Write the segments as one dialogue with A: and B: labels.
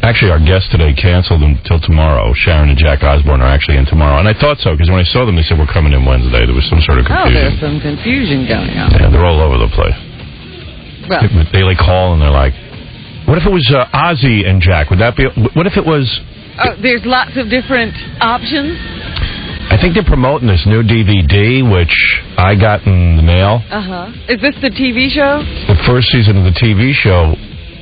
A: Actually, our guests today canceled until tomorrow. Sharon and Jack Osbourne are actually in tomorrow. And I thought so, because when I saw them, they said, we're coming in Wednesday. There was some sort of confusion.
B: Oh, there's some confusion going on.
A: Yeah, they're all over the place.
B: Well,
A: they call and they're like, what if it was Ozzy and Jack? Would that be... What if it was...
B: Oh, there's lots of different options?
A: I think they're promoting this new DVD, which I got in the mail.
B: Is this the TV show?
A: The first season of the TV show,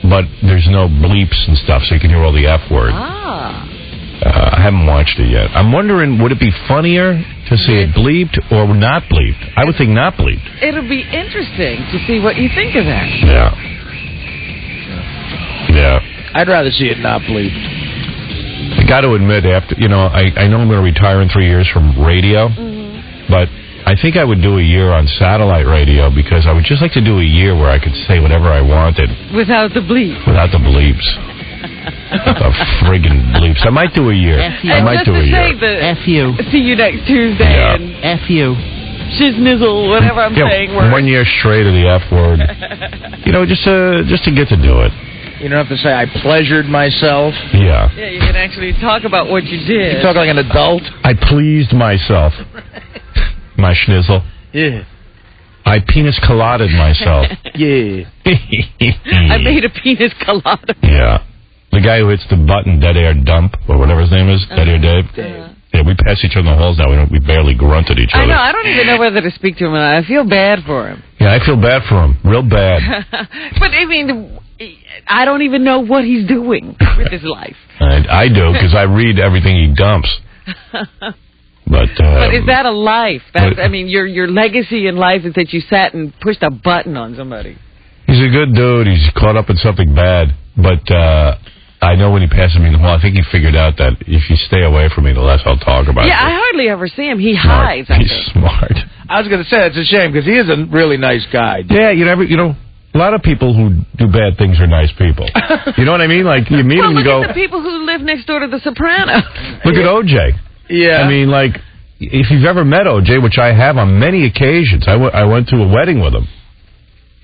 A: but there's no bleeps and stuff, so you can hear all the F word. I haven't watched it yet. I'm wondering, would it be funnier to see it bleeped or not bleeped? I would think not bleeped.
B: It'll be interesting to see what you think of that.
A: Yeah.
C: I'd rather see it not bleeped.
A: I got to admit, after I know I'm going to retire in 3 years from radio, but I think I would do a year on satellite radio because I would just like to do a year where I could say whatever I wanted.
B: Without the bleep.
A: Without the bleeps. The friggin' bleeps. I might do a year. I might do a year.
B: F you. See you next Tuesday.
A: Yeah.
B: And F you. Shiznizzle, whatever I'm saying.
A: 1 year straight of the F word. Just to get to do it.
C: You don't have to say, I pleasured myself.
A: Yeah.
B: Yeah, you can actually talk about what you did.
C: You talk like an adult.
A: I pleased myself. My schnizzle.
C: Yeah.
A: I penis coladed myself.
C: Yeah.
B: I made a penis colada.
A: Yeah. The guy who hits the button, Dead Air Dump, or whatever his name is, Dead Air Dave. Yeah, we pass each other in the halls now. We barely grunt at each other.
B: I know. I don't even know whether to speak to him or not. I feel bad for him.
A: Yeah, I feel bad for him. Real bad.
B: But, I mean, I don't even know what he's doing with his life.
A: I do, because I read everything he dumps. But
B: is that a life? I mean, your legacy in life is that you sat and pushed a button on somebody.
A: He's a good dude. He's caught up in something bad. But I know when he passes me in the hall, I think he figured out that if you stay away from me, the less I'll talk about it.
B: Yeah, I hardly ever see him. He hides.
A: He's smart.
C: I was going to say, it's a shame, because he is a really nice guy.
A: Yeah, a lot of people who do bad things are nice people. You know what I mean? Like, you meet them and you go...
B: look at the people who live next door to the Sopranos.
A: Look at O.J.
C: Yeah.
A: I mean, like, if you've ever met O.J., which I have on many occasions, I went to a wedding with him.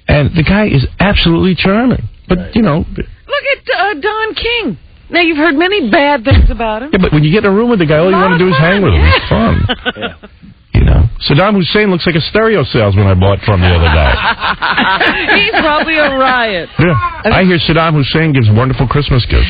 A: And the guy is absolutely charming. But, Look
B: at Don King. Now, you've heard many bad things about him.
A: Yeah, but when you get in a room with the guy, all you want to do is hang with him.
B: Yeah.
A: It's fun. Saddam Hussein looks like a stereo salesman I bought from the other day.
B: He's probably a riot.
A: Yeah. I hear Saddam Hussein gives wonderful Christmas gifts.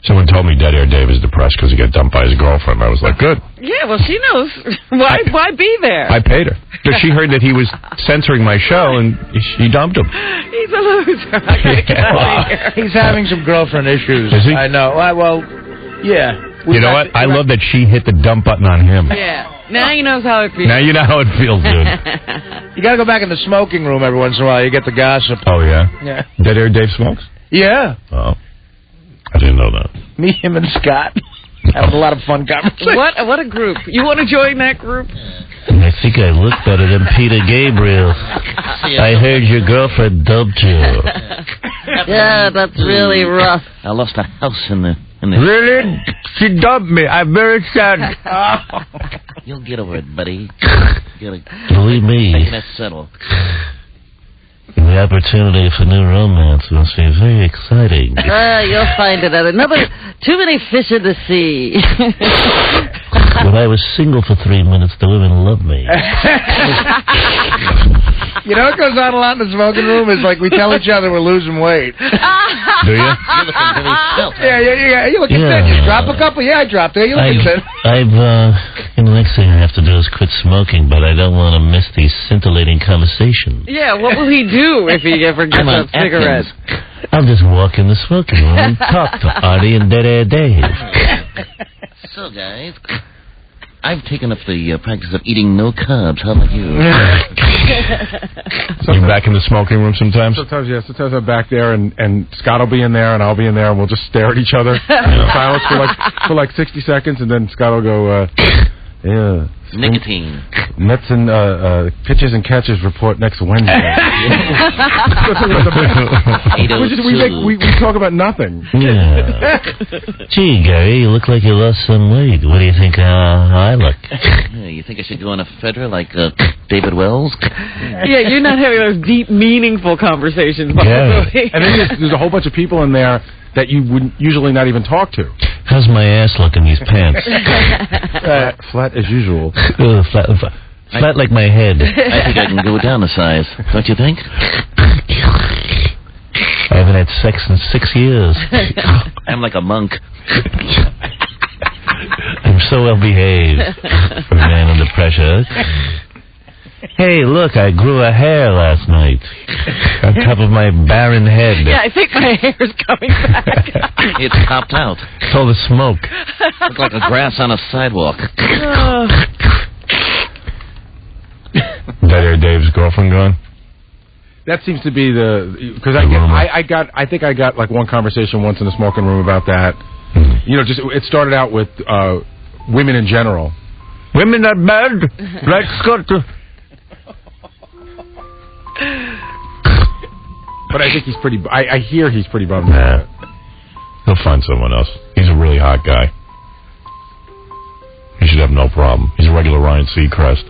A: Someone told me Dead Air Dave is depressed because he got dumped by his girlfriend. I was like, good.
B: Yeah, well, she knows. Why be there?
A: I paid her. Because she heard that he was censoring my show, and she dumped him.
B: He's a loser. I gotta get out of here.
C: He's having some girlfriend issues.
A: Is he?
C: I know. Well, yeah.
A: You know what? I love that she hit the dump button on him.
B: Yeah. Now he knows how it feels.
A: Now you know how it feels, dude.
C: You got to go back in the smoking room every once in a while. You get the gossip.
A: Oh, yeah?
C: Yeah.
A: Dead Air Dave smokes?
C: Yeah.
A: Oh. I didn't know that.
C: Me, him, and Scott. Having a lot of fun conversations.
B: What a group. You want to join that group?
D: I think I look better than Peter Gabriel. I heard your girlfriend dumped you.
B: Yeah, that's really rough.
D: I lost a house in the...
A: Really? She dumped me. I'm very sad.
D: You'll get over it, buddy. Believe me. That's settled. The opportunity for new romance must be very exciting.
B: You'll find it. Too many fish in the sea.
D: When I was single for 3 minutes, the women loved me.
C: You know what goes on a lot in the smoking room is like we tell each other we're losing weight.
A: Do you?
D: You're looking very svelte.
C: Yeah. You looking thin. You drop a couple. Yeah, I dropped it. You looking thin.
D: The next thing I have to do is quit smoking, but I don't want to miss these scintillating conversations.
B: Yeah, what will he do if he ever gets a cigarette?
D: I'll just walk in the smoking room and talk to Artie and Dead Air Dave. So, guys, I've taken up the practice of eating no carbs. How about you?
A: You back in the smoking room sometimes?
E: Sometimes, yeah. Sometimes I'm back there, and Scott will be in there, and I'll be in there, and we'll just stare at each other in silence for like 60 seconds, and then Scott will go, Yeah.
D: Nicotine.
E: Mets and pitchers and catchers report next Wednesday. we talk about nothing.
D: Yeah. Gee, Gary, you look like you lost some weight. What do you think how I look? Yeah, you think I should go on a Fedra like David Wells?
B: Yeah, you're not having those deep, meaningful conversations.
E: Yeah. And then there's a whole bunch of people in there that you would usually not even talk to.
D: How's my ass look in these pants?
E: Flat as usual.
D: Flat like my head. I think I can go down a size. Don't you think? I haven't had sex in 6 years. I'm like a monk. I'm so well behaved for a man under pressure. Hey, look, I grew a hair last night on top of my barren head.
B: Yeah, I think my hair's coming back.
D: It's popped out. It's all the smoke. Looks like a grass on a sidewalk.
A: Dead Air Dave's girlfriend gone?
E: That seems to be because I think I got like one conversation once in the smoking room about that. You know, just it started out with women in general.
A: Women are bad. Let's go to...
E: But I think he's pretty. I hear he's pretty bummed about it.
A: He'll find someone else. He's a really hot guy. He should have no problem. He's a regular Ryan Seacrest.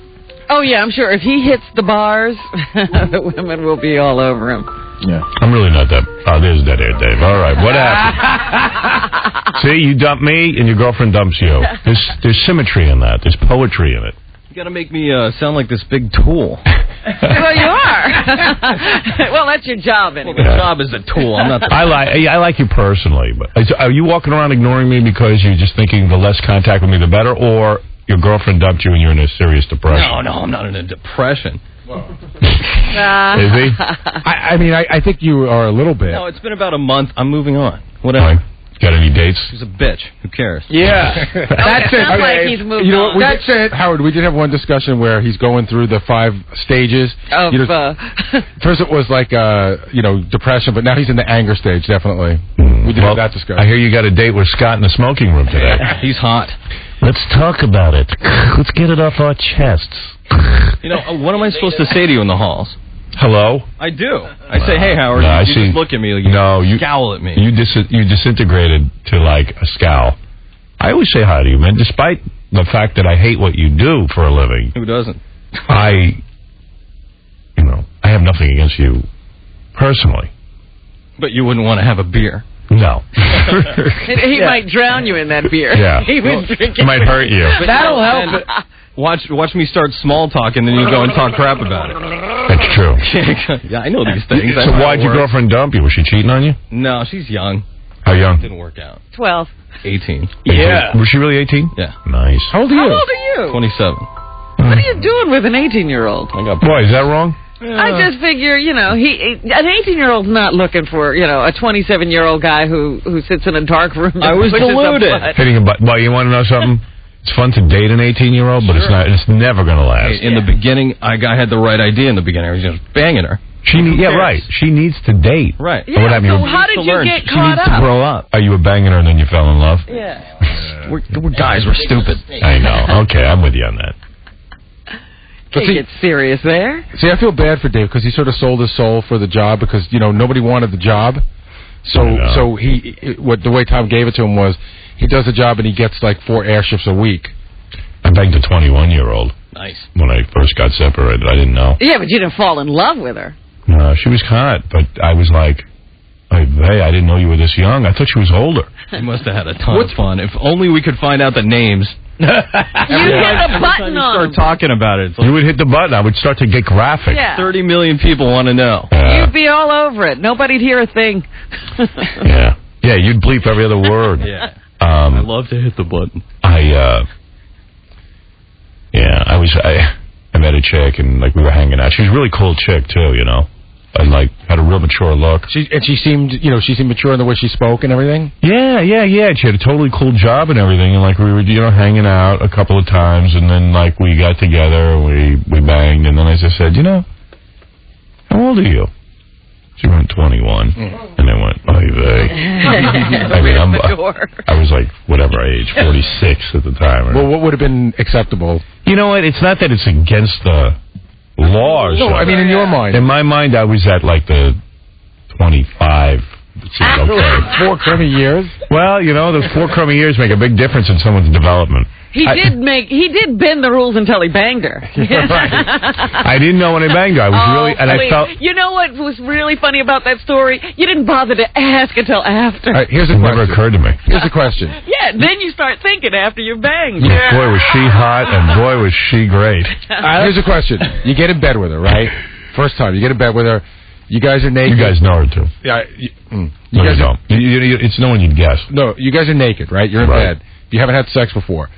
B: Oh, yeah, I'm sure if he hits the bars, the women will be all over him.
A: Yeah. I'm really not that... Oh, there's Dead Air Dave. All right, what happened? See, you dump me, and your girlfriend dumps you. There's symmetry in that. There's poetry in it.
F: You gotta make me sound like this big tool.
B: Well, you are. Well, that's your job, anyway.
F: Well, the job is a tool. I'm not.
A: I like you personally, but are you walking around ignoring me because you're just thinking the less contact with me, the better, or your girlfriend dumped you and you're in a serious depression?
F: No, I'm not in a depression.
A: Is he?
E: I mean, I think you are a little bit.
F: No, it's been about a month. I'm moving on. Whatever.
A: Fine. Got any dates?
F: She's a bitch. Who cares?
E: Yeah.
B: That's it. Like he's moved
E: you know,
B: on.
E: That's it. Howard, we did have one discussion where he's going through the 5 stages.
B: Of,
E: first it was like, depression, but now he's in the anger stage, definitely. We did have that discussion.
A: I hear you got a date with Scott in the smoking room today.
F: He's hot.
D: Let's talk about it. Let's get it off our chests.
F: You know, what am I supposed to say to you in the halls?
A: Hello?
F: I do. I say, hey, Howard.
A: No,
F: you just look at me. You scowl at me.
A: You disintegrated to, like, a scowl. I always say hi to you, man, despite the fact that I hate what you do for a living.
F: Who doesn't?
A: I have nothing against you personally.
F: But you wouldn't want to have a beer.
A: No.
B: He might drown you in that beer.
A: Yeah.
B: He was drinking.
A: It might hurt you.
F: But that'll help. Watch me start small talk, and then you go and talk crap about it.
A: That's true.
F: Yeah, I know these things.
A: So why'd your girlfriend dump you? Was she cheating on you?
F: No, she's young.
A: How young?
F: Didn't work out.
B: 12.
F: 18.
A: Yeah. Was she really 18?
F: Yeah.
A: Nice.
E: How old are you?
B: How old are you?
F: 27.
B: What are you doing with an 18-year-old?
A: Why, is that wrong?
B: I just figure, an 18-year-old's not looking for, a 27-year-old guy who sits in a dark room.
F: I was deluded.
A: Hitting a button. Well, you want to know something? It's fun to date an 18-year-old, but it's never going to last.
F: In the beginning, I had the right idea in the beginning. I was just banging her.
A: Right. She needs to date.
F: Right.
B: Yeah,
A: what happened?
B: so how did you get
F: she
B: caught
F: needs
B: up?
F: to grow up.
A: Oh, you were banging her and then you fell in love?
B: Yeah.
F: We're guys. We're stupid.
A: I know. Okay, I'm with you on that.
B: Can't get serious there.
E: See, I feel bad for Dave because he sort of sold his soul for the job because, nobody wanted the job. So the way Tom gave it to him was he does the job and he gets like 4 air shifts a week.
A: I banged a 21-year-old.
F: Nice.
A: When I first got separated. I didn't know.
B: Yeah, but you didn't fall in love with her.
A: No, she was hot, but I was like, hey, I didn't know you were this young. I thought she was older.
F: You must have had a ton of fun. If only we could find out the names.
B: You hit the button
F: on. Start talking about it.
A: You would hit the button. I would start to get graphic.
B: Yeah.
F: 30 million people want to know.
B: You'd be all over it. Nobody'd hear a thing.
A: Yeah. Yeah, you'd bleep every other word.
F: Yeah. I love to hit the button.
A: I met a chick and we were hanging out. She was a really cool chick too, And had a real mature look.
E: She seemed, she seemed mature in the way she spoke and everything.
A: Yeah. She had a totally cool job and everything. And we were, hanging out a couple of times, and then we got together, we banged, and then I just said, how old are you? She went 21, and I went, oy vey. I mean, I was like, whatever age, 46 at the time.
E: Well, what would have been acceptable?
A: You know what? It's not that it's against the laws.
E: No, I mean, in your mind.
A: In my mind, I was at like the 25. Okay.
E: 4 crummy years?
A: Well, you know, those 4 crummy years make a big difference in someone's development.
B: He did bend the rules until he banged her.
A: I didn't know when I banged her. I was really, and I felt.
B: You know what was really funny about that story? You didn't bother to ask until after.
E: All right, here's a
A: It
E: question.
A: never occurred to me.
E: Here's the question.
B: Yeah, then you start thinking after you banged.
A: Boy, was she hot, and boy, was she great.
E: Here's a question. You get in bed with her, right? First time, you get in bed with her. You guys are naked.
A: You guys know her too.
E: Yeah.
A: You guys don't. It's no one you'd guess.
E: No, you guys are naked, right? You're in bed. You haven't had sex before.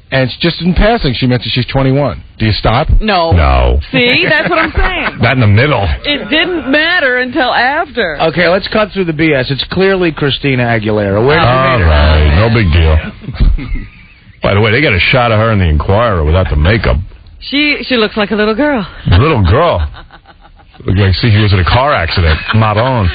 E: And just in passing, she mentioned she's 21. Do you stop?
B: No.
A: No.
B: See, that's what I'm saying.
A: Not in the middle.
B: It didn't matter until after.
C: Okay, let's cut through the BS. It's clearly Christina Aguilera. Where did you
A: All
C: meet her?
A: right, no big deal. By the way, they got a shot of her in the Inquirer without the makeup.
B: She looks like a little girl.
A: Little girl. Looked like she was in a car accident. Not on.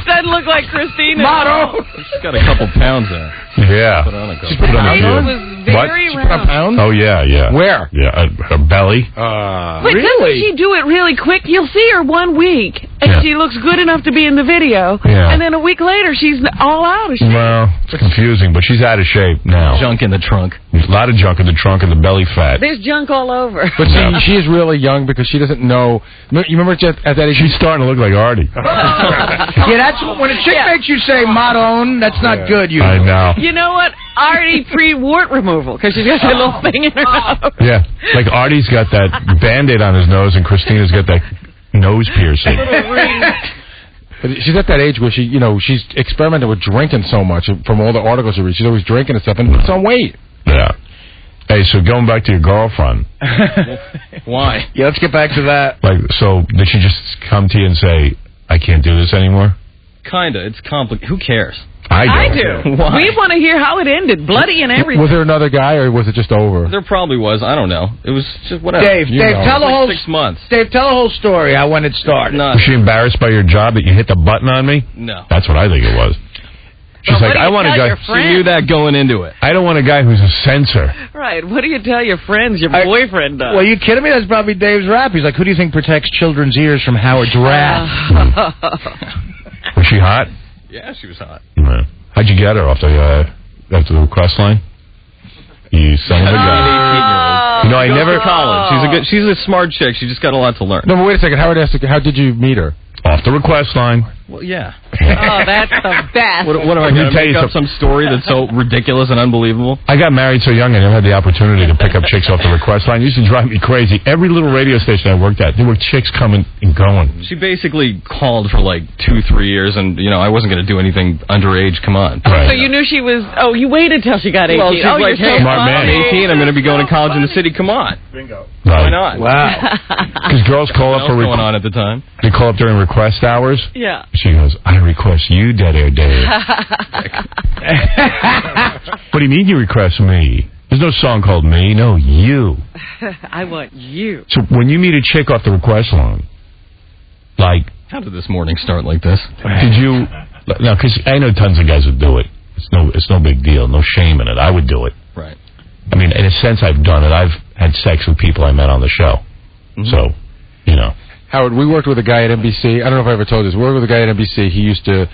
B: Doesn't look like Christina.
C: Motto.
F: She's got a couple pounds there.
A: Yeah.
F: She's
A: put it on
B: It
A: her
B: was very
E: She put on
B: round.
E: pounds?
A: Oh, yeah.
E: Where?
A: Yeah, her belly.
B: But doesn't she do it really quick? You'll see her 1 week, and she looks good enough to be in the video, and then a week later, she's all out of shape.
A: Well, it's confusing, but she's out of shape now.
F: Junk in the trunk.
A: There's a lot of junk in the trunk and the belly fat.
B: There's junk all over.
E: But she is really young because she doesn't know. You remember at that age?
A: She's starting to look like Artie.
C: Yeah, that's when a chick makes you say "Madone," that's not good.
A: I know.
B: You know what? Artie pre-wart removal, because she's got that little thing in her nose.
A: Yeah, like Artie's got that Band-Aid on his nose, and Christina's got that nose piercing.
E: But she's at that age where she's experimenting with drinking so much from all the articles she reads. She's always drinking and stuff, and puts on weight.
A: Yeah. Hey, so going back to your girlfriend.
F: Why?
C: Yeah, let's get back to that.
A: Like, so did she just come to you and say, "I can't do this anymore"?
F: Kinda. It's complicated. Who cares?
B: I do.
F: Why?
B: We want to hear how it ended, bloody and everything.
E: Was there another guy, or was it just over?
F: There probably was. I don't know. It was just whatever.
C: Dave, tell the whole
F: 6 months.
C: Dave, tell the whole story. How when it started.
F: No.
A: Was she embarrassed by your job that you hit the button on me?
F: No.
A: That's what I think it was. She's
B: Well,
A: like,
B: what do
A: I
B: you
A: want a
B: tell
A: guy.
B: your
F: She
B: friends?
F: knew that going into it.
A: I don't want a guy who's a censor.
B: Right. What do you tell your friends, your boyfriend does?
C: Well, you kidding me? That's probably Dave's rap. He's like, who do you think protects children's ears from Howard's wrath?
A: Was she hot?
F: Yeah, she was hot.
A: Yeah. How'd you get her off the request line? You son of a gun. You know, I never.
F: College. She's a smart chick. She just got a lot to learn.
E: No, but wait a second. Howard asked, how did you meet her?
A: Off the request line.
F: Well, yeah.
B: Oh, that's the best.
F: What am I going to make up some story that's so ridiculous and unbelievable?
A: I got married so young I never had the opportunity to pick up chicks off the request line. It used to drive me crazy. Every little radio station I worked at, there were chicks coming and going.
F: She basically called for like 2-3 years, and I wasn't going to do anything underage. Come on.
B: So you knew she was. Oh, you waited till she got 18.
F: Well, she's like, hey, I'm 18. I'm going to be going to college in the city. Come on.
A: Bingo.
F: Why not?
C: Wow.
A: Because girls call up for
F: going on at the time.
A: They call up during request hours.
B: Yeah.
A: She goes, I request you, Dead Air Dave. What do you mean you request me? There's no song called Me. No, you.
B: I want you.
A: So when you meet a chick off the request line, like...
F: How did this morning start like this?
A: Did you... No, because I know tons of guys would do it. It's no big deal. No shame in it. I would do it.
F: Right.
A: I mean, in a sense, I've done it. I've had sex with people I met on the show. Mm-hmm. So,
E: Howard, we worked with a guy at NBC. I don't know if I ever told you this. We worked with a guy at NBC. He used to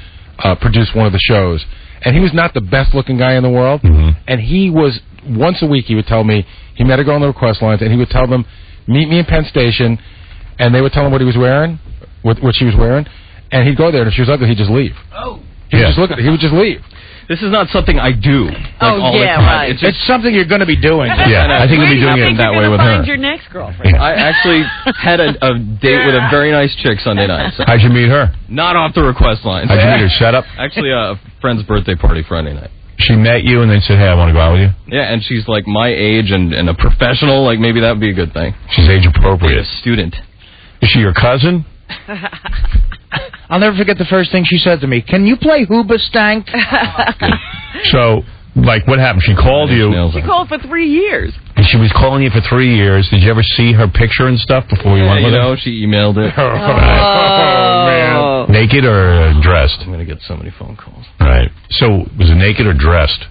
E: produce one of the shows. And he was not the best-looking guy in the world. Mm-hmm. And he was, once a week, he would tell me, he met a girl on the request lines, and he would tell them, meet me in Penn Station, and they would tell him what he was wearing, what she was wearing, and he'd go there, and if she was ugly, he'd just leave.
C: Oh.
E: He would just leave.
F: This is not something I do. All the time.
B: Right.
C: It's something you're going to be doing.
A: Yeah, I think you'll be doing it that way with her.
B: Find your next girlfriend.
F: I actually had a date with a very nice chick Sunday night. So.
A: How'd you meet her?
F: Not off the request line.
A: How'd you meet her? Set up?
F: Actually, a friend's birthday party Friday night.
A: She met you and then said, hey, I want to go out with you?
F: Yeah, and she's like my age and a professional. Like maybe that would be a good thing.
A: She's age appropriate.
F: A student.
A: Is she your cousin?
C: I'll never forget the first thing she said to me. Can you play Hoobastank?
A: So, Like, what happened? She called you.
B: She called for 3 years.
A: And she was calling you for 3 years. Did you ever see her picture and stuff before you went with her?
F: She emailed it.
A: Oh, man. Naked or dressed?
F: I'm going to get so many phone calls.
A: Right. So, was it naked or dressed?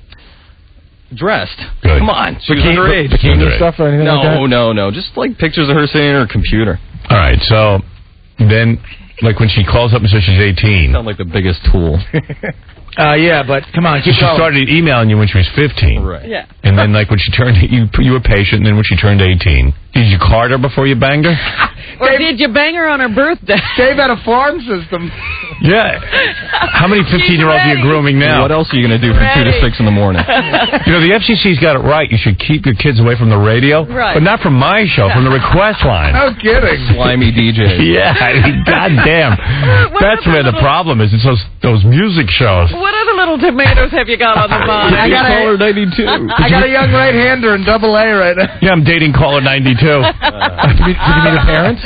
F: Dressed.
A: Good.
F: Come on. She was underage.
E: Bikini stuff or anything like that?
F: No. Just like pictures of her sitting on her computer.
A: All right. So, then, like when she calls up and says she's 18.
F: Sound like the biggest tool.
C: Yeah, but come on,
A: she started emailing you when she was 15.
F: Right.
B: Yeah.
A: And then, like, when she turned, you were patient, and then when she turned 18, did you card her before you banged her?
B: Or did you bang her on her birthday?
C: Dave had a farm system.
A: Yeah. How many 15-year-olds are you grooming now?
F: What else are you going to do from 2 to 6 in the morning?
A: You know, the FCC's got it right. You should keep your kids away from the radio.
B: Right.
A: But not from my show, from the request line.
C: No kidding.
F: Slimy DJ.
A: Yeah, I mean, goddamn. That's where the problem is. It's those music shows.
B: What other little tomatoes have you got on the vine?
C: I got
F: Caller 92.
C: I got a young right-hander in double A right now.
A: Yeah, I'm dating caller 92.
E: Did you meet her parents?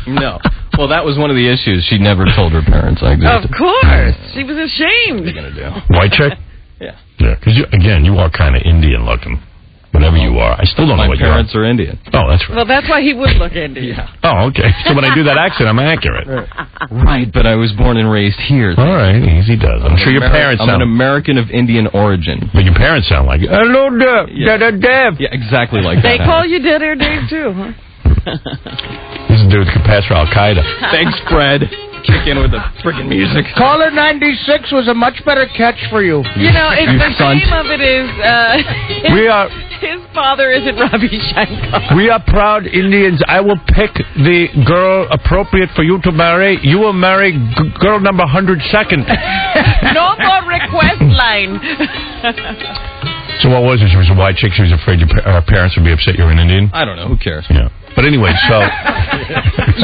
F: No. Well, that was one of the issues. She never told her parents I
B: Of
F: existed.
B: course. She was ashamed.
F: What are you going to do?
A: White chick?
F: Yeah.
A: Yeah, because, again, you are kind of Indian looking. Whatever you are. I still don't know what you are.
F: My parents are Indian.
A: Oh, that's right.
B: Well, that's why he would look Indian.
F: Yeah.
A: Oh, okay. So when I do that accent, I'm accurate.
F: Right, but I was born and raised here.
A: All right, easy does. I'm sure your parents
F: I'm
A: sound...
F: an American of Indian origin.
A: But your parents sound like... Hello, Dave.
F: Yeah.
A: Dave.
F: Yeah, exactly like
B: They
F: that.
B: call you Dead Air Dave, too, huh?
A: This dude could pass for Al-Qaeda.
F: Thanks, Fred. Kick in with the freaking music.
C: Caller 96 was a much better catch for you.
B: You know, the name of it is...
A: We are...
B: His father isn't Ravi Shankar.
A: We are proud Indians. I will pick the girl appropriate for you to marry. You will marry girl number 102nd.
B: No more request line.
A: So what was it? She was a white chick. She was afraid her parents would be upset you're an Indian?
F: I don't know. Who cares?
A: Yeah. But anyway, so...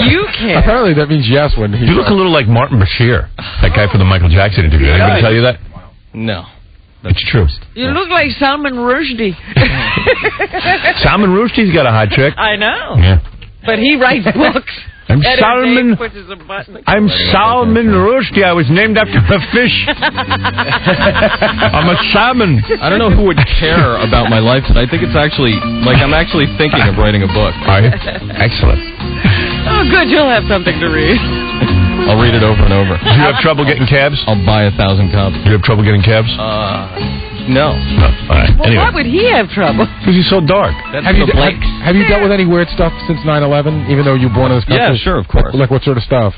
B: You care.
E: Apparently that means yes when he...
A: You look a little like Martin Bashir, that guy from the Michael Jackson interview. Anybody tell you that?
F: No.
A: It's true.
B: You look like Salman Rushdie.
A: Salman Rushdie's got a hot chick.
B: I know.
A: Yeah.
B: But he writes books.
A: I'm Salman Rushdie. I was named after a fish. I'm a salmon.
F: I don't know who would care about my life, but I think it's actually, like, I'm actually thinking of writing a book.
A: Are you? Excellent.
B: Oh, good. You'll have something to read.
F: I'll read it over and over.
A: Do you have trouble getting cabs?
F: I'll buy 1,000 copies.
A: Do you have trouble getting cabs?
F: No.
A: No. All right.
B: Well,
A: anyway.
B: why would he have trouble?
A: Because he's so dark.
E: Have you dealt with any weird stuff since 9/11, even though you were born in this country?
F: Yeah, sure, of course.
E: Like what sort of stuff?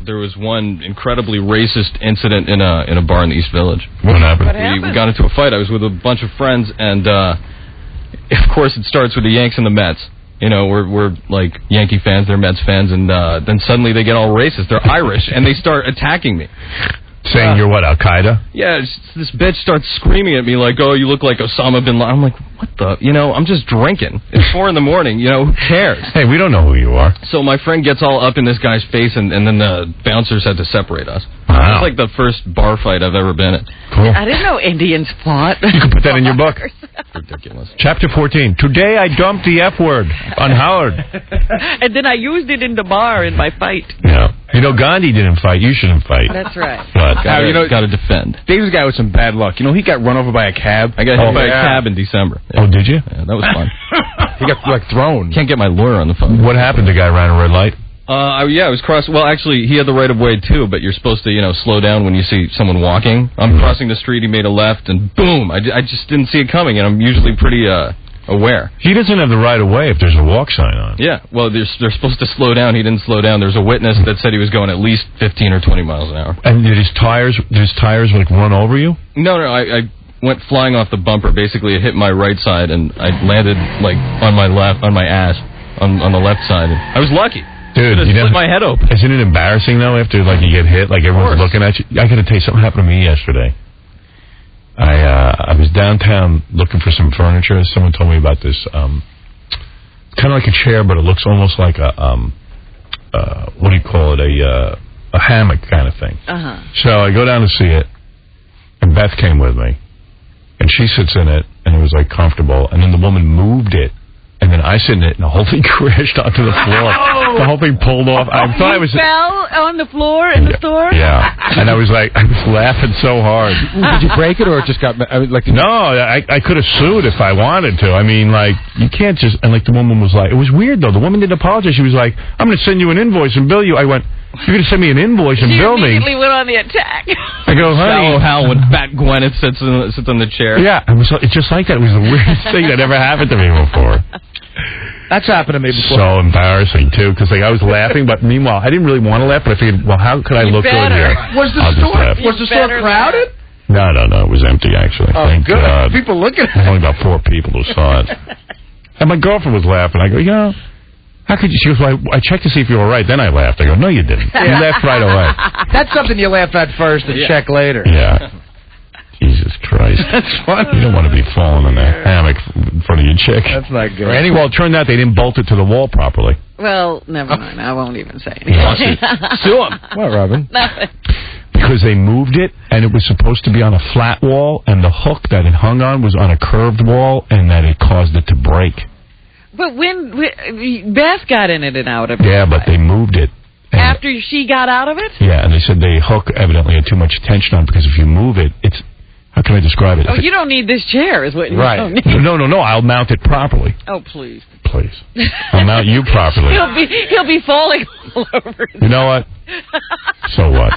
F: There was one incredibly racist incident in a bar in the East Village.
A: What happened?
F: We got into a fight. I was with a bunch of friends, and of course it starts with the Yanks and the Mets. You know, we're like Yankee fans, they're Mets fans, and then suddenly they get all racist. They're Irish, and they start attacking me.
A: Saying you're what, Al-Qaeda?
F: Yeah, this bitch starts screaming at me like, oh, you look like Osama bin Laden. I'm like, what the? You know, I'm just drinking. It's 4 in the morning. You know, who cares?
A: Hey, we don't know who you are.
F: So my friend gets all up in this guy's face, and then the bouncers had to separate us.
A: Wow.
F: It's like the first bar fight I've ever been in.
A: Cool.
B: I didn't know Indians fought.
A: You can put that in your book.
F: Ridiculous.
A: Chapter 14. Today I dumped the F word on Howard.
B: And then I used it in the bar in my fight.
A: Yeah. You know, Gandhi didn't fight. You shouldn't fight.
B: That's right.
A: But,
F: Gotta defend.
E: Dave's guy with some bad luck. You know, he got run over by a cab.
F: I got hit by a cab in December.
A: Oh, did you?
F: Yeah, that was fun.
E: He got, like, thrown.
F: Can't get my lawyer on the phone.
A: What happened? The guy ran a red light?
F: I was crossing. Well, actually, he had the right of way too, but you're supposed to, slow down when you see someone walking. I'm crossing the street. He made a left, and boom! I just didn't see it coming, and I'm usually pretty aware.
A: He doesn't have the right of way if there's a walk sign on.
F: Yeah. Well, they're supposed to slow down. He didn't slow down. There's a witness that said he was going at least 15 or 20 miles an hour.
A: And did his tires like run over you?
F: No. I went flying off the bumper. Basically, it hit my right side, and I landed like on my ass on the left side. I was lucky.
A: Dude,
F: you split my head open.
A: Isn't it embarrassing though after you get hit, like everyone's looking at you? I got to tell you, something happened to me yesterday. I was downtown looking for some furniture. Someone told me about this. It's kind of like a chair, but it looks almost like a what do you call it? A hammock kind of thing. So I go down to see it, and Beth came with me, and she sits in it, and it was like comfortable. And then the woman moved it and then I sit in it, and the whole thing crashed onto the floor. The whole thing pulled off. I thought I was
B: fell on the floor in the store.
A: Yeah, and I was laughing so hard.
E: Did you break it, or it just got like?
A: No, I could have sued if I wanted to. I mean, like, you can't just. And like the woman was like, it was weird though. The woman didn't apologize. She was like, I'm going to send you an invoice and bill you. I went, you're going to send me an invoice and bill me?
B: She immediately went on the attack.
A: I go, honey.
F: How when Fat Gwyneth sits on the chair.
A: Yeah, it's just like that. It was the weirdest thing that ever happened to me before.
C: That's happened to me before.
A: So embarrassing, too, because I was laughing, but meanwhile, I didn't really want to laugh, but I figured, well, how could I look good here?
C: Was the store crowded?
A: No, it was empty, actually.
C: Oh,
A: Thank
C: good.
A: God.
C: People looking at it.
A: There were only about 4 people who saw it. And my girlfriend was laughing. I go, how could you? She goes, well, I checked to see if you were right. Then I laughed. I go, no, you didn't. You laughed right away.
C: That's something you laugh at first and check later.
A: Yeah. Jesus Christ.
C: That's funny.
A: You don't want to be falling in a hammock in front of your chick.
C: That's not good.
A: Well, it turned out they didn't bolt it to the wall properly.
B: Well, never mind. I won't even say anything.
F: Sue him.
E: What, Robin?
B: Nothing.
A: Because they moved it, and it was supposed to be on a flat wall, and the hook that it hung on was on a curved wall, and that it caused it to break.
B: But when Beth got in it and out of it.
A: Yeah, but they moved it.
B: After she got out of it?
A: Yeah, and they said the hook evidently had too much tension on it, because if you move it, it's... How can I describe it?
B: Oh, you don't need this chair, is what you don't need.
A: No, I'll mount it properly.
B: Oh, please.
A: Please. I'll mount you properly.
B: He'll be falling all over.
A: You know what? So what?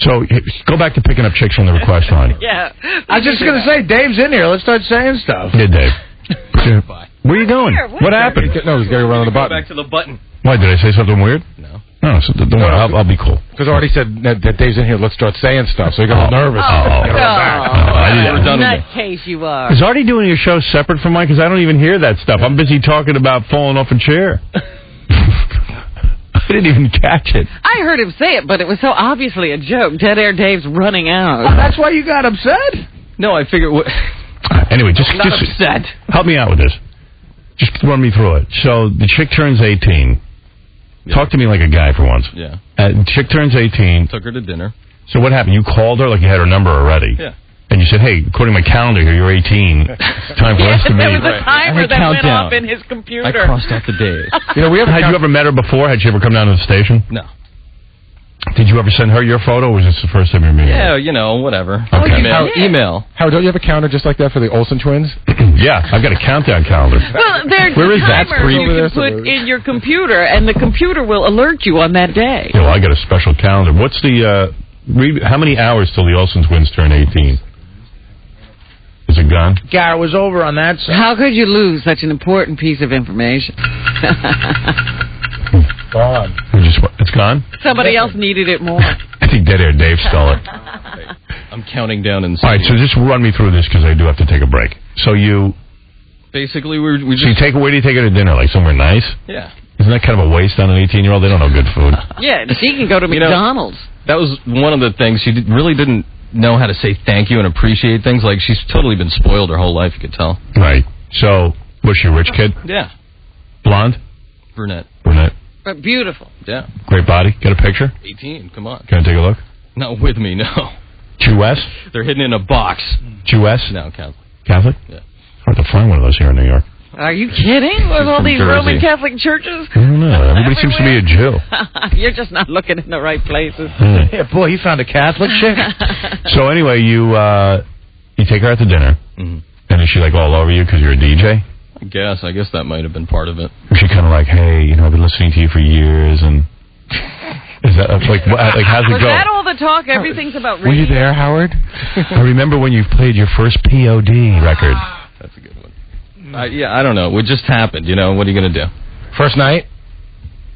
A: So, go back to picking up chicks from the request line.
B: Yeah.
C: I was just going to say, Dave's in here. Let's start saying stuff.
A: Yeah, Dave. Where are you going? What happened?
E: No, he's got to run on the button.
F: Go back to the button.
A: Why, did I say something weird? No, so don't worry. I'll be cool.
E: Because I already said that Dave's in here. Let's start saying stuff. So he got nervous.
B: Nutcase you are.
A: Is Artie doing your show separate from mine? Because I don't even hear that stuff. I'm busy talking about falling off a chair. I didn't even catch it.
B: I heard him say it, but it was so obviously a joke. Dead Air Dave's running out.
C: Oh, that's why you got upset?
F: No, I figured...
A: Anyway, just
B: upset.
A: Help me out with this. Just run me through it. So the chick turns 18. Yeah. Talk to me like a guy for once.
F: Yeah.
A: Chick turns 18.
F: Took her to dinner.
A: So what happened? You called her like you had her number already.
F: Yeah.
A: And you said, hey, according to my calendar here, you're 18. It's time for us to meet.
B: There was a timer that went off in his computer.
F: I crossed out the days.
A: Had you ever met her before? Had she ever come down to the station?
F: No.
A: Did you ever send her your photo, or was this the first time you meeting her?
F: Yeah, whatever.
A: Okay.
F: Email.
E: Howard, don't you have a counter just like that for the Olsen twins?
A: Yeah, I've got a countdown calendar.
B: Well, there's
A: Where is that?
B: you can put in your computer, and the computer will alert you on that day.
A: Yeah, well, I got a special calendar. What's the, how many hours till the Olsen twins turn 18? Is it gone?
C: Garrett was over on that side.
B: How could you lose such an important piece of information?
E: Gone.
A: It's gone?
B: Somebody else needed it more.
A: I think Dead Air Dave stole it.
F: I'm counting down and...
A: All right, so just run me through this, because I do have to take a break. So you...
F: Basically, we just...
A: So where do you take her to dinner? Like somewhere nice?
F: Yeah.
A: Isn't that kind of a waste on an 18-year-old? They don't know good food.
B: Yeah, she can go to McDonald's.
F: That was one of the things. She really didn't know how to say thank you and appreciate things. Like, she's totally been spoiled her whole life, you could tell.
A: Right. So, was she a rich kid?
F: Yeah.
A: Blonde?
F: Brunette.
B: But beautiful.
F: Yeah.
A: Great body. Get a picture?
F: 18, come on.
A: Can I take a look?
F: Not with me, no.
A: Jewess?
F: They're hidden in a box.
A: Jewess?
F: No, Catholic.
A: Catholic?
F: Yeah.
A: Hard to find one of those here in New York.
B: Are you kidding? With all these Roman Catholic churches?
A: I don't know. Everybody seems to be a Jew.
B: You're just not looking in the right places.
C: Yeah, boy, you found a Catholic chick.
A: So anyway, you take her out to dinner, and is she like all over you because you're a DJ?
F: I guess that might have been part of it.
A: Was she kind of like, hey, I've been listening to you for years, and is that like how's it go?
B: Was that all the talk? Everything's about radio.
E: Were you there, Howard?
A: I remember when you played your first POD record.
F: That's a good one. I don't know. It just happened. What are you gonna do?
E: First night?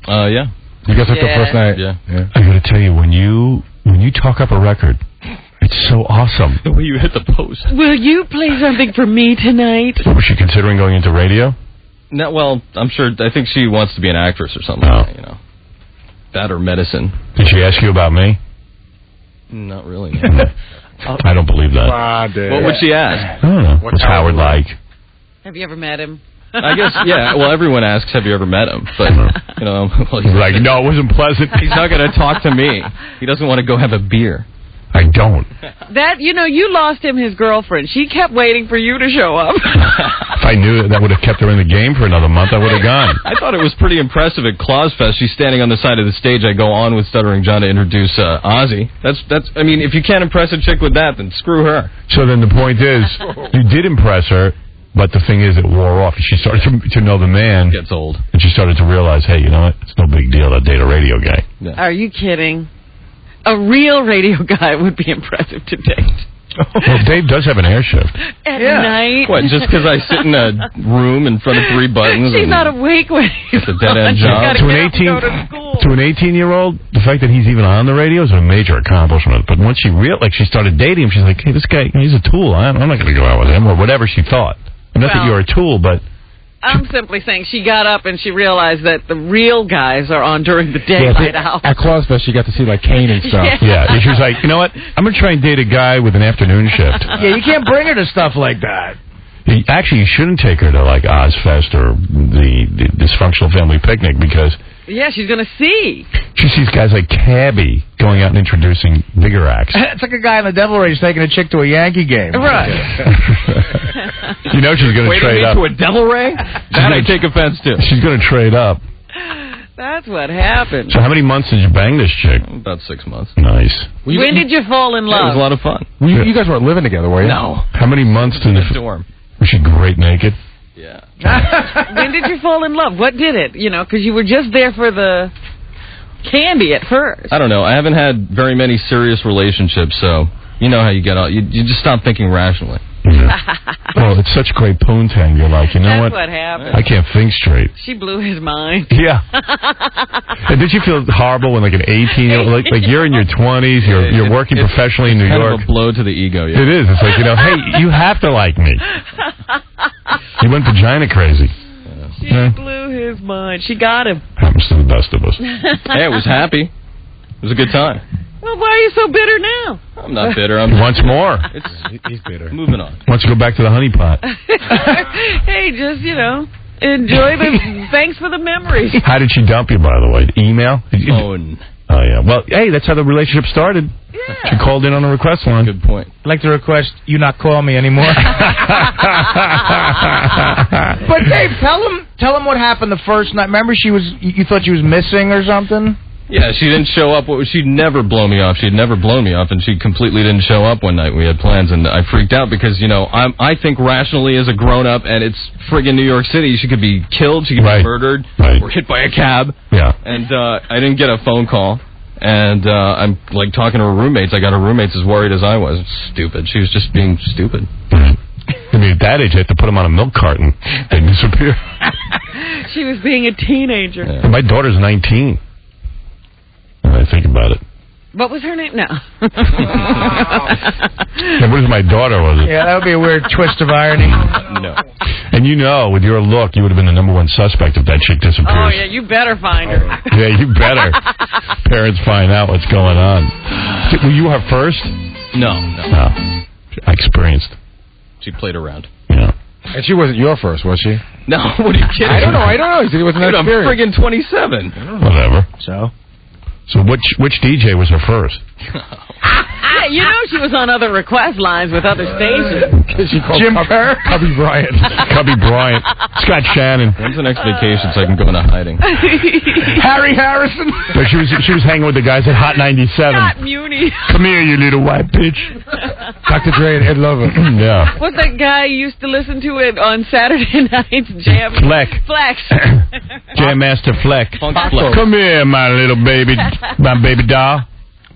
F: Yeah.
E: You guys hooked up first night?
F: Yeah.
A: I gotta tell you, when you talk up a record, it's so awesome.
F: The way you hit the post.
B: Will you play something for me tonight?
A: Was she considering going into radio?
F: No, well, I think she wants to be an actress or something.
A: Oh.
F: Like that, that or medicine.
A: Did she ask you about me?
F: Not really.
A: I don't believe that.
F: What would she ask?
A: I don't know. What's Howard like?
B: Have you ever met him?
F: I guess, yeah. Well, everyone asks, have you ever met him? But, well,
A: he's like, no, it wasn't pleasant.
F: He's not going to talk to me. He doesn't want to go have a beer.
A: I don't.
B: You lost him his girlfriend. She kept waiting for you to show up.
A: If I knew that would have kept her in the game for another month, I would have gone.
F: I thought it was pretty impressive at Clausfest. She's standing on the side of the stage. I go on with Stuttering John to introduce Ozzy. That's. I mean, if you can't impress a chick with that, then screw her.
A: So then the point is, you did impress her, but the thing is, it wore off. She started to know the man.
F: Gets old.
A: And she started to realize, hey, you know what? It's no big deal to date a radio guy.
B: Yeah. Are you kidding? A real radio guy would be impressive to date.
A: Well, Dave does have an air shift.
B: At night.
F: What, just because I sit in a room in front of 3 buttons?
B: She's not awake when
F: it's a dead-end job.
A: To an 18-year-old, the fact that he's even on the radio is a major accomplishment. But once she she started dating him, she's like, hey, this guy, he's a tool. I'm not going to go out with him, or whatever she thought. Not that you're a tool, but...
B: I'm simply saying she got up and she realized that the real guys are on during the daylight hours.
E: At Clausfest, she got to see, like, Kane and stuff.
A: Yeah, she was like, you know what? I'm going to try and date a guy with an afternoon shift.
C: Yeah, you can't bring her to stuff like that.
A: Actually, you shouldn't take her to, like, Ozfest or the Dysfunctional Family Picnic because...
B: Yeah, she's going to see.
A: She sees guys like Cabby going out and introducing bigger acts.
C: It's like a guy in the Devil Race taking a chick to a Yankee game.
B: Right.
A: You know she's going to trade up.
F: To a Devil Ray? That I take offense to.
A: She's going to trade up.
B: That's what happened.
A: So how many months did you bang this chick?
F: About 6 months.
A: Nice.
B: When did you fall in love?
F: It was a lot of fun.
E: You guys weren't living together, were you?
F: No.
A: How many months did
F: in the dorm?
A: Was she great naked?
F: Yeah.
B: When did you fall in love? What did it? You know, because you were just there for the candy at first.
F: I don't know. I haven't had very many serious relationships, so you know how you get out. You just stop thinking rationally.
A: Yeah. Well, it's such great poontang. You're like, you know
B: That's what happened.
A: I can't think straight.
B: She blew his mind.
A: Yeah. And did you feel horrible when, like, an 18-year-old, like you're in your 20s, you're working professionally in New York?
F: It's kind of a blow to the ego. Yeah.
A: It is. It's like, you know, hey, you have to like me. You went vagina crazy.
B: She blew his mind. She got him.
A: Happens to the best of us.
F: Hey, I was happy. It was a good time.
B: Well, why are you so bitter now?
F: I'm not bitter.
A: He wants more.
E: He's bitter.
F: Moving on.
A: Wants to go back to the honey pot.
B: Hey, just, you know, enjoy the... Thanks for the memories.
A: How did she dump you, by the way? Email?
F: Phone.
A: Oh, yeah. Well, hey, that's how the relationship started.
B: Yeah.
A: She called in on a request line.
F: Good point.
C: I'd like to request you not call me anymore. But Dave, tell him what happened the first night. Remember, you thought she was missing or something?
F: Yeah, she didn't show up. She'd never blow me off. She'd never blown me off, and she completely didn't show up one night. We had plans, and I freaked out because, you know, I think rationally as a grown-up, and it's friggin' New York City. She could be killed. She could be murdered or hit by a cab.
A: Yeah.
F: And I didn't get a phone call. And I'm, like, talking to her roommates. I got her roommates as worried as I was. Stupid. She was just being stupid.
A: I mean, at that age, you have to put them on a milk carton. They disappear.
B: She was being a teenager.
A: Yeah. My daughter's 19. When I think about it.
B: What was her name? No.
A: Yeah, what is my daughter, was it?
C: Yeah, that would be a weird twist of irony.
F: No.
A: And you know, with your look, you would have been the #1 suspect if that chick disappears.
B: Oh, yeah, you better find her.
A: Yeah, you better. Parents find out what's going on. Were you her first?
F: No.
A: I experienced.
F: She played around.
A: Yeah.
E: And she wasn't your first, was she?
F: No, what are you kidding?
E: I don't know. He said it was an
F: I'm
E: experience.
F: friggin' 27.
A: Whatever.
C: So
A: which DJ was her first?
B: You know she was on other request lines with other stations.
E: She called
C: Jim Kerr?
E: Cubby Bryant.
A: Cubby Bryant. Scott Shannon.
F: When's the next vacation so I can go into hiding?
C: Harry Harrison?
A: But she was hanging with the guys at Hot 97.
B: Scott Muni.
A: Come here, you little white bitch.
E: Dr. Dre and Ed Lover.
A: Yeah.
B: What's that guy you used to listen to it on Saturday nights? Jam.
A: Flex. Jam Master Fleck.
F: Funk Flex.
A: Come here, my little baby, my baby doll.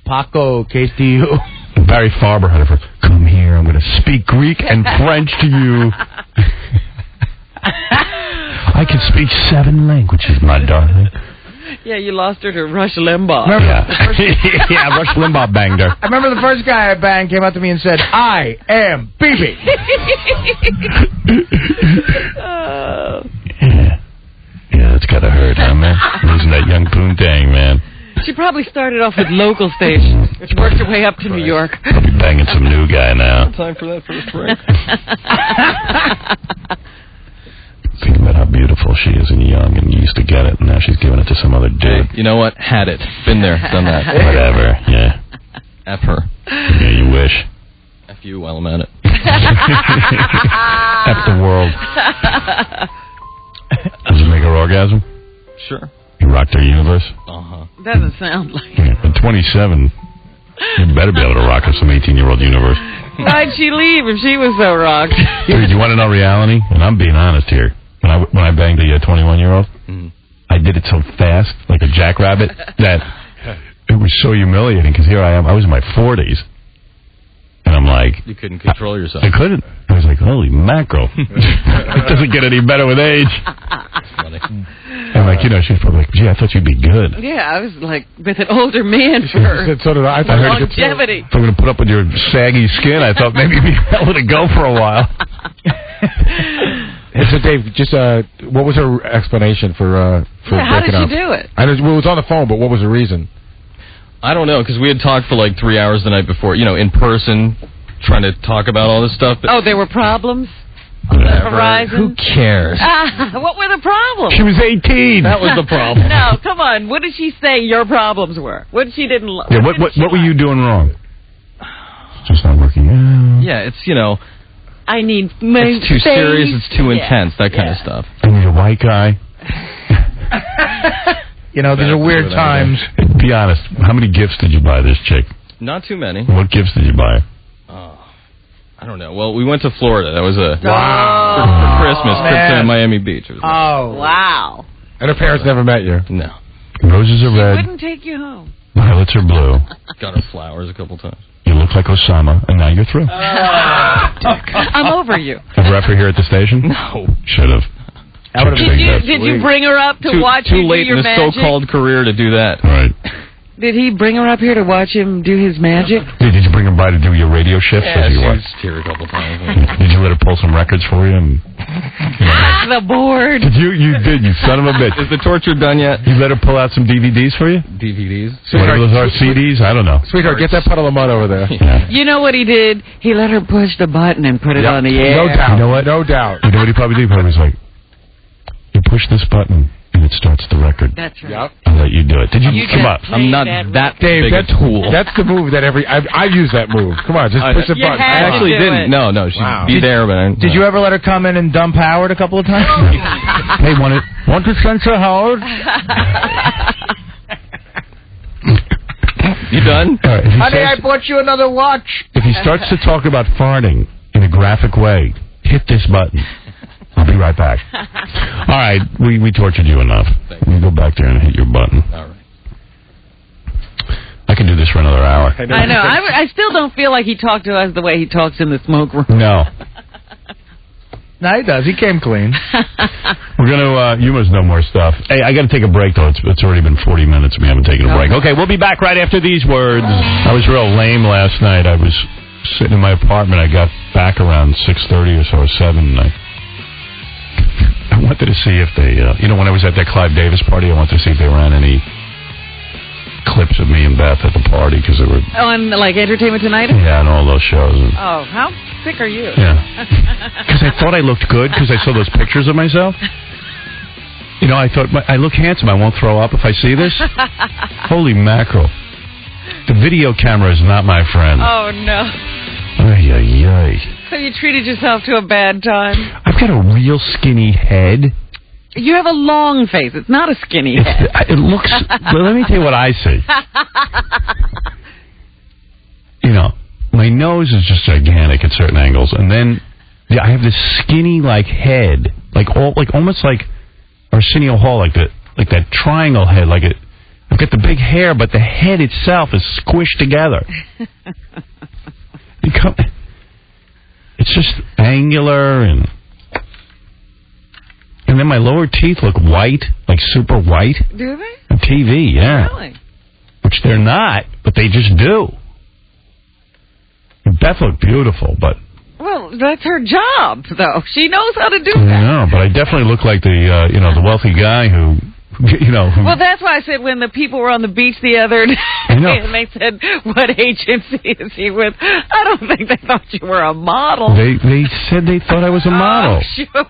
C: Paco Castillo.
A: Barry Farber had it for, come here, I'm going to speak Greek and French to you. I can speak 7 languages, my darling.
B: Yeah, you lost her to Rush Limbaugh.
A: Yeah, Rush Limbaugh banged her.
C: I remember the first guy I banged came up to me and said, I am BB.
A: Yeah, that's got to hurt, huh, man? Losing that young poontang, man.
B: She probably started off with local stations, which worked her way up to New York.
A: Probably banging some new guy now.
F: Time for that first break.
A: Think about how beautiful she is and young and used to get it, and now she's giving it to some other dude.
F: Hey, you know what? Had it. Been there. Done that.
A: Whatever, yeah.
F: F her.
A: Yeah, you wish.
F: F you while I'm at it.
A: F the world. Does it make her orgasm?
F: Sure.
A: You rocked her universe?
B: Doesn't sound like it.
A: Yeah, at 27, you better be able to rock her some 18-year-old universe.
B: Why'd she leave if she was so rocked?
A: Dude, you want to know reality? And I'm being honest here. When I banged the 21-year-old, I did it so fast, like a jackrabbit, that it was so humiliating, because here I am. I was in my 40s. And I'm like...
F: You couldn't control yourself.
A: I couldn't. I was like, holy mackerel. It doesn't get any better with age.
F: That's funny.
A: And like, she's probably like, gee, I thought you'd be good.
B: Yeah, I was like with an older man for
E: So did I. I heard
B: longevity.
A: If I'm going to put up with your saggy skin, I thought maybe you'd be able to go for a while.
E: So, Dave, just what was her explanation for
B: how did
E: breaking up?
B: she do it?
E: It was on the phone, but what was the reason?
F: I don't know, because we had talked for like 3 hours the night before, in person, trying to talk about all this stuff.
B: Oh, there were problems on the horizon?
F: Who cares?
B: What were the problems?
A: She was 18.
F: That was the problem.
B: No, come on. What did she say your problems were? What she didn't like?
A: Yeah, what were you doing wrong? It's just not working out.
F: Yeah, it's,
B: I need
F: it's too serious, it's too intense, that kind of stuff.
A: I need a white guy.
C: These are weird times.
A: Be honest, how many gifts did you buy this chick?
F: Not too many.
A: What gifts did you buy?
F: I don't know. Well, we went to Florida. That was for Christmas, trip to Miami Beach. It was
B: wow.
E: And her parents never met you?
F: No.
A: Roses are red.
B: Wouldn't take you home.
A: Violets are blue.
F: Got her flowers a couple times.
A: You look like Osama, and now you're through.
B: I'm over you.
A: Ever after here at the station?
F: No.
A: Should have.
B: Did you bring her up to watch you do your magic?
F: Too late in his so-called career to do that.
A: Right.
B: Did he bring her up here to watch him do his magic?
A: Did you bring her by to do your radio shifts?
F: Yeah, she was here a couple times.
A: Did you let her pull some records for you? And,
B: the board.
A: You did, you son of a bitch.
F: Is the torture done yet?
A: You let her pull out some DVDs for you?
F: DVDs?
A: Whatever those are, CDs? I don't know.
E: Sweetheart, get that puddle of mud over there.
A: Yeah.
B: You know what he did? He let her push the button and put it on the air.
E: No doubt.
A: You know what?
E: No doubt.
A: You know what he probably did? He probably was like, you push this button and it starts the record.
B: That's right.
E: Yep.
A: I'll let you do it. Did you come up?
F: I'm not that
E: Dave,
F: big a tool.
E: That's the move that I've used that move. Come on, just push the button.
F: I actually didn't. No, she'd be there, but
C: Did you ever let her come in and dump Howard a couple of times?
A: Hey, want to censor Howard?
F: You done?
C: Honey, I bought you another watch.
A: If he starts to talk about farting in a graphic way, hit this button. I'll be right back. All right, we tortured you enough. You go back there and hit your button.
F: All right.
A: I can do this for another hour.
B: I know. I still don't feel like he talked to us the way he talks in the smoke room.
A: No.
C: No, he does. He came clean.
A: We're going to, you must know more stuff. Hey, I got to take a break, though. It's already been 40 minutes. We haven't taken a break. Okay, we'll be back right after these words. I was real lame last night. I was sitting in my apartment. I got back around 6:30 or so, or 7, and I wanted to see if they, when I was at that Clive Davis party, I wanted to see if they ran any clips of me and Beth at the party, because they were...
B: On, like, Entertainment Tonight?
A: Yeah, and all those shows.
B: Oh, how sick are you?
A: Yeah. Because I thought I looked good, because I saw those pictures of myself. I thought, I look handsome, I won't throw up if I see this. Holy mackerel. The video camera is not my friend.
B: Oh, no.
A: Ay, ay, ay.
B: So you treated yourself to a bad time?
A: I've got a real skinny head.
B: You have a long face. It's not a skinny head.
A: It looks... Well, let me tell you what I see. My nose is just gigantic at certain angles, and then I have this skinny head, almost like Arsenio Hall, like that triangle head, I've got the big hair, but the head itself is squished together. It's just angular, and then my lower teeth look white, like super white.
B: Do they?
A: On TV, yeah.
B: Really?
A: Which they're not, but they just do. And Beth looked beautiful, but...
B: Well, that's her job, though. She knows how to do that.
A: No, but I definitely look like the the wealthy guy who...
B: Well, that's why I said when the people were on the beach the other day and they said, what agency is he with? I don't think they thought you were a model.
A: They said they thought I was a model.
B: Oh, sure.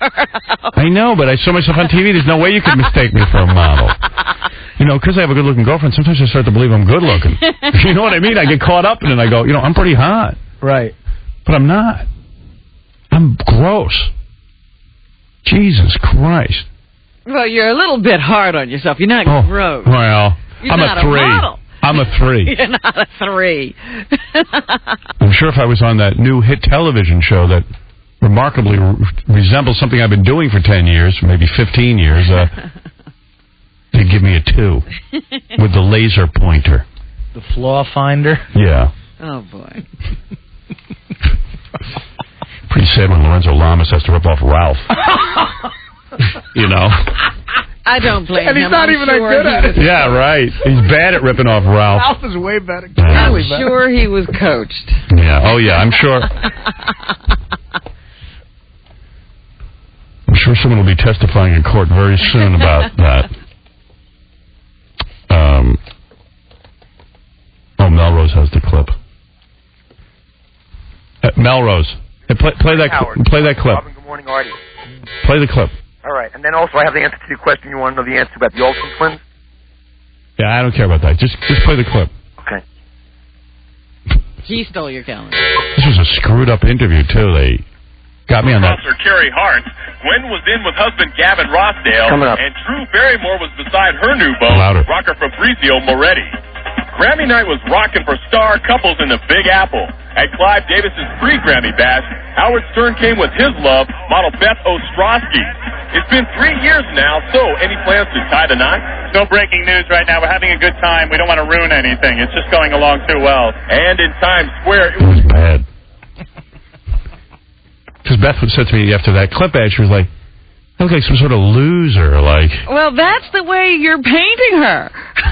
A: I know, but I saw myself on TV. There's no way you could mistake me for a model. Because I have a good-looking girlfriend, sometimes I start to believe I'm good-looking. You know what I mean? I get caught up in it, and I go, I'm pretty hot.
C: Right.
A: But I'm not. I'm gross. Jesus Christ.
B: Well, you're a little bit hard on yourself. You're not gross.
A: Well,
B: You're
A: I'm
B: not
A: a 3.
B: model.
A: I'm a 3.
B: You're not a 3.
A: I'm sure if I was on that new hit television show that remarkably resembles something I've been doing for 10 years, maybe 15 years, they'd give me a 2 with the laser pointer.
C: The flaw finder?
A: Yeah.
B: Oh, boy.
A: Pretty sad when Lorenzo Lamas has to rip off Ralph. You know?
B: I don't blame him.
C: And he's not even that good at it.
A: Yeah, right. He's bad at ripping off Ralph.
C: Ralph is way better.
B: I'm sure he was coached.
A: Yeah. Oh, yeah, I'm sure. I'm sure someone will be testifying in court very soon about that. Melrose has the clip. Melrose. Hey, play that clip.
G: Robin, good morning, Artie.
A: Play the clip.
G: All right, and then also I have the answer to your question. You want to know the answer about the Olsen twins?
A: Yeah, I don't care about that. Just play the clip.
G: Okay.
B: He stole your calendar.
A: This was a screwed up interview, too. They got me on that.
H: Officer Carrie Hart. Gwen was in with husband Gavin Rossdale, and Drew Barrymore was beside her new beau, rocker Fabrizio Moretti. Grammy night was rocking for star couples in the Big Apple. At Clive Davis's pre-Grammy bash, Howard Stern came with his love, model Beth Ostrowski. It's been 3 years now, so any plans to tie the knot?
I: No breaking news right now. We're having a good time. We don't want to ruin anything. It's just going along too well.
H: And in Times Square,
A: it was bad. Because Beth said to me after that clip ad, she was like, I look like some sort of loser, like...
B: Well, that's the way you're painting her.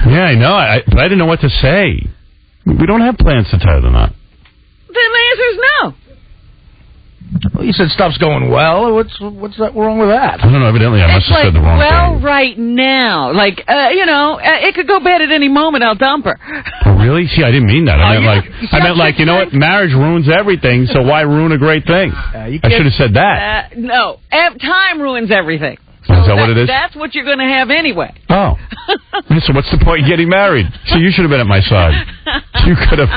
A: Yeah, I know, but I didn't know what to say. We don't have plans to tie the knot.
B: The answer is no.
C: Well, you said stuff's going well. What's wrong with that?
A: I don't know, evidently I must have said the wrong thing.
B: Right now. Like, it could go bad at any moment. I'll dump her.
A: Oh, really? See, I didn't mean that. I meant like, you know what? Marriage ruins everything, so why ruin a great thing? I should have said that.
B: No. Time ruins everything.
A: So is that what it is?
B: That's what you're going to have anyway.
A: Oh. So what's the point in getting married? So you should have been at my side. You could have...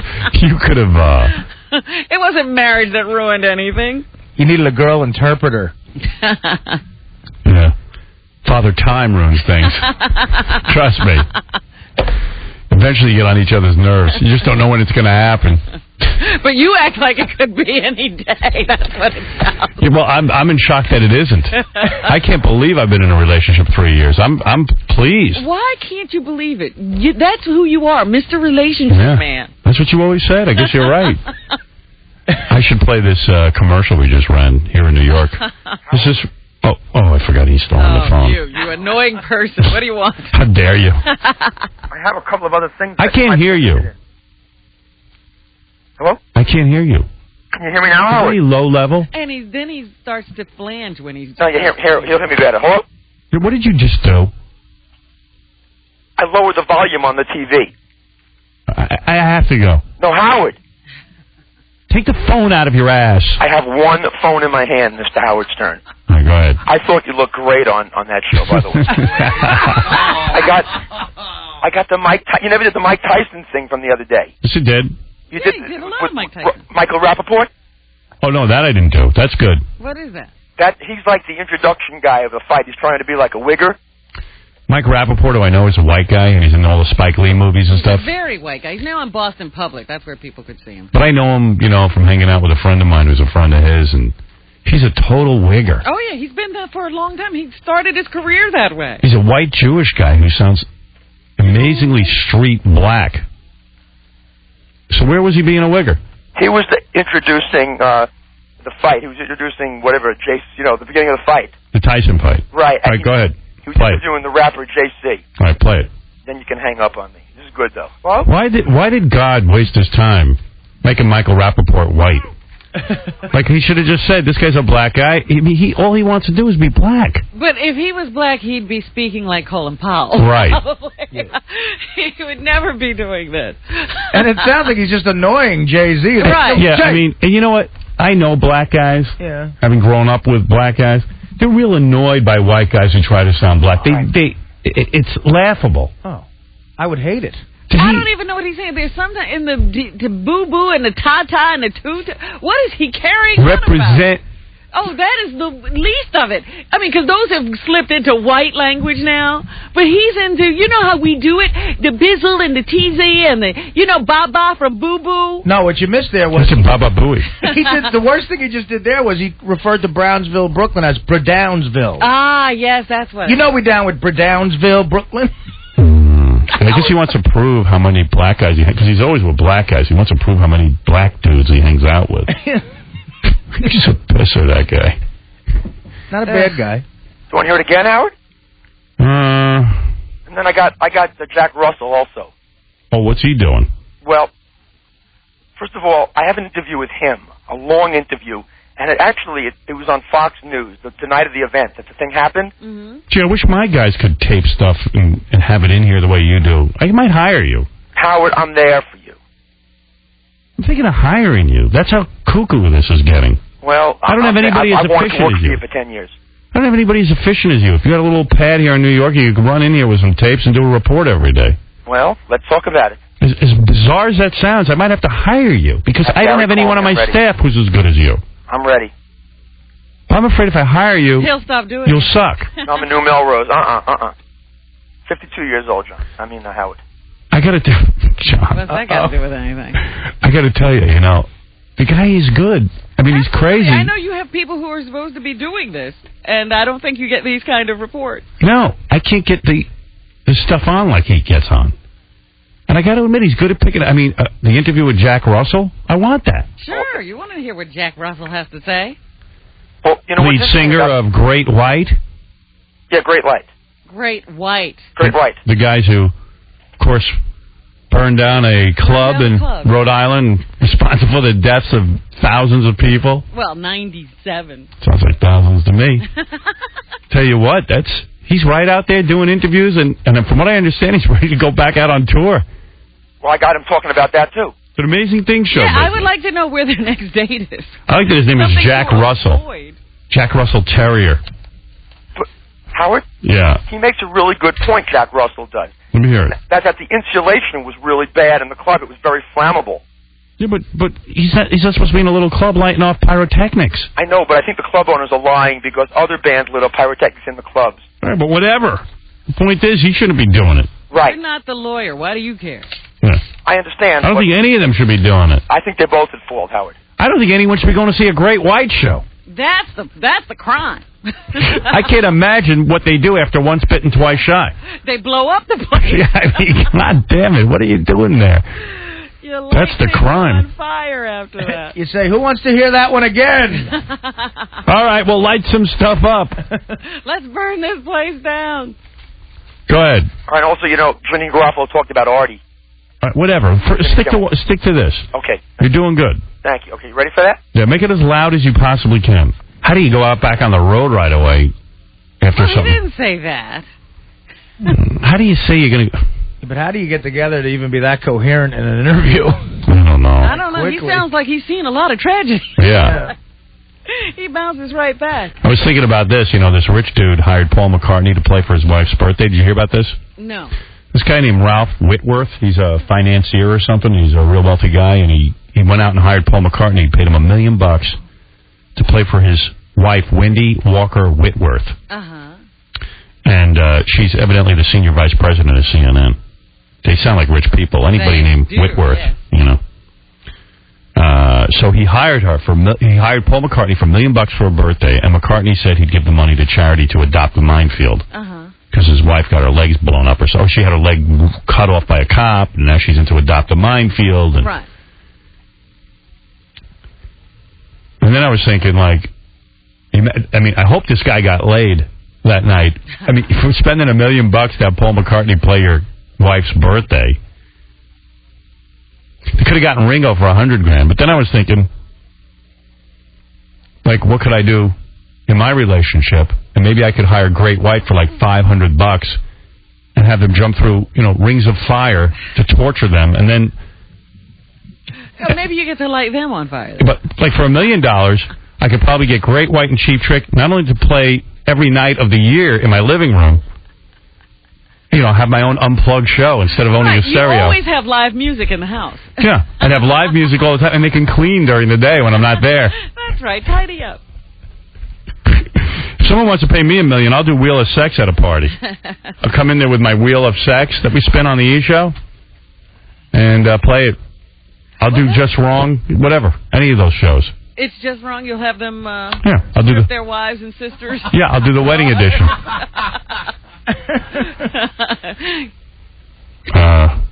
B: It wasn't marriage that ruined anything.
C: You needed a girl interpreter.
A: Yeah. Father Time ruins things. Trust me. Eventually you get on each other's nerves. You just don't know when it's going to happen.
B: But you act like it could be any day. That's what it sounds like.
A: Yeah, well, I'm in shock that it isn't. I can't believe I've been in a relationship 3 years. I'm pleased.
B: Why can't you believe it? That's who you are, Mr. Relationship Man.
A: That's what you always said. I guess you're right. I should play this commercial we just ran here in New York. This is... Oh, I forgot he's still on the phone.
B: You annoying person. What do you want?
A: How dare you?
G: I have a couple of other things.
A: I can't hear you.
G: Hello?
A: I can't hear you.
G: Can you hear me now?
A: Very low level.
B: And then he starts to flange when he's...
G: No, he'll hear me better. Hello?
A: What did you just do?
G: I lowered the volume on the TV.
A: I have to go.
G: No, Howard.
A: Take the phone out of your ass.
G: I have one phone in my hand, Mr. Howard Stern.
A: All right, go ahead.
G: I thought you looked great on that show, by the way. I got the Mike... You never did the Mike Tyson thing from the other day.
A: Yes, you did.
G: You
B: did a lot of Mike Tyson.
G: Michael Rappaport?
A: Oh, no, that I didn't do. That's good.
B: What is that?
G: He's like the introduction guy of the fight. He's trying to be like a wigger.
A: Mike Rappaport, who I know is a white guy, and he's in all the Spike Lee movies and stuff.
B: He's a very white guy. He's now in Boston Public. That's where people could see him.
A: But I know him, from hanging out with a friend of mine who's a friend of his, and he's a total wigger.
B: Oh, yeah, he's been there for a long time. He started his career that way.
A: He's a white Jewish guy who sounds amazingly street black. So where was he being a wigger?
G: He was introducing the fight. He was introducing whatever, the beginning of the fight.
A: The Tyson fight.
G: Right.
A: All right, go ahead.
G: He was interviewing the rapper JC.
A: All right, play it.
G: Then you can hang up on me. This is good, though. Well,
A: why did God waste his time making Michael Rappaport white? Like, he should have just said, this guy's a black guy. All he wants to do is be black.
B: But if he was black, he'd be speaking like Colin Powell.
A: Right.
B: Yeah. He would never be doing this.
C: And it sounds like he's just annoying Jay-Z.
B: Right.
A: Yeah, I mean, and you know what? I know black guys, having grown up with black guys. They're real annoyed by white guys who try to sound black. It's laughable.
C: Oh, I would hate it.
B: I don't even know what he's saying. There's something in the boo-boo and the ta-ta and the toot. What is he carrying on about? Oh, that is the least of it. I mean, because those have slipped into white language now. But he's into, you know how we do it? The bizzle and the teasy and the, Baba from Boo Boo.
C: No, what you missed there was...
A: That's Baba Booey.
C: He did, the worst thing he just did there was he referred to Brownsville, Brooklyn as Bredownsville.
B: Ah, yes, that's what...
C: You know we down with Bredownsville, Brooklyn?
A: I guess he wants to prove how many black guys he has, because he's always with black guys. He wants to prove how many black dudes he hangs out with. He's a pisser, that guy.
C: Not a bad guy.
G: You want to hear it again, Howard? And then I got the Jack Russell also.
A: Oh, what's he doing?
G: Well, first of all, I have an interview with him, a long interview, and it was on Fox News the night of the event that the thing happened.
B: Mm-hmm.
A: Gee, I wish my guys could tape stuff and have it in here the way you do. I might hire you.
G: Howard, I'm there for you.
A: I'm thinking of hiring you. That's how cuckoo this is getting.
G: Well,
A: I don't have anybody as efficient as you.
G: For 10 years.
A: I don't have anybody as efficient as you. If you got a little pad here in New York, you could run in here with some tapes and do a report every day.
G: Well, let's talk about it.
A: As bizarre as that sounds, I might have to hire you because I don't have anyone on my staff who's as good as you.
G: I'm ready.
A: I'm afraid if I hire you,
B: he'll stop doing
A: you'll suck.
G: I'm a new Melrose. 52 years old, John. Howard.
A: I got to tell John.
B: What's that got to do with anything?
A: I got to tell you, the guy is good. I mean, he's crazy.
B: I know you have people who are supposed to be doing this, and I don't think you get these kind of reports.
A: No, I can't get the stuff on like he gets on. And I got to admit, he's good at picking. I mean, the interview with Jack Russell, I want that.
B: Sure, you want to hear what Jack Russell has to say.
G: Well,
A: lead singer of Great White.
G: Yeah, Great White.
B: Great White.
G: Great White.
A: The guys who, of course, burned down a club in Rhode Island, responsible for the deaths of thousands of people.
B: Well, 97.
A: Sounds like thousands to me. Tell you what, he's right out there doing interviews, and from what I understand, he's ready to go back out on tour.
G: Well, I got him talking about that, too.
A: It's an amazing thing, show.
B: Yeah, I would like to know where their next date is.
A: I like that his name is Jack Russell. Jack Russell Terrier.
G: But, Howard?
A: Yeah.
G: He makes a really good point, Jack Russell does.
A: Let me hear it.
G: That the insulation was really bad in the club. It was very flammable.
A: Yeah, but he's not supposed to be in a little club lighting off pyrotechnics.
G: I know, but I think the club owners are lying because other bands lit up pyrotechnics in the clubs.
A: All right, but whatever. The point is, he shouldn't be doing it.
G: Right.
B: You're not the lawyer. Why do you care?
A: Yeah.
G: I understand.
A: I don't think any of them should be doing it.
G: I think they're both at fault, Howard.
A: I don't think anyone should be going to see a Great White show.
B: That's the crime.
A: I can't imagine what they do after once bitten, twice shy.
B: They blow up the place.
A: Yeah, I mean, God damn it, what are you doing there? That's the crime.
B: On fire after that.
C: You say, who wants to hear that one again?
A: All right, well, light some stuff up.
B: Let's burn this place down.
A: Go ahead.
G: All right, also, Janine Garofalo talked about Artie.
A: All right, whatever. Stick to this.
G: Okay.
A: You're doing good.
G: Thank you. Okay, you ready for that?
A: Yeah, make it as loud as you possibly can. How do you go out back on the road right away after something?
B: He didn't say that.
A: How do you say you're going to...
C: But how do you get together to even be that coherent in an interview?
A: I don't know.
B: Quickly. He sounds like he's seen a lot of tragedy.
A: Yeah.
B: He bounces right back.
A: I was thinking about this. This rich dude hired Paul McCartney to play for his wife's birthday. Did you hear about this?
B: No.
A: This guy named Ralph Whitworth, he's a financier or something. He's a real wealthy guy, and he went out and hired Paul McCartney. He paid him $1 million to play for his wife, Wendy Walker Whitworth.
B: Uh-huh.
A: And she's evidently the senior vice president of CNN. They sound like rich people. Anybody named Whitworth, yeah. So he hired her he hired Paul McCartney for $1 million for her birthday, and McCartney said he'd give the money to charity to adopt the minefield. Because his wife got her legs blown up, or so she had her leg cut off by a cop, and now she's into adopt a minefield. And,
B: right.
A: And then I was thinking, I hope this guy got laid that night. I mean, for spending $1 million to have Paul McCartney play your wife's birthday, they could have gotten Ringo for $100,000. But then I was thinking, what could I do in my relationship? And maybe I could hire Great White for $500 and have them jump through, rings of fire to torture them, and then.
B: Maybe you get to light them on fire.
A: But for $1 million, I could probably get Great White and Cheap Trick not only to play every night of the year in my living room. Have my own unplugged show instead of owning a stereo.
B: You always have live music in the house.
A: Yeah, I'd have live music all the time, and they can clean during the day when I'm not there.
B: That's right. Tidy up.
A: someone wants to pay me $1 million, I'll do Wheel of Sex at a party. I'll come in there with my Wheel of Sex that we spin on the E! Show and play it. I'll do Just Wrong, whatever, any of those shows.
B: It's Just Wrong. You'll have them
A: I'll do
B: their wives and sisters.
A: Yeah, I'll do the wedding edition. I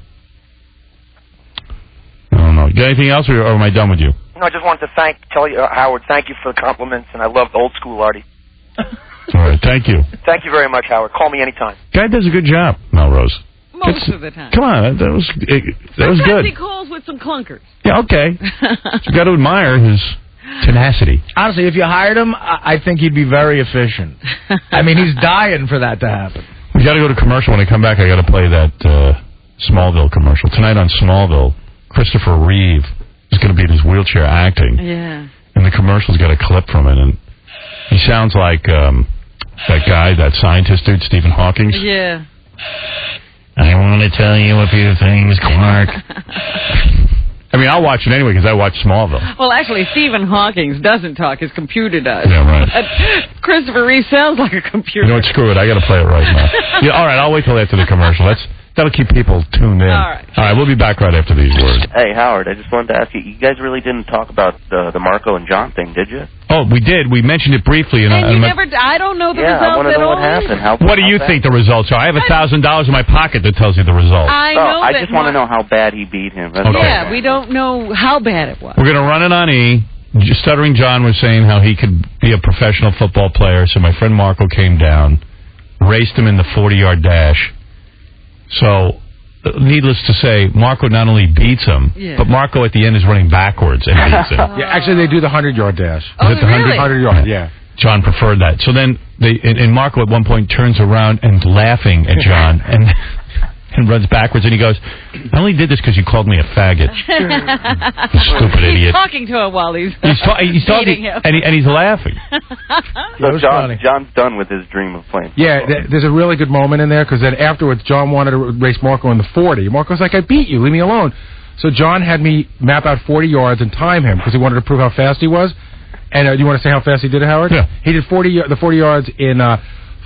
A: don't know. Got anything else, or am I done with you?
G: No, I just wanted to tell you, Howard, thank you for the compliments, and I love the old school Artie.
A: All right, thank you.
G: Thank you very much, Howard. Call me anytime.
A: Guy does a good job, Melrose.
B: Most of the time.
A: Come on, that was good.
B: He calls with some clunkers.
A: Yeah, okay. You got to admire his tenacity.
C: Honestly, if you hired him, I think he'd be very efficient. I mean, he's dying for that to happen.
A: We got to go to commercial. When I come back, I got to play that Smallville commercial. Tonight on Smallville, Christopher Reeve is going to be in his wheelchair acting.
B: Yeah.
A: And the commercial's got a clip from it, and he sounds like that guy, that scientist dude, Stephen Hawking.
B: Yeah.
D: I want to tell you a few things, Clark.
A: I mean, I'll watch it anyway because I watch Smallville.
B: Well, actually, Stephen Hawking doesn't talk. His computer does.
A: Yeah, right.
B: Christopher Reeve sounds like a computer.
A: You know what? Screw it. I got to play it right now. Yeah, all right, I'll wait till after the commercial. That'll keep people tuned in.
B: All right,
A: we'll be back right after these words.
J: Hey, Howard, I just wanted to ask you, you guys really didn't talk about the Marco and John thing, did you?
A: Oh, we did. We mentioned it briefly.
B: And you never... I don't know the results
J: I want to know what happened.
A: What do you think the results are? I have $1,000 in my pocket that tells you the results.
B: I know
J: I just want to know how bad he beat him. That's
A: okay.
B: Yeah, we don't know how bad it was.
A: We're going to run it on E! Stuttering John was saying how he could be a professional football player, so my friend Marco came down, raced him in the 40-yard dash. So... needless to say, Marco not only beats him, but Marco at the end is running backwards and beats him.
E: Yeah, actually, they do the 100-yard dash.
B: Oh,
A: is it the
B: really?
E: 100-yard, yeah.
A: John preferred that. So then, and Marco at one point turns around and laughing at John and runs backwards, and he goes, I only did this because you called me a faggot. You stupid idiot.
B: He's talking to him while he's
A: talking,
B: him.
A: and he's laughing.
J: So John's done with his dream of playing.
E: Yeah, there's a really good moment in there, because then afterwards, John wanted to race Marco in the 40. Marco's like, I beat you, leave me alone. So John had me map out 40 yards and time him, because he wanted to prove how fast he was. And do you want to say how fast he did it, Howard?
A: Yeah.
E: He did the 40 yards in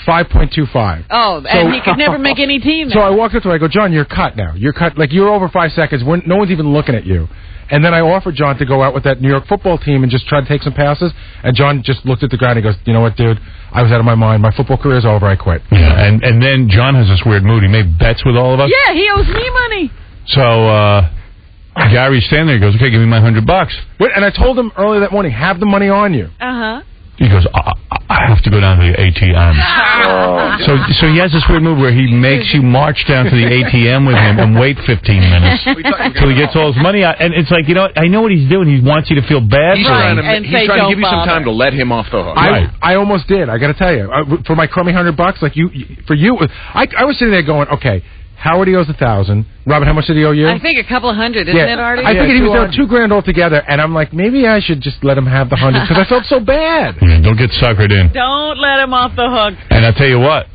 E: 5.25.
B: Oh, and he could never make any team now.
E: So I walked up to him, I go, John, you're cut now. You're cut. Like, you're over 5 seconds. No one's even looking at you. And then I offered John to go out with that New York football team and just try to take some passes. And John just looked at the ground and he goes, you know what, dude? I was out of my mind. My football career's over. I quit.
A: Yeah, and then John has this weird mood. He made bets with all of us.
B: Yeah, he owes me money.
A: So Gary's standing there. He goes, okay, give me my $100.
E: Wait, and I told him earlier that morning, have the money on you.
B: Uh-huh.
A: He goes, I have to go down to the ATM. So he has this weird move where he makes you march down to the ATM with him and wait 15 minutes until he gets all his money out. And it's like, you know, I know what he's doing. He wants you to feel bad
K: he's
A: for him.
K: He's trying to give you some time to let him off the hook.
E: I almost did. I got to tell you, for my crummy $100, like I was sitting there going, okay, Howard owes 1,000. Robin, how much did he owe you?
B: I think a couple $100, isn't it, Artie?
E: I think he was down $2,000 altogether, and I'm like, maybe I should just let him have the 100 because I felt so bad.
A: Yeah, don't get suckered in.
B: Don't let him off the hook.
A: And I'll tell you what,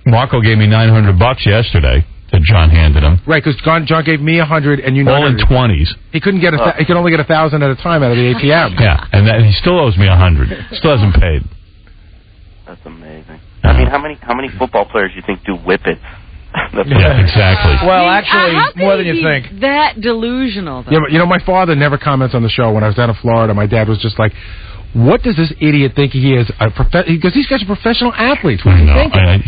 A: Marco gave me $900 yesterday that John handed him.
E: Right, because John gave me 100 and you know
A: all in 20s.
E: He couldn't get he could only get 1,000 at a time out of the ATM.
A: Yeah, and he still owes me 100. Still hasn't paid.
J: That's amazing. I mean, how many football players do you think do whippets?
A: Yeah, exactly.
C: Well, actually, more than you think.
B: That delusional, though.
E: Yeah, but you know, my father never comments on the show. When I was down in Florida, my dad was just like, what does this idiot think he is? Because these guys are professional athletes. What do you think?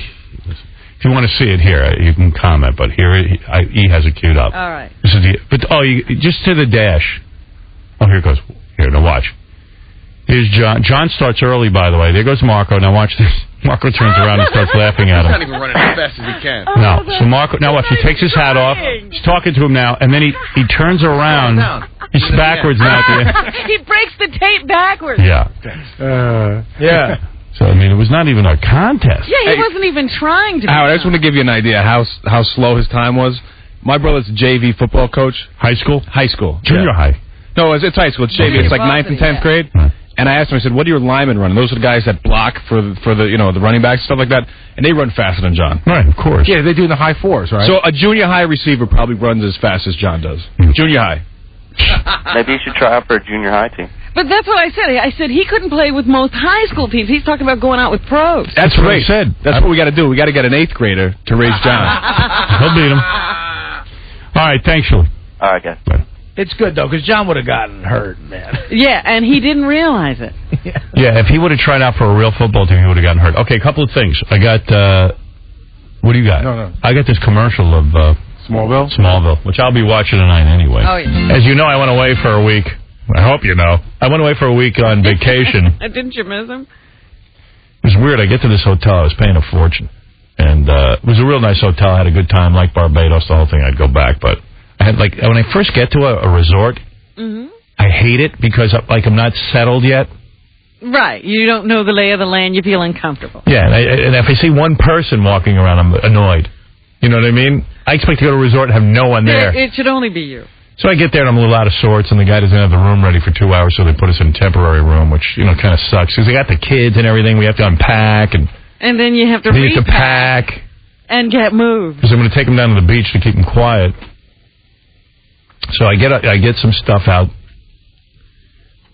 A: If you want to see it here, you can comment, but here he has it queued up.
B: All right.
A: This is just to the dash. Oh, here it goes. Here, now watch. Here's John. John starts early, by the way. There goes Marco. Now watch this. Marco turns around and starts laughing at him.
K: He's not even running as fast as he can.
A: No. So Marco, now watch. He takes his hat off. He's talking to him now, and then he turns around. He's backwards now.
B: He breaks the tape backwards.
A: Yeah.
C: Yeah.
A: So, I mean, it was not even a contest.
B: Yeah, he wasn't even trying to.
F: Howard, I just want to give you an idea how slow his time was. My brother's a JV football coach.
A: High school?
F: High school.
A: Junior high.
F: No, it's high school. It's JV. It's like 9th and 10th grade. And I asked him, I said, what do your linemen run? Those are the guys that block for the running backs, stuff like that. And they run faster than John.
A: Right, of course.
E: Yeah, they do in the high fours, right?
F: So a junior high receiver probably runs as fast as John does. Junior high.
J: Maybe you should try out for a junior high team.
B: But that's what I said. I said he couldn't play with most high school teams. He's talking about going out with pros.
K: That's what I said. That's what we got to do. We got to get an 8th grader to raise John.
A: He'll beat him. All right, thanks, Shirley.
J: All right, guys.
C: It's good, though, because John would have gotten hurt, man.
B: Yeah, and he didn't realize it.
A: Yeah, if he would have tried out for a real football team, he would have gotten hurt. Okay, a couple of things. I got, what do you got?
E: No.
A: I got this commercial of Smallville, which I'll be watching tonight anyway.
B: Oh, yeah.
A: As you know, I went away for a week. I hope you know. I went away for a week on vacation.
B: Didn't you miss him?
A: It was weird. I get to this hotel. I was paying a fortune. And it was a real nice hotel. I had a good time, like Barbados, the whole thing. I'd go back. But I had, like, when I first get to a resort, I hate it because, I'm not settled yet.
B: Right. You don't know the lay of the land. You feel uncomfortable.
A: Yeah, and if I see one person walking around, I'm annoyed. You know what I mean? I expect to go to a resort and have no one there.
B: It should only be you.
A: So I get there and I'm a little out of sorts, and the guy doesn't have the room ready for 2 hours, so they put us in a temporary room, which, kind of sucks. Because they got the kids and everything. We have to unpack. And
B: then you have to
A: pack.
B: And get moved.
A: Because I'm going to take them down to the beach to keep them quiet. So I get some stuff out,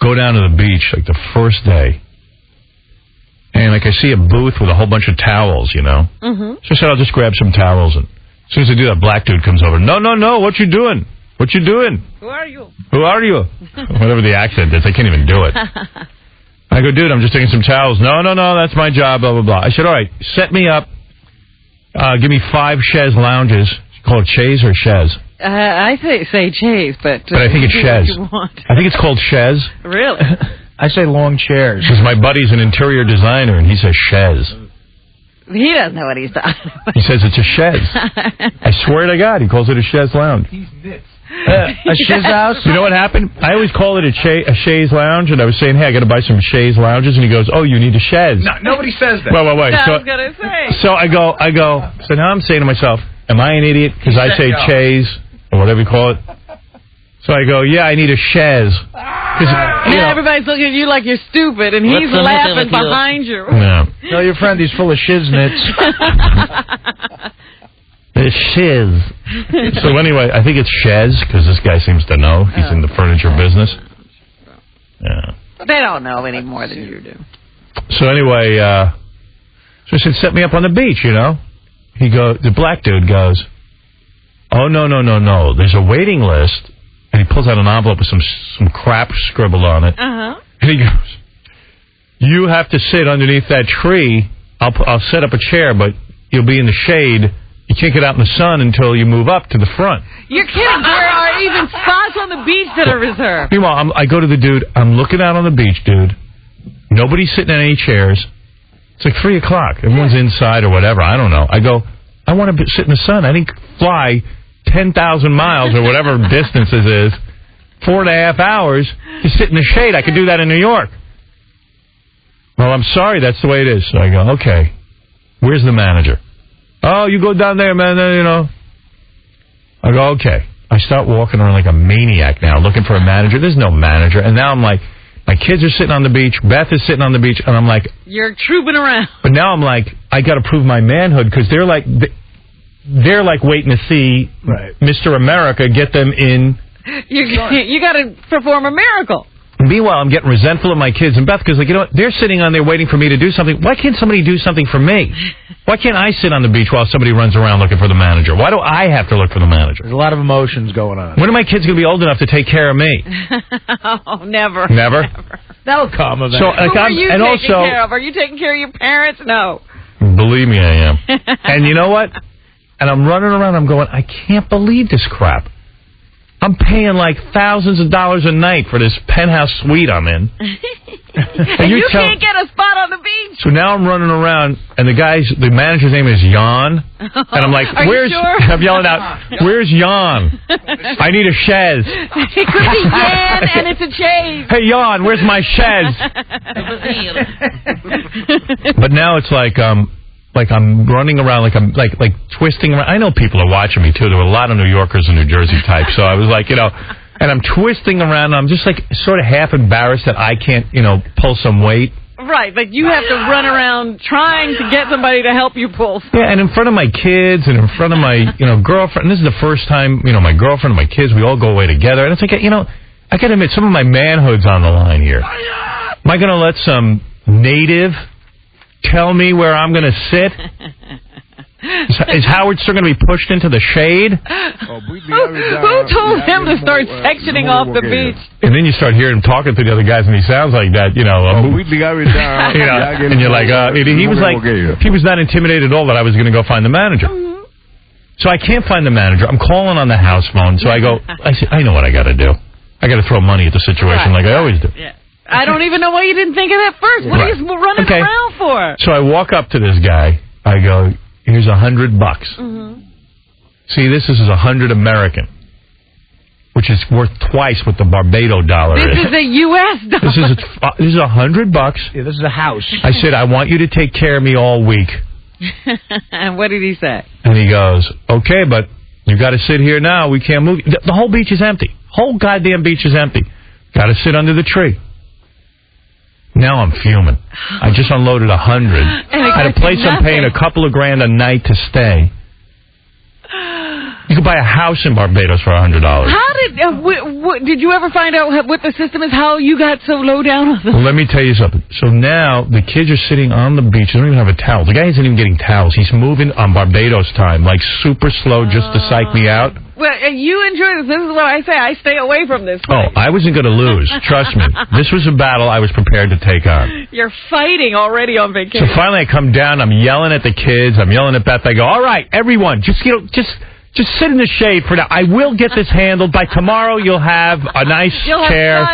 A: go down to the beach, like the first day. And, I see a booth with a whole bunch of towels, So I said, I'll just grab some towels. And as soon as I do that, black dude comes over. No, what you doing? What you doing?
B: Who are you?
A: Whatever the accent is, I can't even do it. I go, dude, I'm just taking some towels. No, that's my job, blah, blah, blah. I said, all right, set me up. Give me 5 chaise lounges. Call it chaise or chaise?
B: I say chaise, but
A: I think it's chaise. I think it's called chaise.
B: Really?
C: I say long chairs.
A: Because my buddy's an interior designer, and he says chaise.
B: He doesn't know what he's talking about.
A: He says it's a chaise. I swear to God, he calls it a chaise lounge.
C: He's nuts. A chaise house?
A: You know what happened? I always call it a chaise lounge, and I was saying, hey, I got to buy some chaise lounges, and he goes, oh, you need a chaise.
K: No, nobody says that.
A: Wait.
B: I was going to say.
A: So I go. So now I'm saying to myself, am I an idiot? Because I say chaise, or whatever you call it. So I go, yeah, I need a chaise.
B: Now everybody's looking at you like you're stupid, and he's laughing behind you.
A: Yeah.
C: Tell your friend he's full of shiznits.
A: It's shiz. So anyway, I think it's chaise, because this guy seems to know. He's in the furniture business. Yeah.
B: They don't know any more than you do.
A: So anyway, so I said, set me up on the beach, The black dude goes, oh, no. There's a waiting list. And he pulls out an envelope with some crap scribbled on it. And he goes, you have to sit underneath that tree. I'll set up a chair, but you'll be in the shade. You can't get out in the sun until you move up to the front.
B: You're kidding. There are even spots on the beach that are reserved.
A: Meanwhile, I go to the dude. I'm looking out on the beach, dude. Nobody's sitting in any chairs. It's like 3 o'clock. Everyone's inside or whatever. I don't know. I go, I want to sit in the sun. I didn't fly 10,000 miles or whatever distance this is, 4.5 hours to sit in the shade. I could do that in New York. Well, I'm sorry, that's the way it is. So I go, okay, where's the manager? Oh, you go down there, man, I go, okay. I start walking around like a maniac now, looking for a manager. There's no manager. And now I'm like, my kids are sitting on the beach, Beth is sitting on the beach, and I'm like...
B: You're trooping around.
A: But now I'm like, I got to prove my manhood, because they're like waiting to see Mr. America get them in.
B: You got to perform a miracle.
A: Meanwhile, I'm getting resentful of my kids and Beth, because, like, what? They're sitting on there waiting for me to do something. Why can't somebody do something for me? Why can't I sit on the beach while somebody runs around looking for the manager? Why do I have to look for the manager?
C: There's a lot of emotions going on.
A: When are my kids going to be old enough to take care of me?
B: Oh, never.
A: Never?
C: That'll come eventually.
B: So, like, who are you taking care of? Are you taking care of your parents? No.
A: Believe me, I am. And you know what? And I'm running around, I'm going, I can't believe this crap. I'm paying like thousands of dollars a night for this penthouse suite I'm in.
B: and you can't get a spot on the beach.
A: So now I'm running around, and the manager's name is Jan. And I'm like, where's...
B: Sure?
A: I'm yelling out, where's Jan? I need a chaise.
B: It could be Jan, and it's a chaise.
A: Hey, Jan, where's my chaise? But now it's like I'm running around, like I'm like twisting around. I know people are watching me too. There were a lot of New Yorkers and New Jersey types, so I was like, and I'm twisting around. And I'm just like sort of half embarrassed that I can't, pull some weight.
B: Right, like you have to run around trying to get somebody to help you pull.
A: Yeah, and in front of my kids and in front of my girlfriend. And this is the first time my girlfriend and my kids, we all go away together, and it's like I got to admit, some of my manhood's on the line here. Am I going to let some native tell me where I'm going to sit? Is Howard still going to be pushed into the shade?
B: Who told him to start sectioning off the beach?
A: And then you start hearing him talking to the other guys, and he sounds like that, you know. And you're like, he was not intimidated at all that I was going to go find the manager. So I can't find the manager. I'm calling on the house phone. So I said, I know what I got to do. I got to throw money at the situation like I always do.
B: Yeah. I don't even know why you didn't think of that first. What are you running around for?
A: So I walk up to this guy. I go, here's $100. See, this is 100 American, which is worth twice what the Barbados dollar is.
B: This is a U.S. dollar.
A: This is $100.
C: Yeah, this is a house.
A: I said, I want you to take care of me all week.
B: And what did he say?
A: And he goes, okay, but you got to sit here now. We can't move. The whole beach is empty. Whole goddamn beach is empty. Got to sit under the tree. Now I'm fuming. I just unloaded 100. At a place I'm paying a couple of grand a night to stay. You could buy a house in Barbados for $100.
B: How did you ever find out what the system is? How you got so low down on the...
A: Well, let me tell you something. So now the kids are sitting on the beach. They don't even have a towel. The guy isn't even getting towels. He's moving on Barbados time, like super slow, just to psych me out.
B: Well, you enjoy this. This is what I say. I stay away from this place.
A: Oh, I wasn't going to lose. Trust me. This was a battle I was prepared to take on.
B: You're fighting already on vacation.
A: So finally I come down. I'm yelling at the kids. I'm yelling at Beth. I go, all right, everyone, just sit in the shade for now. I will get this handled. By tomorrow, you'll have a nice chair.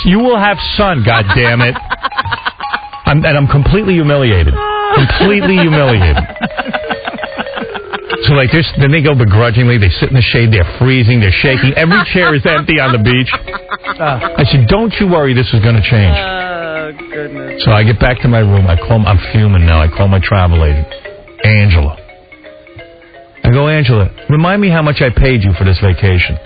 A: You will have sun, God damn it. I'm completely humiliated. Completely humiliated. So, then they go begrudgingly. They sit in the shade. They're freezing. They're shaking. Every chair is empty on the beach. I said, don't you worry. This is going to change.
B: Oh, goodness.
A: So I get back to my room. I'm fuming now. I call my travel agent, Angela. I go, Angela, remind me how much I paid you for this vacation.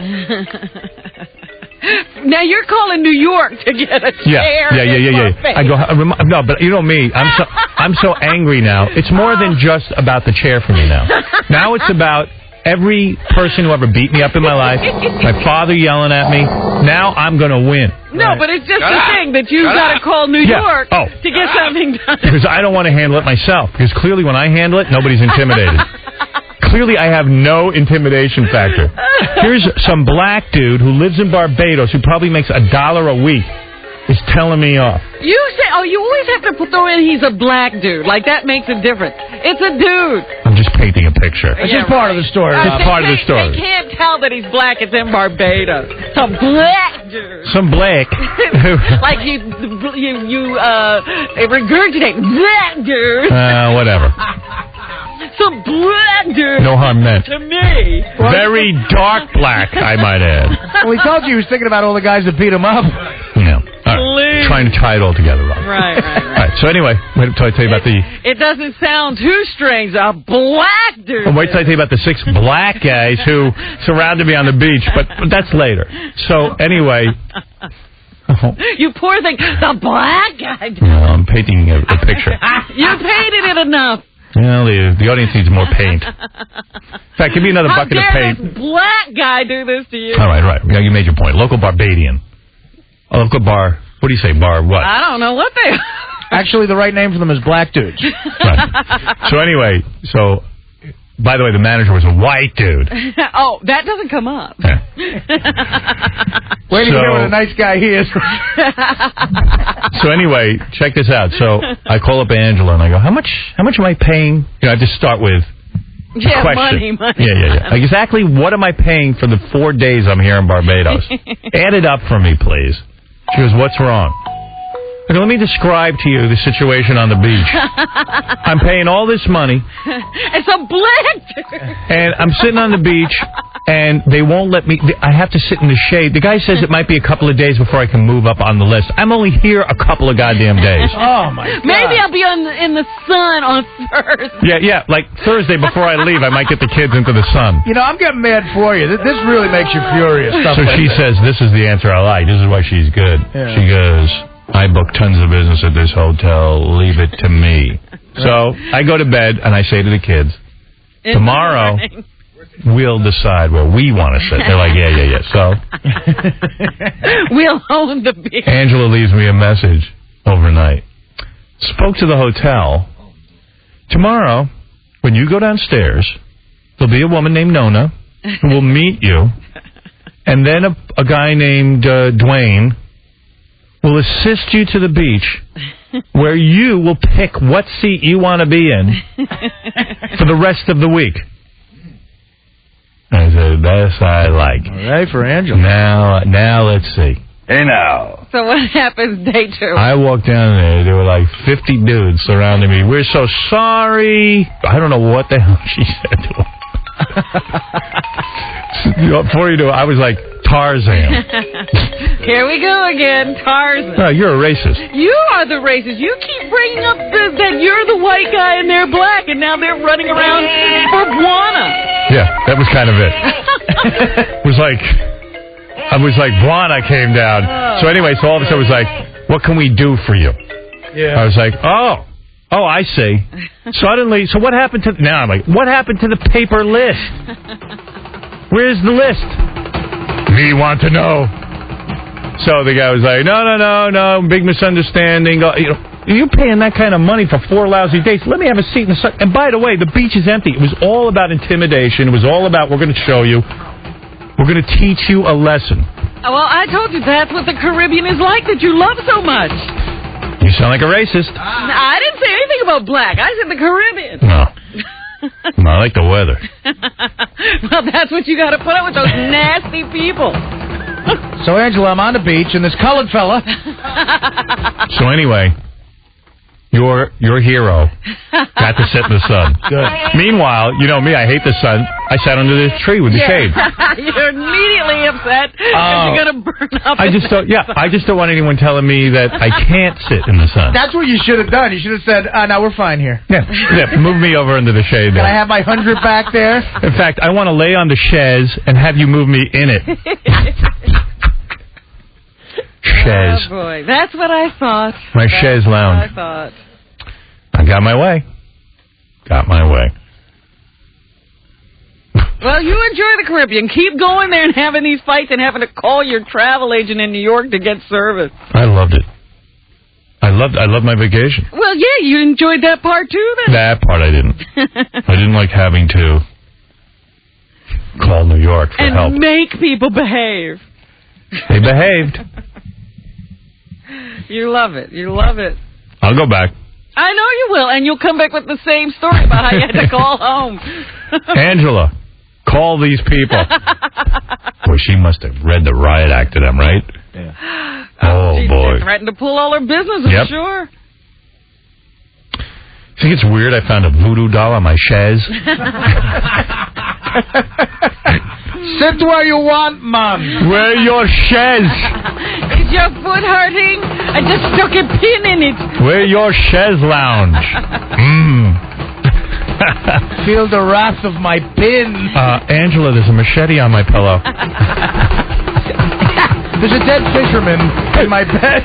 B: Now you're calling New York to get a chair.
A: Yeah. I go, no, but you know me. I'm so angry now. It's more than just about the chair for me now. Now it's about every person who ever beat me up in my life. My father yelling at me. Now I'm going to win.
B: No, but it's just the thing that you've got to call New York to get something done.
A: Because I don't want to handle it myself. Because clearly when I handle it, nobody's intimidated. Clearly, I have no intimidation factor. Here's some black dude who lives in Barbados who probably makes $1 a week is telling me off.
B: You say, you always have to throw in he's a black dude. Like, that makes a difference. It's a dude.
A: I'm just painting a picture.
C: It's just part of the story.
A: It's part of the story.
B: They can't tell that he's black. It's in Barbados. Some black dude.
A: Some black.
B: Like you regurgitate. Black dude.
A: Whatever.
B: Some black dude.
A: No harm meant.
B: To me.
A: Very dark black, I might add.
C: Well, he told you he was thinking about all the guys that beat him up.
A: Yeah. All right. Trying to tie it all together, Rob.
B: Right.
A: All right. So anyway, wait till I tell you about the...
B: It doesn't sound too strange. A black dude.
A: Wait till I tell you about the 6 black guys who surrounded me on the beach, but that's later. So anyway...
B: You poor thing. The black guy.
A: No, I'm painting a picture.
B: You painted it enough.
A: Well, the audience needs more paint. In fact, give me another bucket of paint.
B: How dare this black guy do this to you?
A: All right. Yeah, you made your point. Local Barbadian. A local bar. What do you say, bar what?
B: I don't know what they are.
C: Actually, the right name for them is black dudes.
A: Right. So anyway, by the way, the manager was a white dude.
B: Oh, that doesn't come up.
A: Yeah.
C: Wait till you hear what a nice guy he is.
A: So anyway, check this out. So I call up Angela and I go, how much am I paying? I just start with a question.
B: Money.
A: Yeah. Like, exactly what am I paying for the 4 days I'm here in Barbados? Add it up for me, please. She goes, what's wrong? I go, let me describe to you the situation on the beach. I'm paying all this money.
B: It's a black dude.
A: And I'm sitting on the beach, and they won't let me. I have to sit in the shade. The guy says it might be a couple of days before I can move up on the list. I'm only here a couple of goddamn days.
C: Oh, my God.
B: Maybe I'll be in the sun on Thursday.
A: Yeah. Like Thursday before I leave, I might get the kids into the sun.
C: I'm getting mad for you. This really makes you furious.
A: So she says, this is the answer I like. This is why she's good. Yeah. She goes... I book tons of business at this hotel. Leave it to me. So I go to bed and I say to the kids, tomorrow, we'll decide where we want to sit. They're like, yeah. So
B: we'll own the beach.
A: Angela leaves me a message overnight. Spoke to the hotel. Tomorrow, when you go downstairs, there'll be a woman named Nona who will meet you, and then a guy named Dwayne will assist you to the beach, where you will pick what seat you want to be in for the rest of the week. I said, that's I like.
C: All right, for Angela.
A: Now let's see.
K: Hey, now.
B: So what happens day 2?
A: I walked down there. There were like 50 dudes surrounding me. We're so sorry. I don't know what the hell she said to him. Before you do it, I was like Tarzan.
B: Here we go again, Tarzan.
A: No, you're a racist.
B: You are the racist. You keep bringing up that you're the white guy and they're black, and now they're running around for Buana.
A: Yeah, that was kind of it. I was like, Buana came down. So anyway, so all of a sudden it was like, what can we do for you?
C: Yeah.
A: I was like, oh, I see. Suddenly, so what happened to... Now I'm like, what happened to the paper list? Where's the list? Me want to know. So the guy was like, no, big misunderstanding. You're paying that kind of money for 4 lousy days. Let me have a seat in the sun. And by the way, the beach is empty. It was all about intimidation. It was all about, we're going to show you. We're going to teach you a lesson.
B: Well, I told you that's what the Caribbean is like that you love so much.
A: You sound like a racist.
B: I didn't say anything about black. I said the Caribbean.
A: No, I like the weather.
B: Well, that's what you got to put up with, those nasty people.
C: So, Angela, I'm on the beach, and this colored fella...
A: So anyway, your hero got to sit in the sun.
C: Good.
A: Meanwhile, you know me, I hate the sun. I sat under this tree with the shade.
B: You're immediately upset because you're going to burn up.
A: I just don't want anyone telling me that I can't sit in the sun.
C: That's what you should have done. You should have said, no, we're fine here.
A: Yeah, move me over into the shade there.
C: Can I have my 100 back there?
A: In fact, I want to lay on the chaise and have you move me in it. Chaise.
B: Oh, boy. That's what I thought.
A: My chaise lounge.
B: I thought.
A: I got my way.
B: Well, you enjoy the Caribbean. Keep going there and having these fights and having to call your travel agent in New York to get service.
A: I loved it. I loved my vacation.
B: Well, yeah, you enjoyed that part too, then.
A: That part I didn't. I didn't like having to call New York for help.
B: And make people behave.
A: They behaved.
B: You love it. You love it.
A: I'll go back.
B: I know you will, and you'll come back with the same story about how you had to call home.
A: Angela, call these people. Boy, she must have read the riot act to them, right?
C: Yeah.
A: Oh, boy.
B: She threatened to pull all her business, I'm sure.
A: Think it's weird I found a voodoo doll on my chaise?
C: Sit where you want, Mom.
A: Where your chaise?
B: Is your foot hurting? I just stuck a pin in it.
A: Where your chaise lounge?
C: Feel the wrath of my pin.
A: Angela, there's a machete on my pillow.
C: There's a dead fisherman in my bed.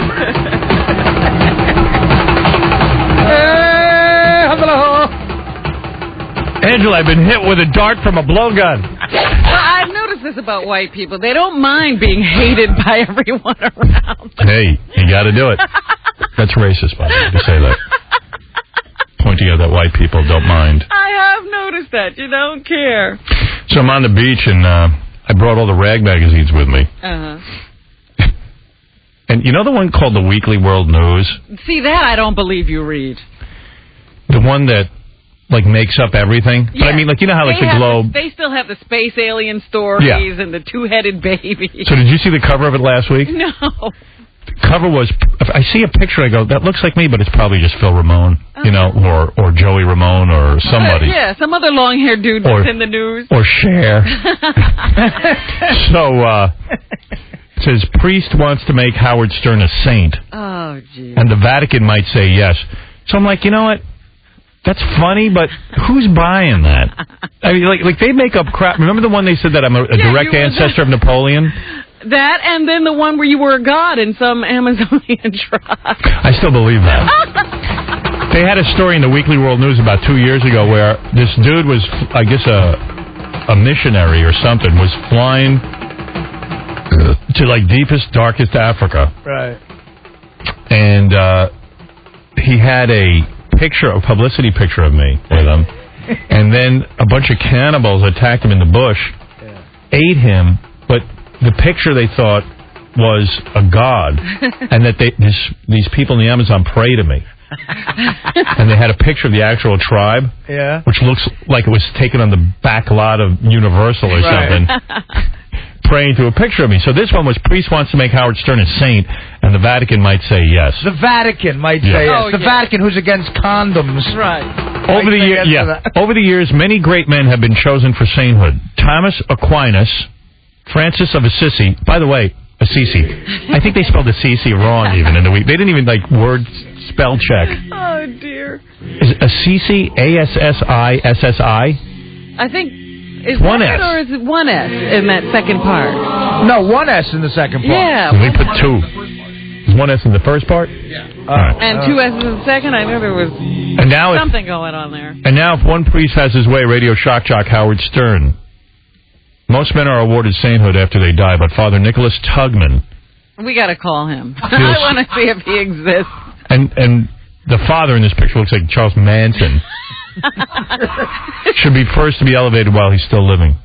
A: Angela, I've been hit with a dart from a blowgun.
B: Well, I've noticed this about white people. They don't mind being hated by everyone around.
A: Hey, you got to do it. That's racist, by the way, to say that. Pointing out that white people don't mind.
B: I have noticed that. You don't care.
A: So I'm on the beach, and I brought all the rag magazines with me.
B: Uh-huh.
A: And you know the one called the Weekly World News?
B: See, that I don't believe you read.
A: The one that, like, makes up everything? Yeah. But I mean, like, you know how, like, the Globe...
B: They still have the space alien stories and the two-headed baby.
A: So did you see the cover of it last week?
B: No.
A: The cover was... I see a picture, I go, that looks like me, but it's probably just Phil Ramone, you know, or Joey Ramone or somebody.
B: Yeah, some other long-haired dude that's in the news.
A: Or Cher. So, it says, priest wants to make Howard Stern a saint.
B: Oh, gee.
A: And the Vatican might say yes. So I'm like, you know what? That's funny, but who's buying that? I mean, like they make up crap. Remember the one they said that I'm a direct ancestor of Napoleon?
B: That, and then the one where you were a god in some Amazonian tribe.
A: I still believe that. They had a story in the Weekly World News about 2 years ago where this dude was, I guess, a missionary or something, was flying to like deepest, darkest Africa.
C: Right.
A: And he had a publicity picture of me with him. And then a bunch of cannibals attacked him in the bush, ate him, but the picture they thought was a god, and that these people in the Amazon pray to me. And they had a picture of the actual tribe, which looks like it was taken on the back lot of Universal or something, praying to a picture of me. So this one was, priest wants to make Howard Stern a saint, and the Vatican might say yes.
C: The Vatican might say yes. The Vatican, who's against condoms.
B: Right.
A: Over the years, many great men have been chosen for sainthood. Thomas Aquinas, Francis of Assisi. By the way, Assisi. I think they spelled Assisi wrong even in the week. They didn't even word spell check.
B: Oh dear.
A: Is Assisi Assissi?
B: I think is
A: one
B: S
A: S
B: or is it one S in that second part?
C: No, one S in the second part.
B: Yeah.
A: So we put two. Is one S in the first part?
B: Yeah. And two S's in the second. I know there was something going on there.
A: And now, if one priest has his way, radio shock jock Howard Stern. Most men are awarded sainthood after they die, but Father Nicholas Tugman.
B: We got to call him. I want to see if he exists.
A: And the father in this picture looks like Charles Manson. Should be first to be elevated while he's still living.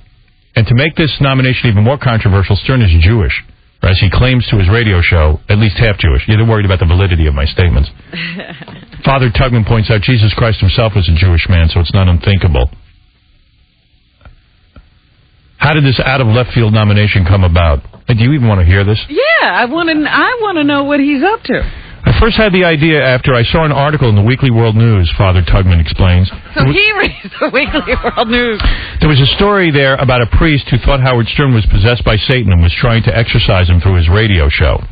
A: And to make this nomination even more controversial, Stern is Jewish, as he claims to his radio show, at least half Jewish. You're worried about the validity of my statements. Father Tugman points out Jesus Christ himself was a Jewish man, so it's not unthinkable. How did this out-of-left-field nomination come about? Do you even want to hear this?
B: Yeah, I want to know what he's up to.
A: I first had the idea after I saw an article in the Weekly World News, Father Tugman explains.
B: So he reads the Weekly World News.
A: There was a story there about a priest who thought Howard Stern was possessed by Satan and was trying to exorcise him through his radio show.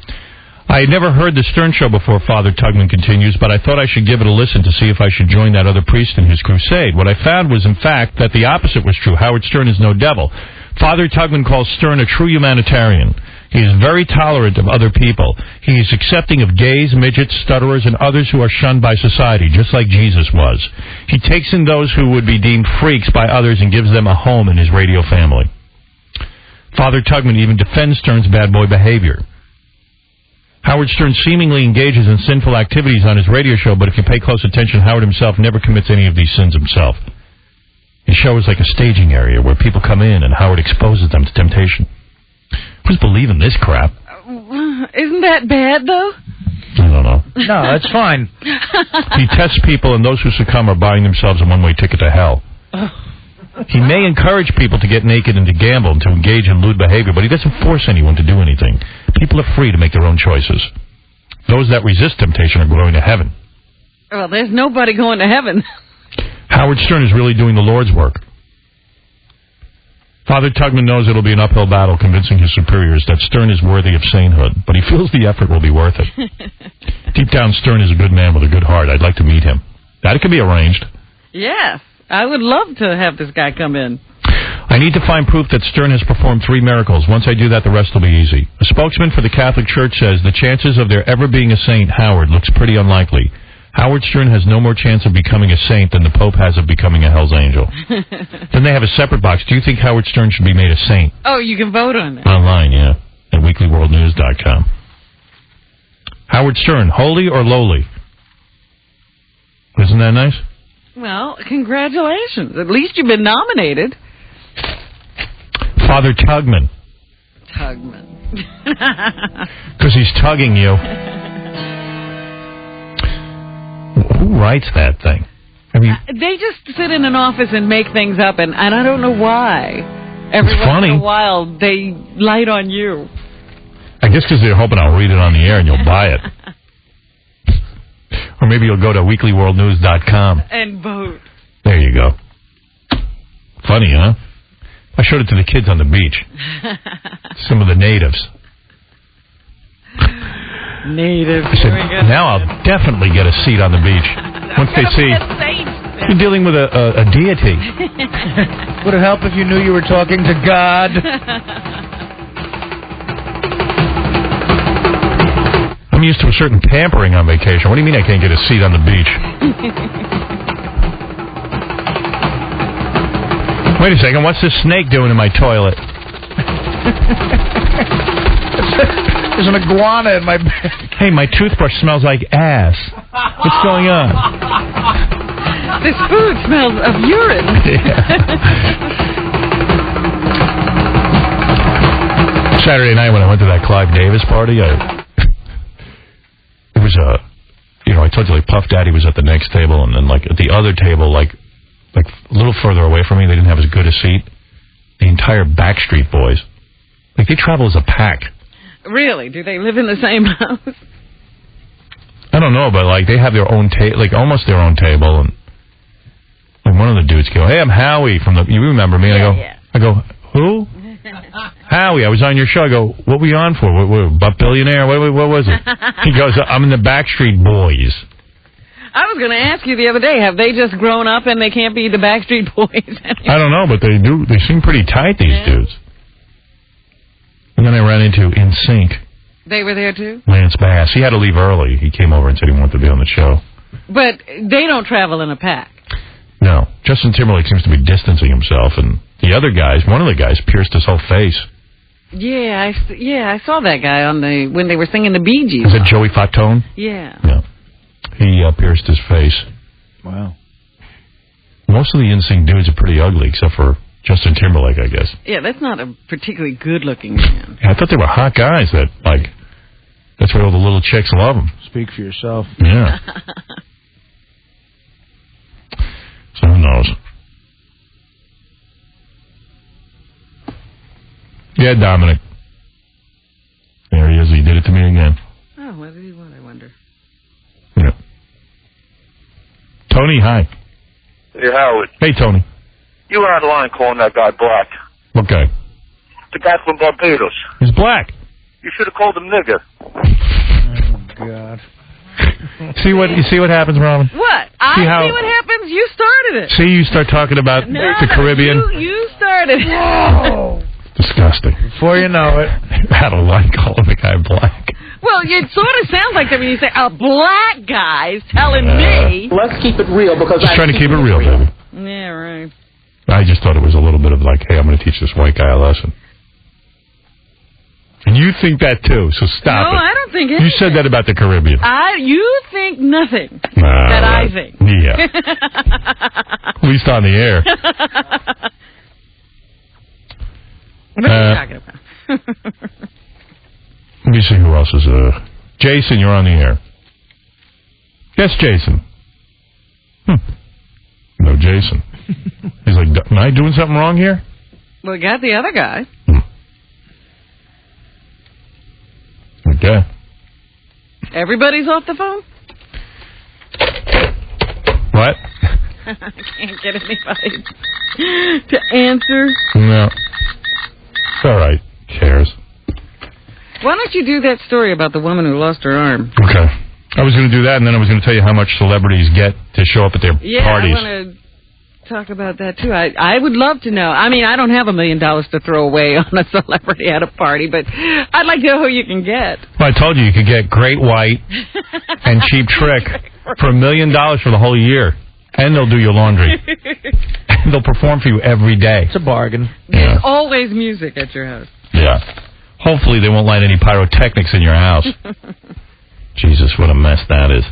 A: I had never heard the Stern show before, Father Tugman continues, but I thought I should give it a listen to see if I should join that other priest in his crusade. What I found was, in fact, that the opposite was true. Howard Stern is no devil. Father Tugman calls Stern a true humanitarian. He is very tolerant of other people. He is accepting of gays, midgets, stutterers, and others who are shunned by society, just like Jesus was. He takes in those who would be deemed freaks by others and gives them a home in his radio family. Father Tugman even defends Stern's bad boy behavior. Howard Stern seemingly engages in sinful activities on his radio show, but if you pay close attention, Howard himself never commits any of these sins himself. His show is like a staging area where people come in and Howard exposes them to temptation. Who's believing this crap?
B: Isn't that bad, though?
A: I don't know.
C: No, that's fine.
A: He tests people, and those who succumb are buying themselves a one-way ticket to hell. He may encourage people to get naked and to gamble and to engage in lewd behavior, but he doesn't force anyone to do anything. People are free to make their own choices. Those that resist temptation are going to heaven.
B: Well, there's nobody going to heaven.
A: Howard Stern is really doing the Lord's work. Father Tugman knows it'll be an uphill battle convincing his superiors that Stern is worthy of sainthood, but he feels the effort will be worth it. Deep down, Stern is a good man with a good heart. I'd like to meet him. That can be arranged.
B: Yes, I would love to have this guy come in.
A: I need to find proof that Stern has performed 3 miracles. Once I do that, the rest will be easy. A spokesman for the Catholic Church says the chances of there ever being a saint, Howard, looks pretty unlikely. Howard Stern has no more chance of becoming a saint than the Pope has of becoming a Hell's Angel. Then they have a separate box. Do you think Howard Stern should be made a saint?
B: Oh, you can vote on that.
A: Online, yeah, at weeklyworldnews.com. Howard Stern, holy or lowly? Isn't that nice?
B: Well, congratulations. At least you've been nominated.
A: Father Tugman.
B: Tugman.
A: Because he's tugging you. Who writes that thing? I mean,
B: they just sit in an office and make things up, and I don't know why. Every once in a while, they light on you.
A: I guess because they're hoping I'll read it on the air and you'll buy it. Or maybe you'll go to weeklyworldnews.com.
B: And vote.
A: There you go. Funny, huh? I showed it to the kids on the beach. Some of the natives.
B: Natives.
A: I said, now I'll definitely get a seat on the beach. Once they see you're dealing with a deity.
C: Would it help if you knew you were talking to God?
A: I'm used to a certain pampering on vacation. What do you mean I can't get a seat on the beach? Wait a second, what's this snake doing in my toilet?
C: There's an iguana in my bed.
A: Hey, my toothbrush smells like ass. What's going on?
B: This food smells of urine.
A: Saturday night when I went to that Clive Davis party, it was I told you, like, Puff Daddy was at the next table, and then, like, at the other table, like a little further away from me, they didn't have as good a seat. The entire Backstreet Boys. Like, they travel as a pack.
B: Really? Do they live in the same house?
A: I don't know, but, like, they have their own like, almost their own table, and like, one of the dudes go, "Hey, I'm Howie from the..." You remember me? And I go, "Who?" "Howie, I was on your show." I go, "What were you on for? What Butt Billionaire? What was it?" He goes, "I'm in the Backstreet Boys."
B: I was going to ask you the other day, have they just grown up and they can't be the Backstreet Boys anymore?
A: I don't know, but they do. They seem pretty tight, these dudes. And then I ran into NSYNC.
B: They were there too?
A: Lance Bass. He had to leave early. He came over and said he wanted to be on the show.
B: But they don't travel in a pack.
A: No. Justin Timberlake seems to be distancing himself, and the other guys, one of the guys pierced his whole face.
B: Yeah, I saw that guy when they were singing the Bee Gees.
A: Is it Joey Fatone?
B: Yeah.
A: He pierced his face.
C: Wow.
A: Most of the NSYNC dudes are pretty ugly, except for Justin Timberlake, I guess.
B: Yeah, that's not a particularly good-looking man.
A: Yeah, I thought they were hot guys. That's why all the little chicks love them.
C: Speak for yourself.
A: Yeah. So who knows? Yeah, Dominic. There he is. He did it to me again.
B: Oh, what did he want, I wonder?
A: Yeah. Tony, hi.
L: Hey, Howard.
A: Hey, Tony.
L: You were on the line calling that guy black.
A: What guy?
L: The guy from Barbados.
A: He's black.
L: You should have called him nigger.
C: Oh, God.
A: See what happens, Robin?
B: What? See what happens? You started it.
A: See, you start talking about the Caribbean.
B: You started it.
C: Whoa.
A: Disgusting.
C: Before you know it.
A: I don't like calling the guy black.
B: Well, it sort of sounds like that when you say a black guy's telling me.
M: Let's keep it real because
A: just trying to keep it real, baby.
B: Yeah, right.
A: I just thought it was a little bit of like, hey, I'm going to teach this white guy a lesson. And you think that too, so stop it.
B: No, I don't think anything.
A: You said that about the Caribbean.
B: You think nothing that I think.
A: Yeah. At least on the air.
B: What are you talking about?
A: Let me see who else is... Jason, you're on the air. Yes, Jason. No, Jason. He's like, am I doing something wrong here?
B: We got the other guy.
A: Okay.
B: Everybody's off the phone?
A: What?
B: I can't get anybody to answer.
A: No. It's all right. Cares.
B: Why don't you do that story about the woman who lost her arm?
A: Okay. I was going to do that, and then I was going to tell you how much celebrities get to show up at their parties.
B: I want to talk about that, too. I would love to know. I mean, I don't have $1 million to throw away on a celebrity at a party, but I'd like to know who you can get.
A: Well, I told you could get Great White and Cheap Trick for $1 million for the whole year. And they'll do your laundry. They'll perform for you every day.
C: It's a bargain.
B: There's always music at your house.
A: Yeah. Hopefully they won't light any pyrotechnics in your house. Jesus, what a mess that is.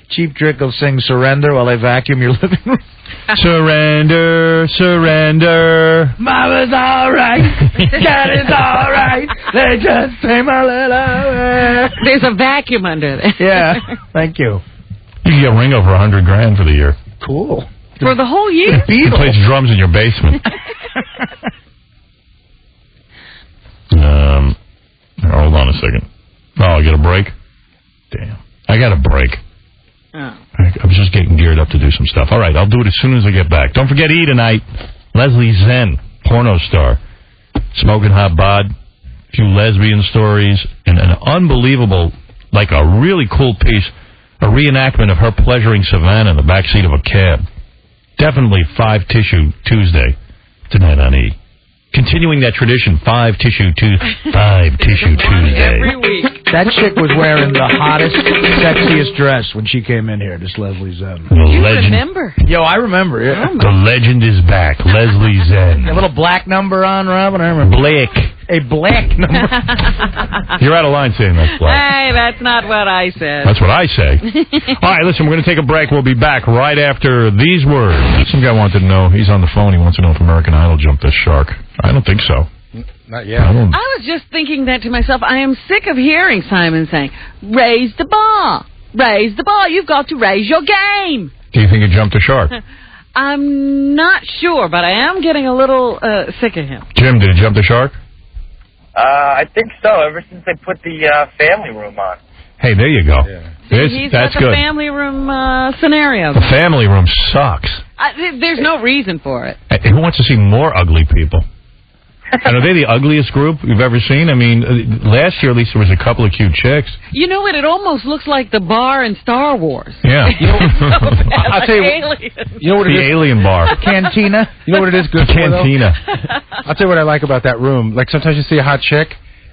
C: Cheap Trick will sing Surrender while they vacuum your living room.
A: Surrender, surrender.
C: Mama's all right. Daddy's all right. They just say my little...
B: There's a vacuum under there.
C: Yeah. Thank you.
A: You can get Ringo for $100,000 for the year.
C: Cool.
B: For the whole year?
A: He plays drums in your basement. Hold on a second. Oh, I got a break? Damn. I got a break.
B: Oh.
A: I was just getting geared up to do some stuff. All right, I'll do it as soon as I get back. Don't forget E! tonight. Leslie Zen, porno star. Smoking Hot Bod. A few lesbian stories. And an unbelievable, like a really cool piece, a reenactment of her pleasuring Savannah in the backseat of a cab. Definitely 5 Tissue Tuesday tonight on E! continuing that tradition, 5 Tissue Tuesday.
B: Every week.
C: That chick was wearing the hottest, sexiest dress when she came in here, this Leslie Zen.
B: You remember?
C: Yo, I remember, yeah.
B: Oh,
A: the legend is back, Leslie Zen.
C: A little black number on, Robin, I remember.
A: Black.
C: A black number.
A: You're out of line saying that's black.
B: Hey, that's not what I said.
A: That's what I say. All right, listen, we're going to take a break. We'll be back right after these words. Some guy wanted to know, he's on the phone, he wants to know if American Idol jumped the shark. I don't think so.
E: Not yet.
B: I was just thinking that to myself. I am sick of hearing Simon saying, raise the bar. Raise the bar. You've got to raise your game.
A: Do you think he jumped the shark?
B: I'm not sure, but I am getting a little sick of him.
A: Jim, did he jump the shark?
L: I think so, ever since they put the family room on.
A: Hey, there you go.
L: Yeah.
B: He's
A: that's
B: got the
A: good.
B: family room scenario.
A: The family room sucks.
B: There's no reason for it.
A: Who wants to see more ugly people? And are they the ugliest group you've ever seen? I mean, last year at least there was a couple of cute chicks.
B: You know what? It almost looks like the bar in Star Wars.
A: Yeah.
B: I'll
E: tell you, you know what it
A: the
E: is?
A: alien bar.
C: Cantina.
E: You know what it is good
A: The
E: for, though?
A: cantina.
E: I'll tell you what I like about that room. Like, sometimes you see a hot chick,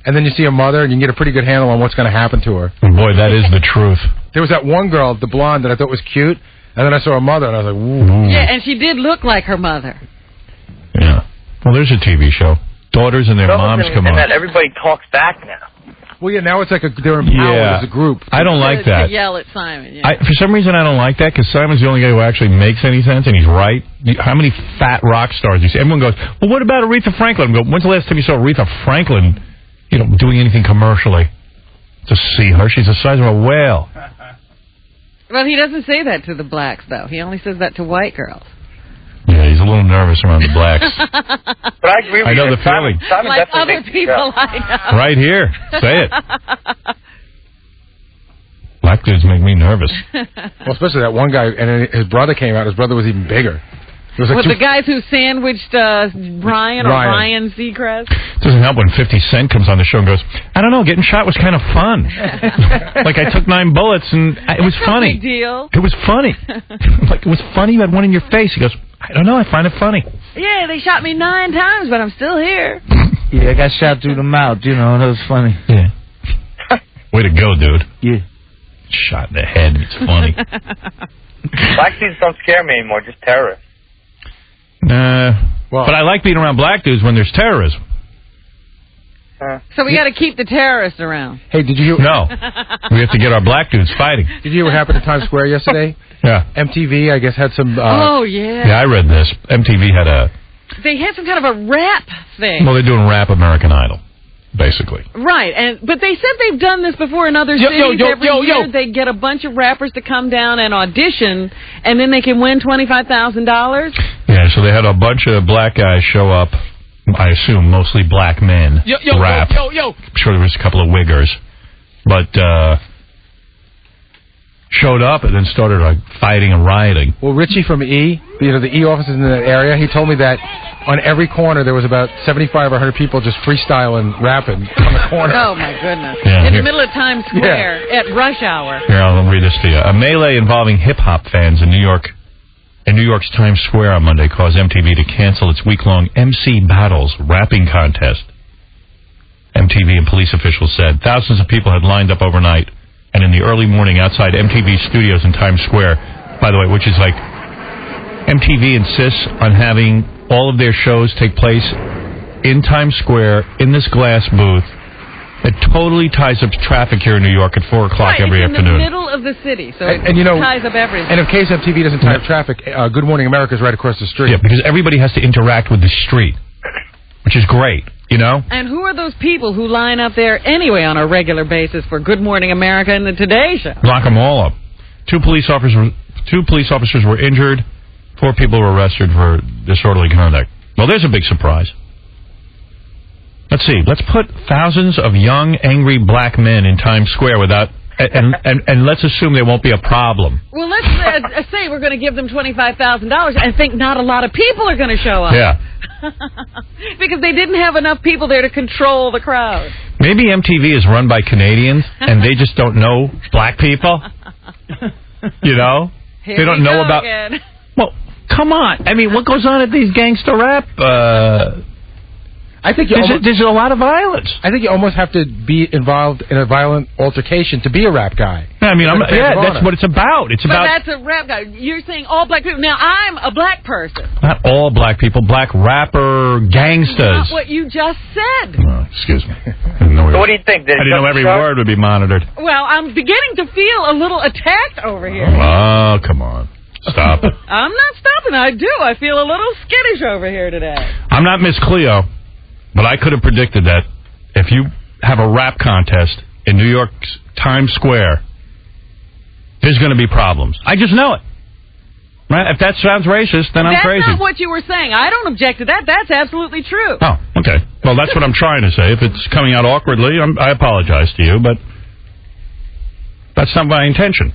E: and then you see a mother, and you can get a pretty good handle on what's going to happen to her.
A: Boy, that is the truth.
E: There was that one girl, the blonde, that I thought was cute, and then I saw her mother, and I was like, ooh.
B: Yeah, and she did look like her mother.
A: Yeah. Well, there's a TV show. Daughters and their moms come on.
L: And that everybody talks back now.
E: Well, yeah, now it's like they're empowered as a group.
A: I don't like
B: To
A: that.
B: yell at Simon, yeah.
A: For some reason, I don't like that, because Simon's the only guy who actually makes any sense, and he's right. How many fat rock stars do you see? Everyone goes, well, what about Aretha Franklin? I go, when's the last time you saw Aretha Franklin, doing anything commercially? To see her, she's the size of a whale.
B: Well, he doesn't say that to the blacks, though. He only says that to white girls.
A: Yeah, he's a little nervous around the blacks.
L: But I agree with
A: I know
L: you.
A: the feeling.
L: Simon
B: Like
L: definitely
B: other
L: makes the
B: people
L: show.
B: I know.
A: Right here. Say it. Black dudes make me nervous.
E: Well, especially that one guy, and then his brother came out. His brother was even bigger. It was like
B: With the guys who sandwiched Ryan Seacrest.
A: Doesn't help when 50 Cent comes on the show and goes, I don't know, getting shot was kind of fun. Like, I took 9 bullets, and it was funny.
B: No big deal.
A: It was funny. Like, it was funny, you had one in your face. He goes, I don't know, I find it funny.
B: Yeah, they shot me 9 times, but I'm still here.
C: Yeah, I got shot through the mouth, that was funny.
A: Yeah. Way to go, dude.
C: Yeah.
A: Shot in the head, it's funny.
L: Black dudes don't scare me anymore, just terrorists.
A: But I like being around black dudes when there's terrorism.
B: So we got to keep the terrorists around.
E: Hey, did you hear?
A: No. We have to get our black dudes fighting.
E: Did you hear what happened in Times Square yesterday?
A: Yeah.
E: MTV, I guess, had some...
B: oh, yeah.
A: Yeah, I read this. MTV had a...
B: They had some kind of a rap thing.
A: Well, they're doing Rap American Idol, basically.
B: Right, but they said they've done this before in other cities. Every year they get a bunch of rappers to come down and audition, and then they can win $25,000.
A: Yeah, so they had a bunch of black guys show up, I assume mostly black men, rap. I'm sure there was a couple of wiggers. But showed up and then started fighting and rioting.
E: Well, Richie from E, the E offices in that area, he told me that on every corner there was about 75 or 100 people just freestyling, rapping on the corner.
B: Oh, my goodness.
A: Yeah,
B: in
A: here.
B: the middle of Times Square at rush hour.
A: Here, I'll read this to you. A melee involving hip-hop fans in New York's Times Square on Monday caused MTV to cancel its week-long MC Battles rapping contest. MTV and police officials said thousands of people had lined up overnight and in the early morning outside MTV studios in Times Square, by the way, which is like MTV insists on having all of their shows take place in Times Square in this glass booth. It totally ties up traffic here in New York at 4 o'clock every
B: it's
A: afternoon.
B: in the middle of the city, so it ties up everything.
E: And in case MTV doesn't tie up traffic, Good Morning America is right across the street.
A: Yeah, because everybody has to interact with the street, which is great,
B: And who are those people who line up there anyway on a regular basis for Good Morning America and the Today Show?
A: Lock them all up. Two police officers were injured. 4 people were arrested for disorderly conduct. Well, there's a big surprise. Let's see. Let's put thousands of young, angry black men in Times Square without, and let's assume there won't be a problem.
B: Well, let's say we're going to give them $25,000 and think not a lot of people are going to show up.
A: Yeah.
B: Because they didn't have enough people there to control the crowd.
A: Maybe MTV is run by Canadians and they just don't know black people.
B: Here
A: they don't
B: we
A: know
B: go
A: about.
B: again.
A: Well, come on. I mean, what goes on at these gangster rap
E: I think
A: there's a lot of violence.
E: I think you almost have to be involved in a violent altercation to be a rap guy.
A: I mean, that's what it's about. It's about.
B: But that's a rap guy. You're saying all black people. Now, I'm a black person.
A: Not all black people. Black rapper gangsters.
B: Not what you just said.
A: Oh, excuse me.
L: So what do you think?
A: I didn't know every word would be monitored.
B: Well, I'm beginning to feel a little attacked over here.
A: Oh, come on. Stop it.
B: I'm not stopping. I do. I feel a little skittish over here today.
A: I'm not Miss Cleo, but I could have predicted that if you have a rap contest in New York's Times Square, there's going to be problems. I just know it. Right? If that sounds racist, then I'm crazy.
B: That's not what you were saying. I don't object to that. That's absolutely true.
A: Oh, okay. Well, that's what I'm trying to say. If it's coming out awkwardly, I apologize to you, but that's not my intention.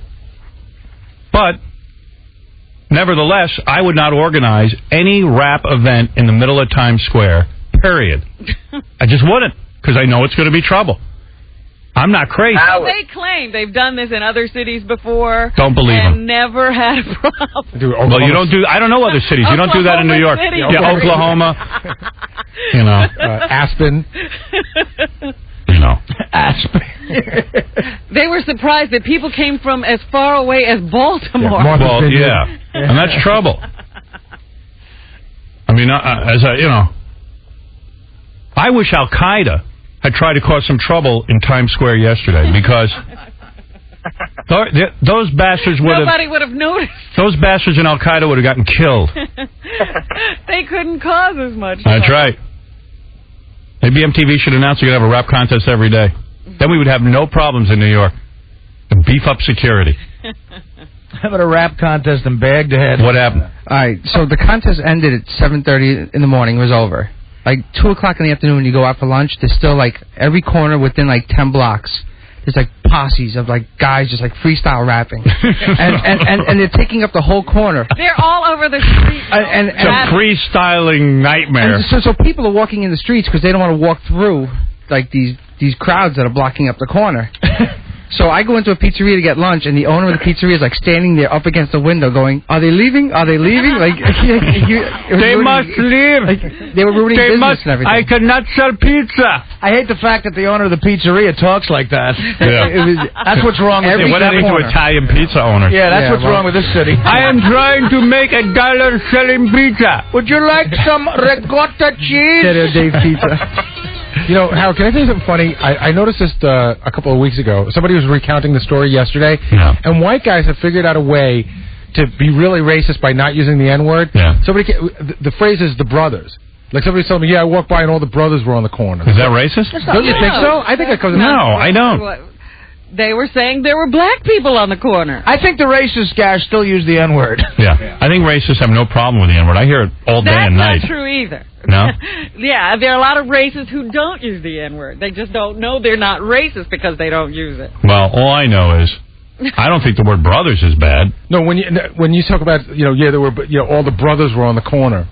A: But nevertheless, I would not organize any rap event in the middle of Times Square, period. I just wouldn't, because I know it's going to be trouble. I'm not crazy.
B: They claim they've done this in other cities before.
A: Don't believe them.
B: And never had a problem.
A: Well, you don't do. I don't know other cities. You don't do that in New York.
B: City.
A: Yeah, Oklahoma.
E: Aspen.
B: Aspen. They were surprised that people came from as far away as Baltimore.
A: Yeah, and that's trouble. I mean, I wish Al Qaeda had tried to cause some trouble in Times Square yesterday, because those bastards would have...
B: Nobody would have noticed.
A: Those bastards in Al Qaeda would have gotten killed.
B: They couldn't cause as much trouble.
A: That's right. Maybe MTV should announce we're going to have a rap contest every day. Then we would have no problems in New York. And beef up security.
C: How about a rap contest in Baghdad?
A: What happened?
M: All right, so the contest ended at 7:30 in the morning. It was over. Like 2 o'clock in the afternoon when you go out for lunch, there's still like every corner within like 10 blocks. There's like posses of like guys just like freestyle rapping, and they're taking up the whole corner.
B: They're all over the street.
A: It's a freestyling nightmare.
M: And so people are walking in the streets because they don't want to walk through like these crowds that are blocking up the corner. So I go into a pizzeria to get lunch, and the owner of the pizzeria is like standing there up against the window going, "Are they leaving? Are they leaving?" Like
A: they must leave.
M: Like, they were ruining business and everything.
A: I cannot sell pizza.
C: I hate the fact that the owner of the pizzeria talks like that.
A: Yeah.
C: That's what's wrong with
A: What happened to Italian pizza owners?
C: Yeah, that's what's wrong with this city.
A: I am trying to make $1 selling pizza.
C: Would you like some ricotta cheese?
M: Dave pizza.
E: You know, Howard, can I tell you something funny? I noticed this a couple of weeks ago. Somebody was recounting the story yesterday, and white guys have figured out a way to be really racist by not using the N-word.
A: Yeah.
E: The phrase is the brothers. Like somebody told me, yeah, I walked by and all the brothers were on the corner.
A: Is that racist?
E: Don't you think so? I think it comes.
A: No, I don't.
B: They were saying there were black people on the corner.
C: I think the racist guys still use the N-word.
A: Yeah. I think racists have no problem with the N-word. I hear it all day and night.
B: That's not true either.
A: No?
B: Yeah, there are a lot of racists who don't use the N-word. They just don't know they're not racist because they don't use it.
A: Well, all I know is I don't think the word brothers is bad.
E: No, when you talk about, there were, all the brothers were on the corner.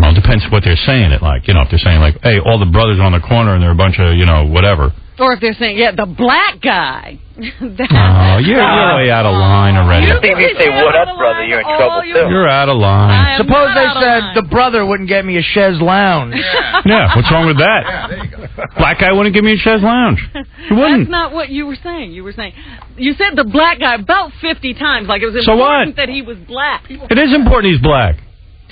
A: Well, it depends what they're saying it like. If they're saying like, hey, all the brothers are on the corner and they're a bunch of, whatever.
B: Or if they're saying, yeah, the black guy.
A: Oh, you're way out of line already.
L: If you say, what up, brother, you're in trouble, too.
A: You're out of line.
C: Suppose they said the brother wouldn't get me a chaise lounge.
A: Yeah, what's wrong with that? Yeah, there you go. Black guy wouldn't give me a chaise lounge. He wouldn't.
B: That's not what you were saying. You said the black guy about 50 times, like it was
A: so
B: important
A: what?
B: that he was black.
A: It is important he's black.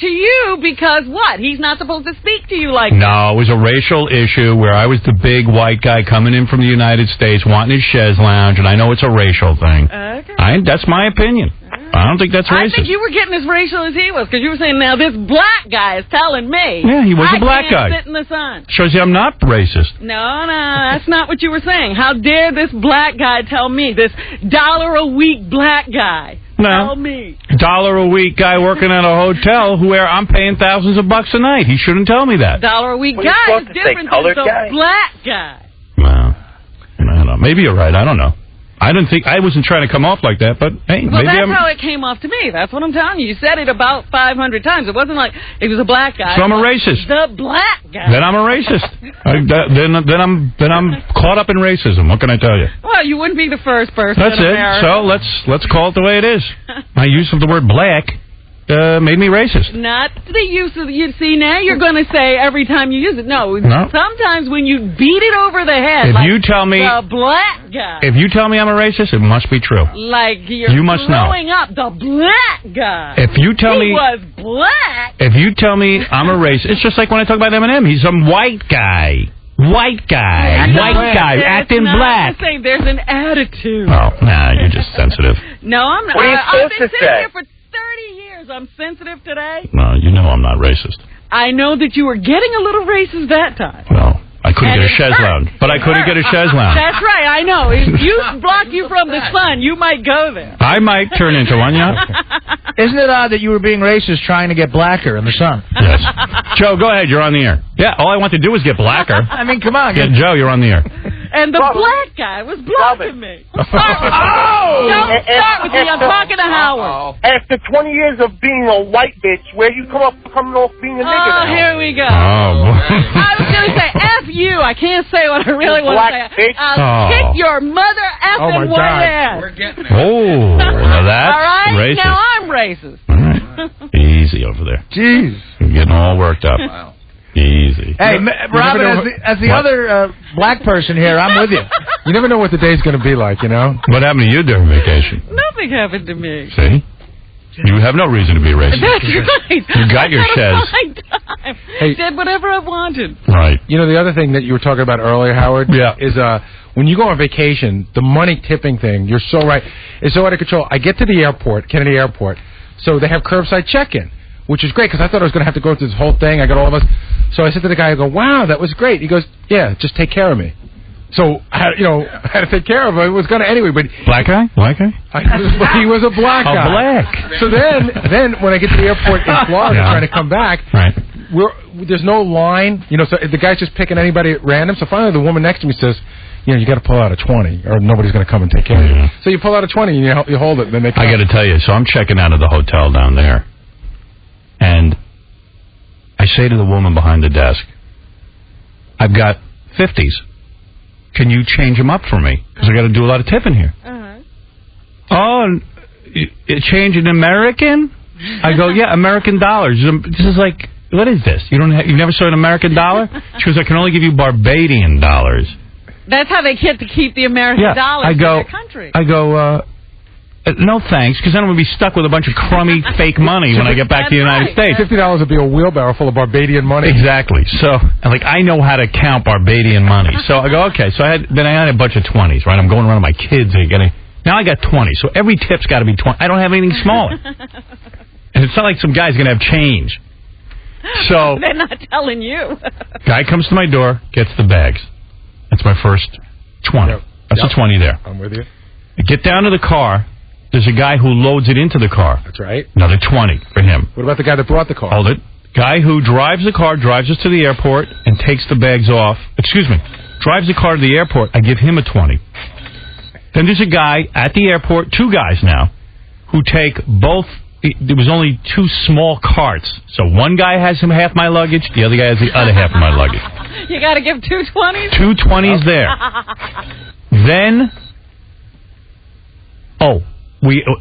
B: To you, because what? He's not supposed to speak to you like
A: that.
B: No,
A: it was a racial issue where I was the big white guy coming in from the United States wanting his chaise lounge, and I know it's a racial thing.
B: Okay.
A: That's my opinion. I don't think that's racist.
B: I think you were getting as racial as he was, because you were saying, now this black guy is telling me.
A: Yeah, he was a black guy.
B: I can't sit in the sun.
A: Shows you I'm not racist.
B: No, that's not what you were saying. How dare this black guy tell me, this $1-a-week black guy.
A: No.
B: Tell me.
A: $1-a-week guy working at a hotel where I'm paying thousands of bucks a night. He shouldn't tell me that.
B: $1-a-week guy is different than the black guy.
A: Well, I don't know. Maybe you're right. I don't know. I wasn't trying to come off like that, but hey,
B: well,
A: maybe
B: that's how it came off to me. That's what I'm telling you. You said it about 500 times. It wasn't like it was a black guy.
A: So I'm a racist.
B: The black guy.
A: Then I'm a racist. Then I'm caught up in racism. What can I tell you?
B: Well, you wouldn't be the first person.
A: That's
B: in
A: it.
B: America.
A: So let's call it the way it is. My use of the word black made me racist.
B: Not the use of you see now you're going to say every time you use it. No. Sometimes when you beat it over the head.
A: If
B: like
A: you tell me
B: the black guy.
A: If you tell me I'm a racist, it must be true.
B: Like
A: you must
B: growing
A: know.
B: up the black guy.
A: If you tell
B: he
A: me
B: was black.
A: If you tell me I'm a racist, it's just like when I talk about Eminem. He's some white guy. White guy, acting black.
B: There's an attitude.
A: Oh, nah, you're just sensitive.
B: No, I'm not.
L: What are you
B: I've been
L: supposed to
B: sitting
L: say?
B: here for 30 years. I'm sensitive today.
A: No, you know I'm not racist.
B: I know that you were getting a little racist that time.
A: Well, I couldn't get a chaise lounge. But I couldn't get a chaise lounge.
B: That's right, I know. If you block you from the sun, you might go there.
A: I might turn into one, yeah.
C: Isn't it odd that you were being racist trying to get blacker in the sun?
A: Yes. Joe, go ahead. You're on the air. Yeah, all I want to do is get blacker.
C: I mean, come on.
A: Yeah, Joe, you're on the air.
B: And the black guy was blocking me. Don't start with me. I'm talking to Howard.
L: After 20 years of being a white bitch, where you coming off being a nigga now?
B: Here we go.
A: Oh,
B: I was going to say, F you. I can't say what I really want to say. I'll kick your mother effing white ass.
A: We're getting it. Oh, now that's
B: all right?
A: racist.
B: Now I'm racist.
A: All right. Easy over there.
C: Jeez.
A: You're getting all worked up. Wow. Easy.
C: Hey, Robin, as the other black person here, I'm with you.
E: You never know what the day's going to be like, you know?
A: What happened to you during vacation?
B: Nothing happened to me.
A: See? You have no reason to be racist.
B: That's right.
A: You got your chaise.
B: Hey, did whatever I wanted.
A: Right.
E: You know, the other thing that you were talking about earlier, Howard, is when you go on vacation, the money tipping thing, you're so right, is so out of control. I get to the airport, Kennedy Airport, so they have curbside check-in, which is great because I thought I was going to have to go through this whole thing. I got all of us. So I said to the guy, I go, wow, that was great. He goes, yeah, just take care of me. So, I had to take care of him. I was going to anyway. But
A: black guy? White guy?
E: He was a black guy.
A: Oh, black.
E: So then when I get to the airport in Florida trying to come back, there's no line. So the guy's just picking anybody at random. So finally the woman next to me says, you got to pull out a 20 or nobody's going to come and take care of you. So you pull out a 20 and you hold it. And then they come.
A: I got to tell you, so I'm checking out of the hotel down there. And I say to the woman behind the desk, I've got 50s. Can you change them up for me? Because I got to do a lot of tipping here. Oh, change in American? I go, yeah, American dollars. This is like, what is this? You never saw an American dollar? She goes, I can only give you Barbadian dollars.
B: That's how they get to keep the American dollars in their country.
A: I go, no thanks, because then I'm going to be stuck with a bunch of crummy fake money when I get back to the United States.
E: $50 would be a wheelbarrow full of Barbadian money.
A: Exactly. So, I know how to count Barbadian money. So I go, okay. So I had a bunch of 20s, right? I'm going around with my kids. Now I got 20. So every tip's got to be 20. I don't have anything smaller. And it's not like some guy's going to have change. So
B: they're not telling you.
A: Guy comes to my door, gets the bags. That's my first 20. That's a 20 there.
E: I'm with you.
A: I get down to the car. There's a guy who loads it into the car.
E: That's right.
A: Another 20 for him.
E: What about the guy that brought the car?
A: Hold it. Guy who drives the car, drives us to the airport, and takes the bags off. Excuse me. Drives the car to the airport. I give him a 20. Then there's a guy at the airport, 2 guys now, who take both. There was only 2 small carts. So one guy has half my luggage, the other guy has the other half of my luggage.
B: You got to give 2 20s?
A: 2 20s there. Then,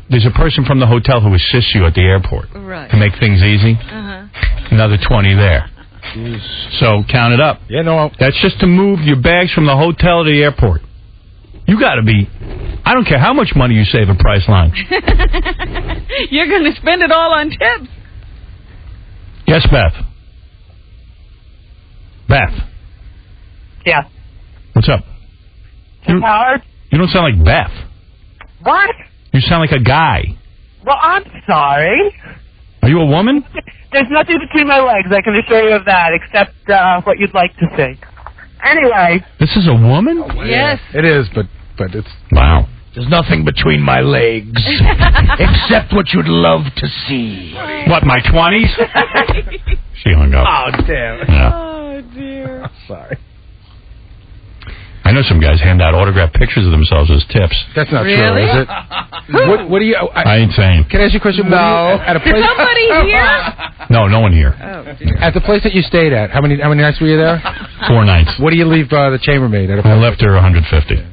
A: there's a person from the hotel who assists you at the airport to make things easy. Another 20 there. Jeez. So count it up.
E: Yeah, no.
A: That's just to move your bags from the hotel to the airport. You got to be. I don't care how much money you save at Priceline.
B: You're going to spend it all on tips.
A: Yes, Beth. Beth.
L: Yeah.
A: What's up?
L: Howard?
A: You don't sound like Beth.
L: What?
A: You sound like a guy.
L: Well, I'm sorry.
A: Are you a woman?
L: There's nothing between my legs, I can assure you of that, except what you'd like to see. Anyway.
A: This is a woman?
L: Oh, yes.
E: It is, but it's...
A: Wow.
C: There's nothing between my legs except what you'd love to see.
A: What, my 20s? She hung up.
C: Oh, damn.
A: Yeah.
B: Oh, dear.
C: Sorry.
A: I know some guys hand out autographed pictures of themselves as tips.
E: That's not
B: Really?
E: true, is it? What do you...
A: I ain't saying.
E: Can I ask you a question?
C: No.
E: At a place,
B: Somebody here?
A: No one here.
B: Oh, dear.
E: at the place that you stayed at, how many nights were you there?
A: 4 nights.
E: What do you leave the chambermaid at?
A: I left her 150.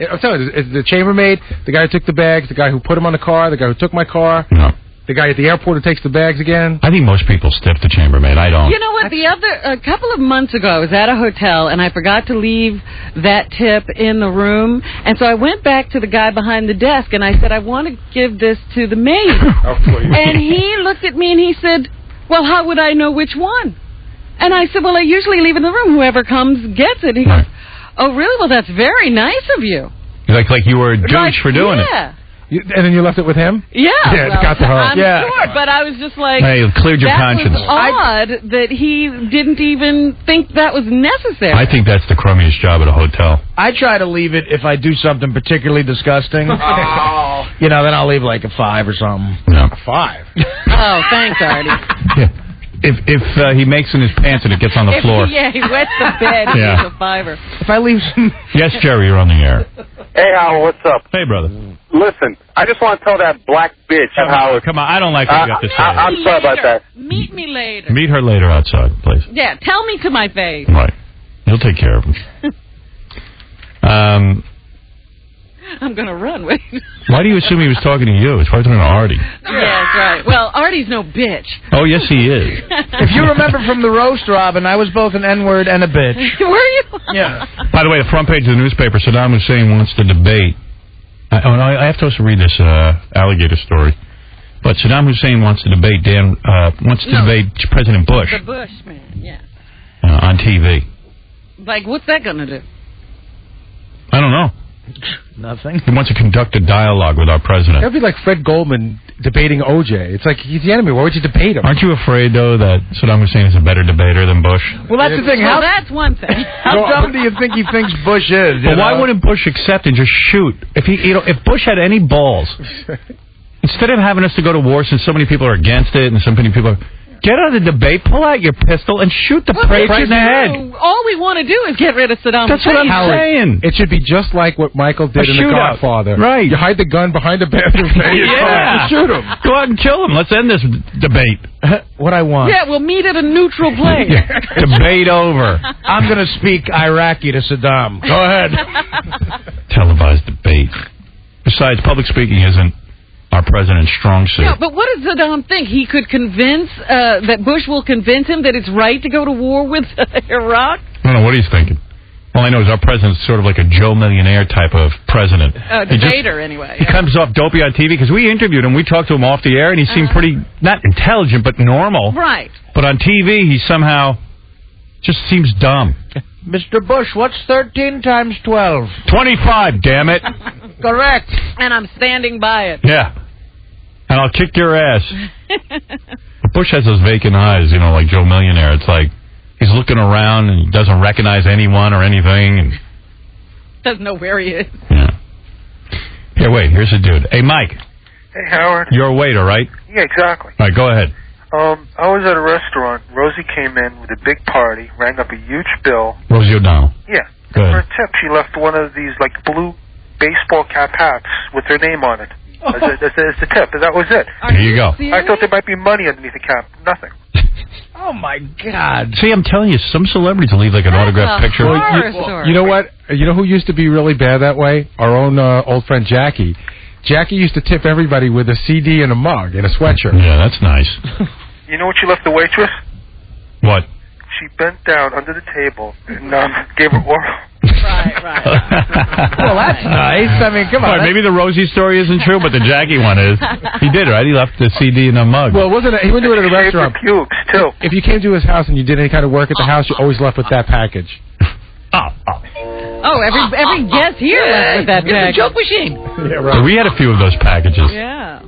E: I'm telling you, the chambermaid, the guy who took the bags, the guy who put them on the car, the guy who took my car.
A: No.
E: The guy at the airport who takes the bags again?
A: I think most people stiff the chambermaid. I don't.
B: You know what? A couple of months ago, I was at a hotel, and I forgot to leave that tip in the room. And so I went back to the guy behind the desk, and I said, I want to give this to the maid. And he looked at me, and he said, well, how would I know which one? And I said, well, I usually leave in the room. Whoever comes gets it. He goes, oh, really? Well, that's very nice of you.
A: Like you were a douche for doing it.
E: And then you left it with him?
B: Yeah.
E: Yeah,
B: well,
E: it got to her.
B: I'm sure, but I was just like...
A: Hey, you cleared your conscience.
B: That was odd that he didn't even think that was necessary.
A: I think that's the crummiest job at a hotel.
C: I try to leave it if I do something particularly disgusting. Then I'll leave like a 5 or something.
A: No.
C: A 5?
B: Oh, thanks, Artie.
A: Yeah. If he makes in his pants and it gets on the floor.
B: Yeah, he wets the bed.
A: Yeah.
B: He's a 5er.
C: If I leave some...
A: Yes, Jerry, you're on the air.
N: Hey, Howard, what's up?
A: Hey, brother.
N: Listen, I just want to tell that black bitch Howard.
A: Come on, I don't like what you got to say.
N: I'm sorry about that.
B: Meet me later.
A: Meet her later outside, please.
B: Yeah, tell me to my face.
A: Right. He'll take care of him.
B: I'm going to run. Wait.
A: Why do you assume he was talking to you? He's probably talking to Artie.
B: Yes, right. Well, Artie's no bitch.
A: Oh, yes, he is.
C: If you remember from the roast, Robin, I was both an N-word and a bitch.
B: Were you?
C: Yeah.
A: By the way, the front page of the newspaper, Saddam Hussein wants to debate. I have to also read this alligator story. But Saddam Hussein wants to debate debate President Bush.
B: The Bush man, yeah.
A: On TV.
B: Like, what's that going to do?
A: I don't know.
C: Nothing.
A: He wants to conduct a dialogue with our president.
E: That would be like Fred Goldman debating O.J. It's like, he's the enemy. Why would you debate him?
A: Aren't you afraid, though, that Saddam Hussein is a better debater than Bush?
C: Well, that's the thing.
B: Well, that's one thing.
C: How dumb do you think he thinks Bush is?
A: But why wouldn't Bush accept and just shoot? If Bush had any balls, instead of having us to go to war since so many people are against it and so many people are... Get out of the debate, pull out your pistol, and shoot the prick in the head.
B: All we want to do is get rid of Saddam
A: That's
B: Hussein.
A: what I'm saying.
E: It should be just like what Michael did in The Godfather.
A: Right.
E: You hide the gun behind the bathroom.
A: Yeah.
E: Shoot him.
A: Go out and kill him. Let's end this debate.
C: What I want.
B: Yeah, we'll meet at a neutral place.
A: Debate over.
C: I'm going to speak Iraqi to Saddam. Go ahead.
A: Televised debate. Besides, public speaking isn't our president's strong suit.
B: Yeah, but what does Saddam think? He could convince, that Bush will convince him that it's right to go to war with Iraq?
A: I don't know what he's thinking. All I know is our president's sort of like a Joe Millionaire type of president.
B: Debater, anyway.
A: He comes off dopey on TV, because we interviewed him. We talked to him off the air, and he seemed pretty, not intelligent, but normal.
B: Right.
A: But on TV, he somehow just seems dumb.
C: Mr. Bush, what's 13 times 12?
A: 25, damn it.
C: Correct.
B: And I'm standing by it.
A: Yeah. And I'll kick your ass. Bush has those vacant eyes, like Joe Millionaire. It's like he's looking around and he doesn't recognize anyone or anything. And
B: doesn't know where he is.
A: Yeah. Here, wait. Here's a dude. Hey, Mike.
O: Hey, Howard.
A: You're a waiter, right?
O: Yeah, exactly.
A: All right, go ahead.
O: I was at a restaurant. Rosie came in with a big party, rang up a huge bill.
A: Rosie O'Donnell.
O: Yeah.
A: Go
O: And for
A: ahead.
O: a tip, she left one of these, blue baseball cap hats with her name on it. As the tip. That was it.
A: There you go.
O: I thought there might be money underneath the cap. Nothing.
C: Oh, my God.
A: See, I'm telling you, some celebrities will leave an autographed picture.
E: You know what? You know who used to be really bad that way? Our own old friend Jackie. Jackie used to tip everybody with a CD and a mug and a sweatshirt.
A: Yeah, that's nice.
O: You know what she left the waitress?
A: What?
O: She bent down under the table and gave her oral.
B: Right.
C: Well, that's nice. I mean, come on.
A: Right, maybe the Rosie story isn't true, but the Jackie one is. He did, right? He left the CD in a mug.
E: Well, he wouldn't do it at a restaurant.
O: Pubes, too.
E: If you came to his house and you did any kind of work at the house, you always left with that package.
B: Oh, every guest here left with that package.
C: Joke machine.
E: Yeah, right.
A: We had a few of those packages.
B: Yeah.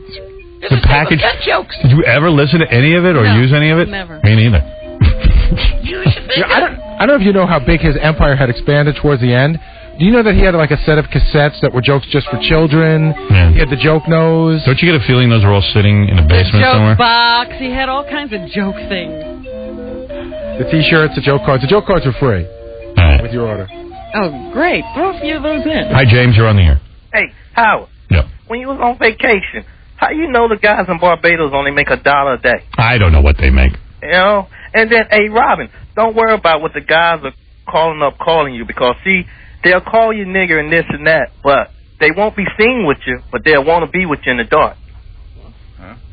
A: The package.
C: Jokes.
A: Did you ever listen to any of it or use any of it?
B: Never.
A: Me neither.
E: I don't know if you know how big his empire had expanded towards the end. Do you know that he had a set of cassettes that were jokes just for children?
A: Yeah.
E: He had the joke nose.
A: Don't you get a feeling those are all sitting in a basement
B: joke
A: somewhere?
B: box. He had all kinds of joke things.
E: The T-shirts, the joke cards. The joke cards are free with your order.
B: Oh, great. Throw a few of those in.
A: Hi, James. You're on the air.
P: Hey, Howard.
A: Yeah.
P: When you was on vacation, how you know the guys in Barbados only make $1 a day?
A: I don't know what they make.
P: And then, hey, Robin, don't worry about what the guys are calling you, because, see, they'll call you nigger and this and that, but they won't be seen with you, but they'll want to be with you in the dark.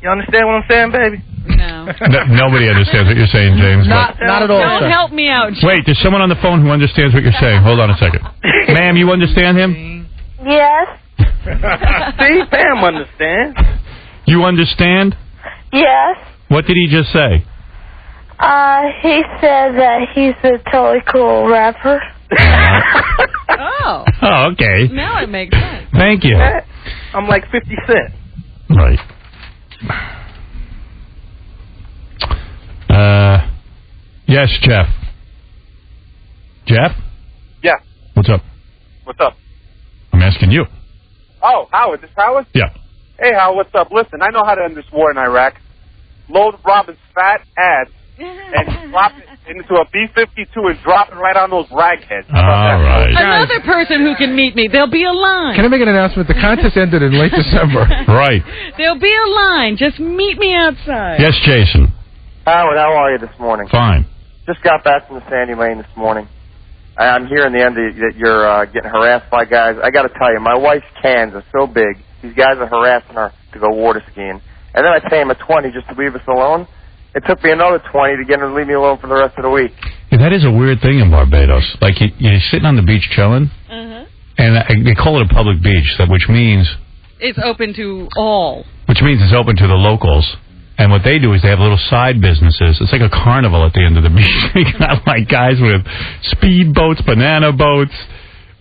P: You understand what I'm saying, baby?
B: No.
A: Nobody understands what you're saying, James.
C: Not at all.
B: Don't help me out. James.
A: Wait, there's someone on the phone who understands what you're saying. Hold on a second. Ma'am, you understand him?
Q: Yes.
P: See, Pam understands.
A: You understand?
Q: Yes.
A: What did he just say?
Q: He said that he's a totally cool rapper.
B: Oh.
A: Oh, okay.
B: Now it makes sense.
A: Thank you.
P: I'm like 50 Cent.
A: Right. Yes, Jeff. Jeff?
N: Yeah.
A: What's up?
N: What's up?
A: I'm asking you.
N: Oh, Howard. This Howard?
A: Yeah.
N: Hey, Howard, what's up? Listen, I know how to end this war in Iraq. Load Robin's fat ass and drop it into a B-52 and drop it right on those ragheads.
A: All right.
B: Another person who can meet me. There'll be a line.
E: Can I make an announcement? The contest ended in late December.
A: Right.
B: There'll be a line. Just meet me outside.
A: Yes, Jason.
R: Howard, how are you this morning?
A: Fine.
R: Just got back from the Sandy Lane this morning. I'm hearing the end that you're getting harassed by guys. I got to tell you, my wife's cans are so big. These guys are harassing her to go water skiing. And then I pay him a $20 just to leave us alone. It took me another $20 to get him to leave me alone for the rest of the week.
A: Yeah, that is a weird thing in Barbados. Like, you're sitting on the beach chilling, and they call it a public beach, which means
B: it's open to all.
A: Which means it's open to the locals. And what they do is they have little side businesses. It's like a carnival at the end of the beach. They got like guys with speed boats, banana boats.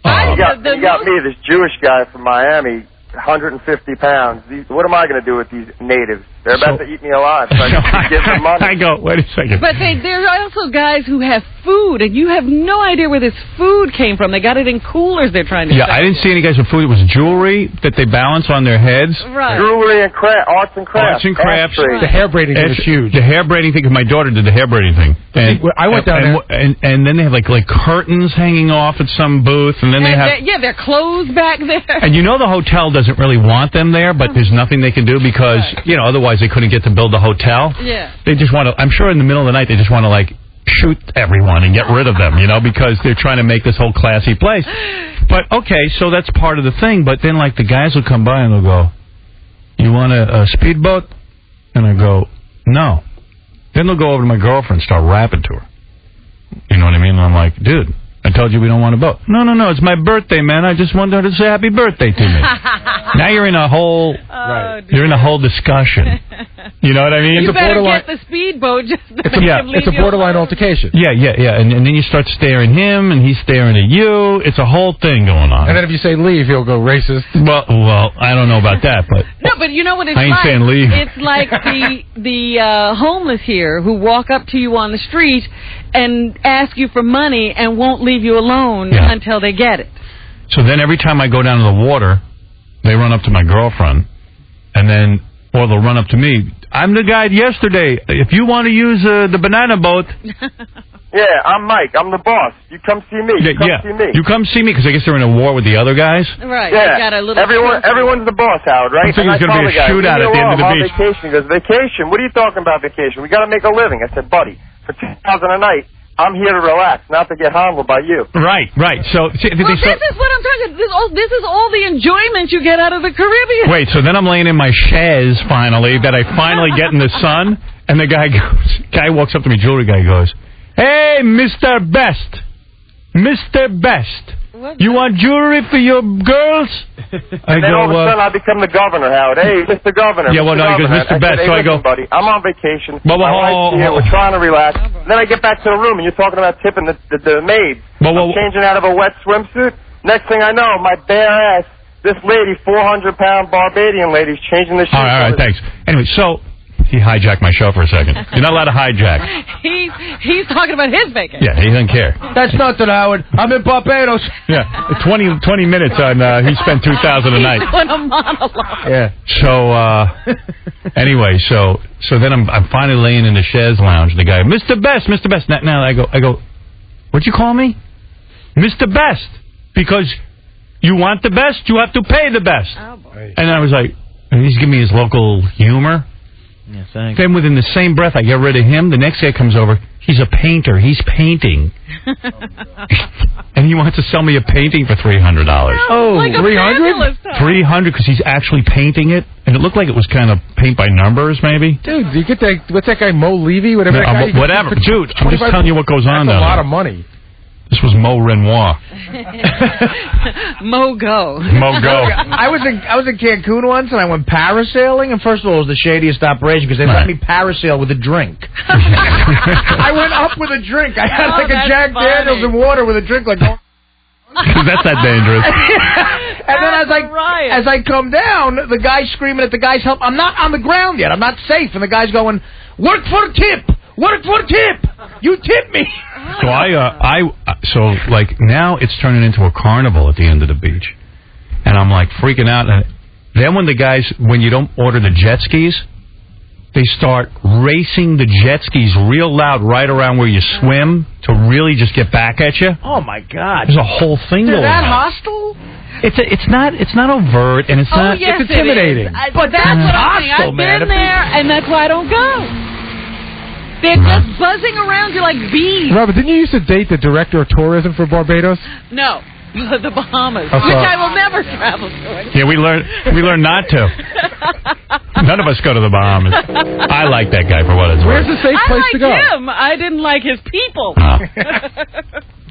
R: You got me, this Jewish guy from Miami, 150 pounds. What am I going to do with these natives? They're about to eat me alive. So I can give them money.
A: I go, wait a second.
B: But there are also guys who have food, and you have no idea where this food came from. They got it in coolers they're trying to sell.
A: I didn't see any guys with food. It was jewelry that they balance on their heads.
B: Right.
R: Jewelry and arts and crafts.
A: Arts and crafts.
R: Right.
A: The hair braiding thing is huge. The hair braiding thing, because my daughter did the hair braiding thing. And
E: I went down there.
A: And then they have like curtains hanging off at some booth, and then they have...
B: their clothes back there.
A: And you know the hotel doesn't really want them there, but there's nothing they can do because, otherwise they couldn't get to build the hotel.
B: Yeah.
A: They just want to, I'm sure in the middle of the night, they just want to, like, shoot everyone and get rid of them, because they're trying to make this whole classy place. But, okay, so that's part of the thing. But then, like, the guys will come by and they'll go, you want a speedboat? And I go, no. Then they'll go over to my girlfriend and start rapping to her. You know what I mean? And I'm like, dude, I told you we don't want a boat. No, it's my birthday, man. I just wanted her to say happy birthday to me. Now you're in a whole you're in a whole discussion. You know what I mean?
B: You better get the speedboat just to make him leave
E: it's a borderline altercation.
A: Yeah. And then you start staring him, and he's staring at you. It's a whole thing going on.
E: And then if you say leave, he'll go racist.
A: Well, I don't know about that, but...
B: No, but you know what it's
A: I ain't
B: like?
A: saying leave.
B: It's like the homeless here who walk up to you on the street and ask you for money and won't leave you alone until they get it.
A: So then every time I go down to the water, they run up to my girlfriend, or they'll run up to me. I'm the guy yesterday. If you want to use the banana boat...
R: Yeah, I'm Mike. I'm the boss. You come see me. See me.
A: You come see me, because I guess they're in a war with the other guys.
B: Right.
R: Yeah.
B: Got a little
R: everyone's the boss, Howard, right?
A: I'm thinking there's going to be a shootout at the end of the beach.
R: Vacation. He goes, vacation? What are you talking about vacation? We got to make a living. I said, buddy, for $2,000 a night, I'm here to relax, not to get humbled by you.
A: Right. So,
B: this is what I'm talking about. This is all the enjoyment you get out of the Caribbean.
A: Wait, so then I'm laying in my chaise, finally, that I finally get in the sun, and the guy walks up to me, jewelry guy, goes, hey, Mr. Best. Mr. Best. You want jewelry for your girls?
R: And then all of a sudden I become the governor, Howard. Hey, Mr. Governor.
A: Yeah, well, no, he goes, Mr. Best. So I go,
R: buddy, I'm on vacation. My wife's here. We're trying to relax. Then I get back to the room, and you're talking about tipping the maids. I'm changing out of a wet swimsuit. Next thing I know, my bare ass, this lady, 400-pound Barbadian lady, is changing the sheets.
A: All right, thanks. Anyway, so... He hijacked my show for a second. You're not allowed to hijack.
B: He's talking about his vacation.
A: Yeah, he doesn't care.
C: That's nothing, Howard. I'm in Barbados.
A: Yeah, 20 minutes on he spent $2,000 a night.
B: He's doing a monologue.
A: Yeah. So anyway, so then I'm finally laying in the chaise lounge. The guy, Mr. Best. Now I go, what'd you call me? Mr. Best, because you want the best, you have to pay the best.
B: Oh boy.
A: And I was like, and he's giving me his local humor.
C: Yeah, thanks.
A: Then within the same breath, I get rid of him. The next guy comes over. He's a painter. He's painting. And he wants to sell me a painting for $300.
C: Oh,
B: like
C: $300?
A: $300 because he's actually painting it. and it looked like it was kind of paint by numbers, maybe.
E: Dude, do you get that? What's that guy, Mo Levy? Whatever.
A: Whatever. Dude, I'm just telling you what goes on
E: That's
A: down
E: a lot
A: there.
E: of money.
A: This was Mo Renoir.
B: Mo Go.
A: Mo Go.
C: I was in Cancun once, and I went parasailing, and first of all, it was the shadiest operation, because they let me parasail with a drink. I went up with a drink. I had like a Jack Daniels in water with a drink, like...
A: That's not dangerous.
C: And then as I come down, the guy's screaming at the guy's help. I'm not on the ground yet. I'm not safe. And the guy's going, work for a tip. Work for a tip. You tip me.
A: So like now it's turning into a carnival at the end of the beach, and I'm like freaking out. And then when you don't order the jet skis, they start racing the jet skis real loud right around where you swim to really just get back at you.
C: Oh my God!
A: There's a whole thing going on.
C: Is that hostile?
A: It's not overt, and it's not.
B: Yes,
A: it's intimidating.
B: But that's what I'm saying. I've been there, and that's why I don't go. They're just buzzing around you like bees.
E: Robert, didn't you used to date the director of tourism for Barbados?
B: No, the Bahamas,
E: Oh,
B: which I will never travel to.
A: Yeah, we learned not to. None of us go to the Bahamas. I like that guy for what it's worth.
E: Where's the safe place to go?
B: I like him. I didn't like his people.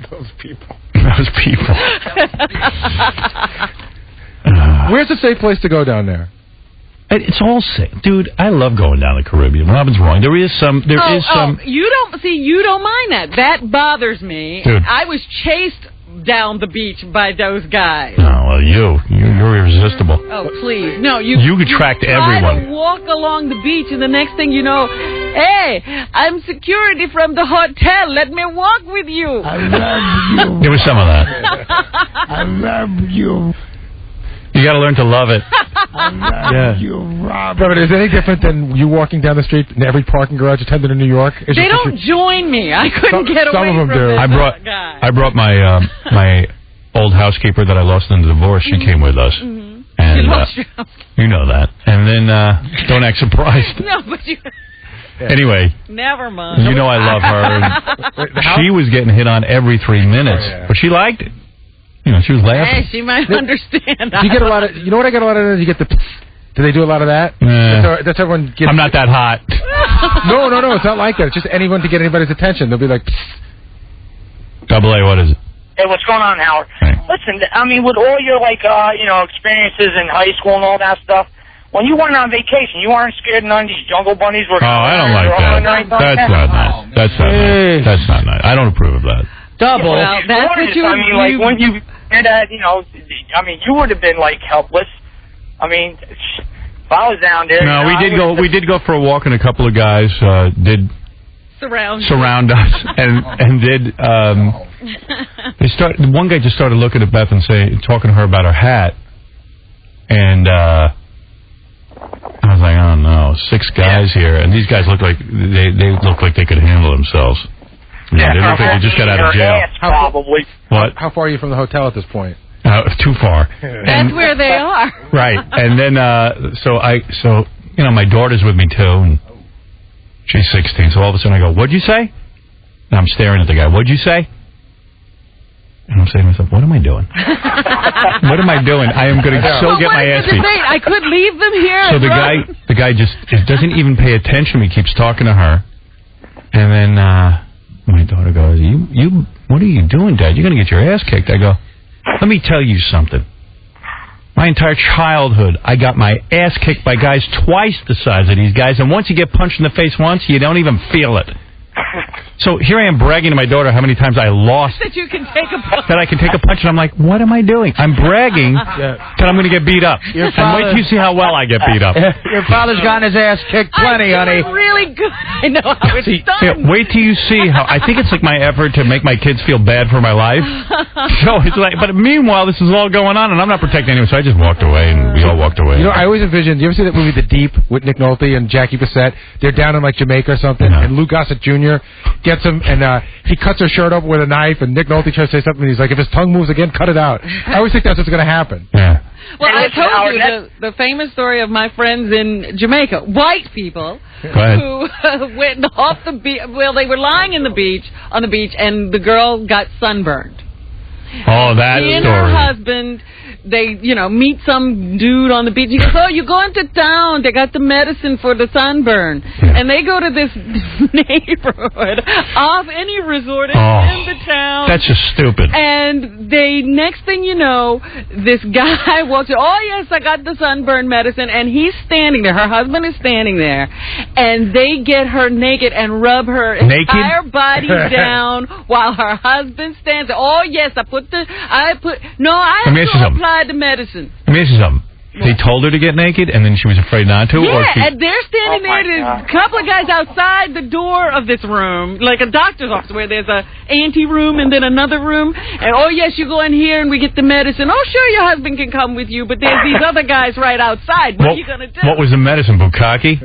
E: Those people.
A: Those people.
E: Where's the safe place to go down there?
A: It's all safe, dude. I love going down the Caribbean. Robin's wrong. There is some.
B: You don't mind that. That bothers me.
A: Dude.
B: I was chased down the beach by those guys.
A: No, well, you're irresistible.
B: Oh, please. No, you
A: attract
B: try
A: everyone.
B: to walk along the beach, and the next thing you know, hey, I'm security from the hotel. Let me walk with you.
E: I love you.
A: There was some of that.
E: I love you.
A: You got to learn to love it.
E: I love you, Robert. Is it any different than you walking down the street in every parking garage attendant in New York?
B: They don't join me. I couldn't get away
E: some of them
B: from
E: do.
B: this guy.
A: I brought my my old housekeeper that I lost in the divorce. She came with us.
B: Mm-hmm.
A: And,
B: You lost your
A: you know that. And then don't act surprised.
B: No, but you...
A: Anyway.
B: Never mind.
A: You know I love her. And she was getting hit on every 3 minutes. But she liked it. You know, she was laughing.
B: Hey, she might understand.
E: Do you get a lot of? You know what I get a lot of? You get the. Do they do a lot of that? That's everyone. Gets,
A: I'm not that hot.
E: No, it's not like that. It's just anyone to get anybody's attention. They'll be like.
A: Double A, what is it?
S: Hey, what's going on, Howard?
A: Hey.
S: Listen, I mean, with all your experiences in high school and all that stuff, when you went on vacation, you weren't scared of none of these jungle bunnies were.
A: Oh, I don't like that. That's not nice. That's not nice. That's not nice. I don't approve of that.
S: Double.
B: Well, that's what you.
S: I mean, like when you did that, I mean, you would have been like helpless. I mean, if I was down there.
A: No, we did go for a walk, and a couple of guys did surround us, and did. One guy just started looking at Beth and talking to her about her hat, and I was like, oh no, 6 guys here, and these guys look like they look like they could handle themselves. Yeah, they look like they just got out of jail.
S: Probably.
A: What?
E: How far are you from the hotel at this point?
A: Too far.
B: That's where they are.
A: Right, and then so my daughter's with me too, and she's 16. So all of a sudden I go, "What'd you say?" And I'm staring at the guy. "What'd you say?" And I'm saying to myself, "What am I doing? What am I doing? I am going to get my ass beat."
B: I could leave them here.
A: So the guy just doesn't even pay attention. He keeps talking to her, and then my daughter goes, "You, what are you doing, Dad? You're going to get your ass kicked." I go, "Let me tell you something. My entire childhood, I got my ass kicked by guys twice the size of these guys, and once you get punched in the face once, you don't even feel it." So here I am bragging to my daughter how many times I lost.
B: That you can take a punch.
A: That I can take a punch, and I'm like, what am I doing? I'm bragging that I'm going to get beat up. And wait till you see how well I get beat up.
C: Your father's gotten his ass kicked plenty, honey.
B: Really good. I know how it's done.
A: Yeah, wait till you see how. I think it's like my effort to make my kids feel bad for my life. So it's like, but meanwhile, this is all going on, and I'm not protecting anyone. So I just walked away, and we all walked away.
E: You know, I always envisioned. You ever see that movie The Deep with Nick Nolte and Jackie Bissett? They're down in like Jamaica or something, and Lou Gossett Jr. gets him, and he cuts her shirt open with a knife, and Nick Nolte tries to say something, and he's like, if his tongue moves again, cut it out. I always think that's what's going to happen.
A: Yeah.
B: Well, I told you the famous story of my friends in Jamaica, white people who went off the beach. Well, they were lying on the beach, and the girl got sunburned.
A: Oh, that
B: She and
A: story.
B: her husband, they, meet some dude on the beach. He goes, oh, you going to town? They got the medicine for the sunburn. And they go to this neighborhood off any resort in the town.
A: That's just stupid.
B: And next thing you know, this guy walks in, oh, yes, I got the sunburn medicine. And he's standing there. Her husband is standing there. And they get her naked and rub her entire body down while her husband stands there. Oh, yes, I have to apply the medicine.
A: Let me ask you something. They told her to get naked, and then she was afraid not to?
B: Yeah, and they're standing there. There's a couple of guys outside the door of this room, like a doctor's office, where there's a ante-room and then another room. And, oh, yes, you go in here and we get the medicine. Oh, sure, your husband can come with you, but there's these other guys right outside. What are you going to do?
A: What was the medicine, bukkake?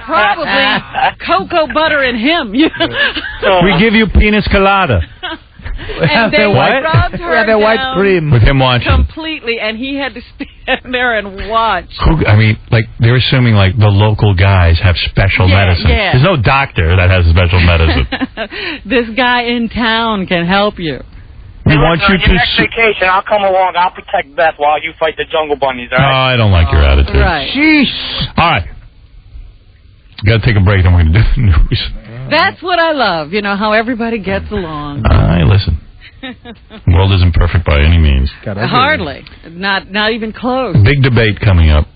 B: Probably cocoa butter and him.
A: We give you pina colada.
B: And they rubbed her down
C: white cream.
A: With him watching.
B: Completely, and he had to stand there and watch.
A: They're assuming, the local guys have special medicine.
B: Yeah.
A: There's no doctor that has special medicine.
B: This guy in town can help you.
A: We want you
S: your next vacation, I'll come along. I'll protect Beth while you fight the jungle bunnies, all right?
A: Oh, I don't like your attitude.
B: Right.
A: Sheesh. All right. Got to take a break, then we're going to do the news.
B: That's what I love, how everybody gets along.
A: Listen. The world isn't perfect by any means.
B: Hardly. Not even close.
A: Big debate coming up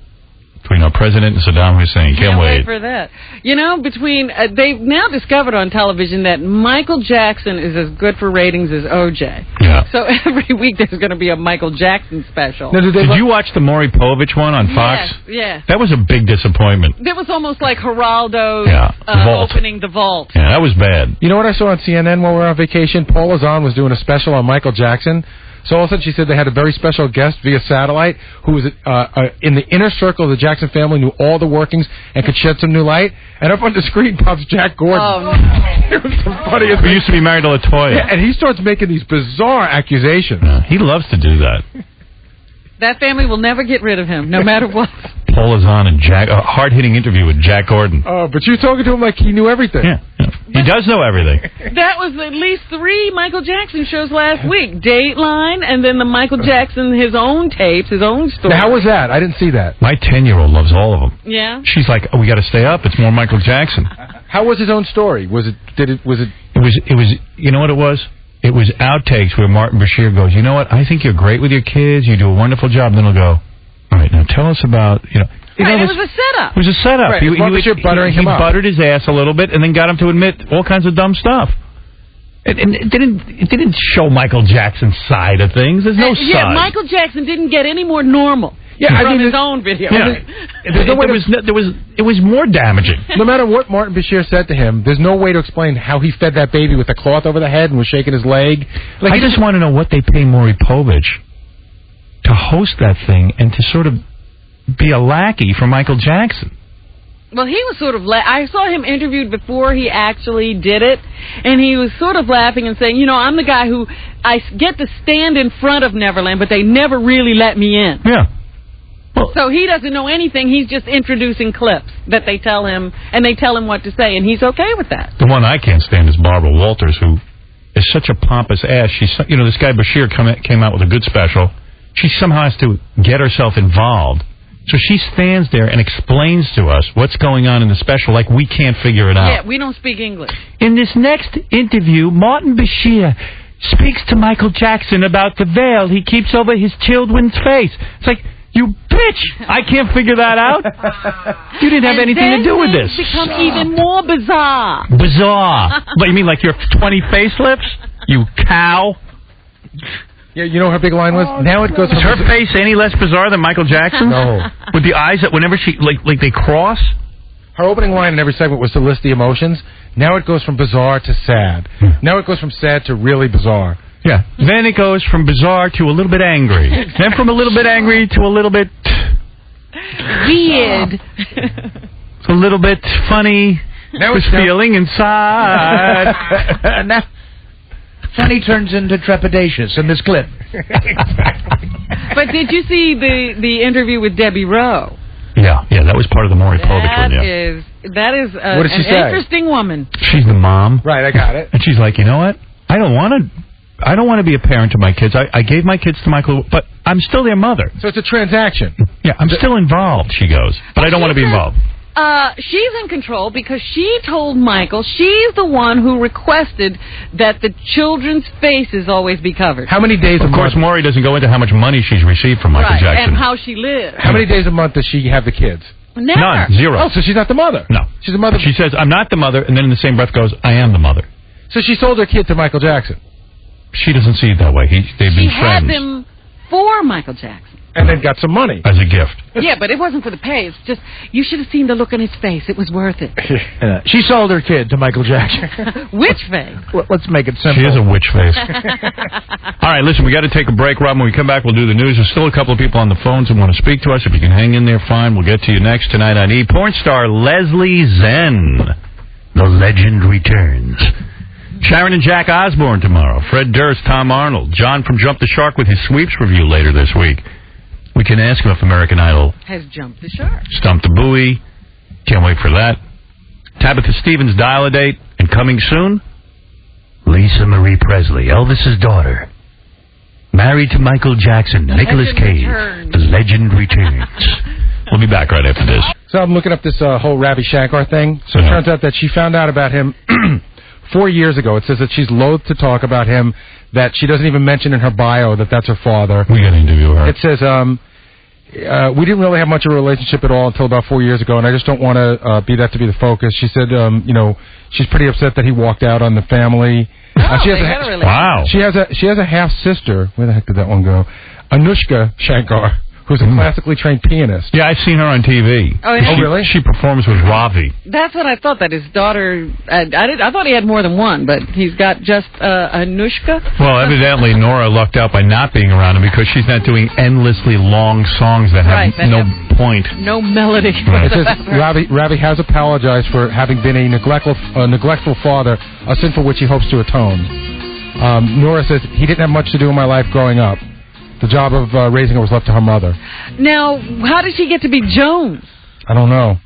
A: between our president and Saddam Hussein. Can't wait
B: for that. They've now discovered on television that Michael Jackson is as good for ratings as O.J.
A: Yeah.
B: So every week there's going to be a Michael Jackson special.
A: Now, did you watch the Maury Povich one on Fox?
B: Yes.
A: That was a big disappointment.
B: That was almost like Geraldo's opening the vault.
A: Yeah, that was bad.
E: You know what I saw on CNN while we were on vacation? Paula Zahn was doing a special on Michael Jackson. So all of a sudden she said they had a very special guest via satellite who was in the inner circle of the Jackson family, knew all the workings, and could shed some new light. And up on the screen pops Jack Gordon.
B: Oh, no.
E: It was the funniest thing.
A: He used to be married to LaToya.
E: Yeah, and he starts making these bizarre accusations.
A: He loves to do that.
B: That family will never get rid of him, no matter what.
A: Paul is on and a hard-hitting interview with Jack Gordon.
E: Oh, but you're talking to him like he knew everything.
A: Yeah. He does know everything.
B: That was at least 3 Michael Jackson shows last week. Dateline, and then the Michael Jackson, his own tapes, his own story.
E: Now, how was that? I didn't see that.
A: My 10-year-old loves all of them.
B: Yeah.
A: She's like, we got to stay up. It's more Michael Jackson.
E: How was his own story? Was it? It was.
A: You know what it was? It was outtakes where Martin Bashir goes, you know what? I think you're great with your kids. You do a wonderful job. Then he'll go, all right, now tell us about,
B: it was a setup.
A: It was a setup.
E: Right. He
A: buttered his ass a little bit and then got him to admit all kinds of dumb stuff. And it didn't show Michael Jackson's side of things. There's no side.
B: Yeah, Michael Jackson didn't get any more normal.
E: Yeah,
B: from his own video.
A: Yeah. It was more damaging.
E: No matter what Martin Bashir said to him, there's no way to explain how he fed that baby with a cloth over the head and was shaking his leg.
A: I just want to know what they pay Maury Povich to host that thing and to sort of be a lackey for Michael Jackson.
B: Well, he was sort of... I saw him interviewed before he actually did it, and he was sort of laughing and saying, I'm the guy who... I get to stand in front of Neverland, but they never really let me in.
A: Yeah.
B: Well, so he doesn't know anything. He's just introducing clips that they tell him, and they tell him what to say, and he's okay with that.
A: The one I can't stand is Barbara Walters, who is such a pompous ass. She's, this guy Bashir came out with a good special. She somehow has to get herself involved. So she stands there and explains to us what's going on in the special like we can't figure it out.
B: Yeah, we don't speak English.
A: In this next interview, Martin Bashir speaks to Michael Jackson about the veil he keeps over his children's face. It's like, you bitch! I can't figure that out. You didn't have anything to do with this.
B: It's become even more bizarre.
A: Bizarre. What, you mean like your 20 facelifts? You cow.
E: Yeah, you know what her big line was? Now it goes.
A: Is her face any less bizarre than Michael Jackson's?
E: No.
A: With the eyes that whenever she like they cross.
E: Her opening line in every segment was to list the emotions. Now it goes from bizarre to sad. Now it goes from sad to really bizarre.
A: Yeah. Then it goes from bizarre to a little bit angry. Then from a little bit angry to a little bit
B: weird.
A: It's a little bit funny.
C: Now
A: it's feeling inside.
C: Now, funny turns into trepidatious in this clip.
B: But did you see the interview with Debbie Rowe?
A: Yeah, that was part of the Maury Povich one. Yeah.
B: That is
E: what did she
B: an
E: say?
B: Interesting woman.
A: She's the mom.
E: Right, I got it.
A: And she's like, you know what? I don't want to I don't want to be a parent to my kids. I gave my kids to Michael, but I'm still their mother.
E: So it's a transaction.
A: Yeah, I'm still involved, she goes. But I don't want to be involved.
B: She's in control because she told Michael she's the one who requested that the children's faces always be covered.
E: How many days a month?
A: Of course, Maury doesn't go into how much money she's received from Michael Jackson.
B: And how she lives.
E: How many days a month does she have the kids?
B: Never.
A: None. 0.
E: Oh, so she's not the mother.
A: No.
E: She's the mother.
A: She says, I'm not the mother, and then in the same breath goes, I am the mother.
E: So she sold her kid to Michael Jackson.
A: She doesn't see it that way. They've been friends.
B: She had them for Michael Jackson.
E: And then got some money.
A: As a gift.
B: Yeah, but it wasn't for the pay. It's just, you should have seen the look on his face. It was worth it.
C: She sold her kid to Michael Jackson.
B: Witch face.
C: Let's make it simple.
A: She is a witch face. All right, listen, we got to take a break, Rob. When we come back, we'll do the news. There's still a couple of people on the phones who want to speak to us. If you can hang in there, fine. We'll get to you next tonight on E! Porn star Leslie Zen. The legend returns. Sharon and Jack Osbourne tomorrow. Fred Durst, Tom Arnold. John from Jump the Shark with his sweeps review later this week. We can ask him if American Idol
B: has jumped the shark.
A: Stumped the buoy. Can't wait for that. Tabitha Stevens, Dial-A-Date. And coming soon, Lisa Marie Presley, Elvis's daughter. Married to Michael Jackson, Nicolas Cage. The legend returns. We'll be back right after this.
E: So I'm looking up this whole Ravi Shankar thing. So it turns out that she found out about him 4 years ago. It says that she's loath to talk about him, that she doesn't even mention in her bio that that's her father.
A: We got to interview her.
E: It says, we didn't really have much of a relationship at all until about 4 years ago, and I just don't want to be the focus. She said, she's pretty upset that he walked out on the family. She has a half-sister. Where the heck did that one go? Anushka Shankar, who's a classically trained pianist.
A: Yeah, I've seen her on TV.
B: Oh, yeah.
E: Really?
A: She performs with Ravi.
B: That's what I thought, that his daughter... I thought he had more than one, but he's got just Anushka.
A: Well, evidently, Nora lucked out by not being around him because she's not doing endlessly long songs that have no point.
B: No melody.
E: It says Ravi has apologized for having been a neglectful father, a sin for which he hopes to atone. Nora says, he didn't have much to do in my life growing up. The job of raising her was left to her mother.
B: Now, how did she get to be Jones?
E: I don't know.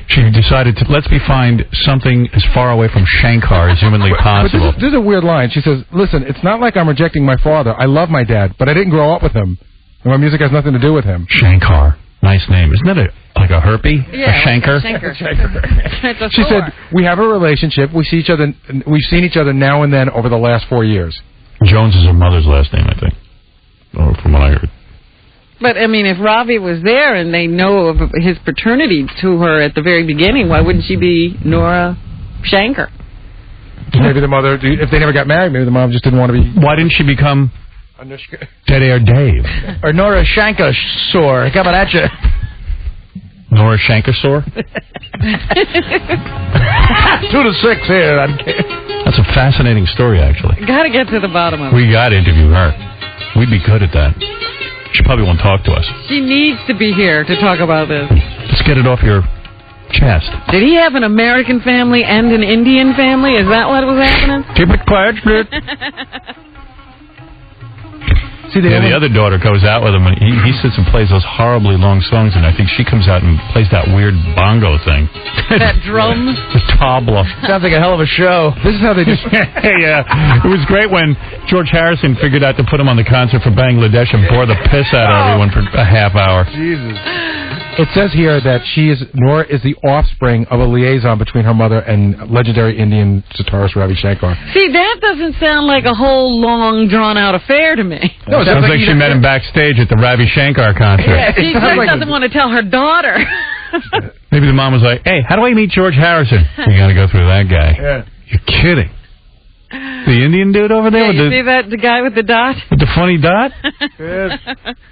A: She decided to, let's find something as far away from Shankar as humanly possible.
E: But this is a weird line. She says, listen, it's not like I'm rejecting my father. I love my dad, but I didn't grow up with him. And my music has nothing to do with him.
A: Shankar. Nice name. Isn't that like a herpy?
B: Yeah,
A: a Shankar?
E: She said, we have a relationship. We've seen each other now and then over the last 4 years.
A: Jones is her mother's last name, I think. Or from what I heard.
B: But, I mean, if Ravi was there and they know of his paternity to her at the very beginning, why wouldn't she be Nora Shankar?
E: Maybe the mother, if they never got married, maybe the mom just didn't want to be...
A: Why didn't she become
E: Anushka?
A: Dead Air Dave?
C: Or Nora Shankar-Sore. Coming at you.
A: Nora Shankar-Sore?
C: 2 to 6 here.
A: That's a fascinating story, actually.
B: Got to get to the bottom of it.
A: We got to interview her. We'd be good at that. She probably won't talk to us.
B: She needs to be here to talk about this.
A: Let's get it off your chest.
B: Did he have an American family and an Indian family? Is that what was happening?
A: Keep it quiet, Split. See, the other daughter goes out with him, and he sits and plays those horribly long songs, and I think she comes out and plays that weird bongo thing.
B: That drum?
A: The tabla.
C: Sounds like a hell of a show.
E: This is how they just...
A: Yeah. It was great when George Harrison figured out to put him on the concert for Bangladesh and bore the piss out of everyone for a half hour.
E: Jesus. It says here that Nora is the offspring of a liaison between her mother and legendary Indian sitarist Ravi Shankar.
B: See, that doesn't sound like a whole long, drawn-out affair to me.
A: No, it sounds like she met him backstage at the Ravi Shankar concert.
B: Yeah, she just doesn't want to tell her daughter.
A: Maybe the mom was like, hey, how do I meet George Harrison? You got to go through that guy.
C: Yeah.
A: You're kidding. The Indian dude over there?
B: Yeah, you see the guy with the dot?
A: With the funny dot?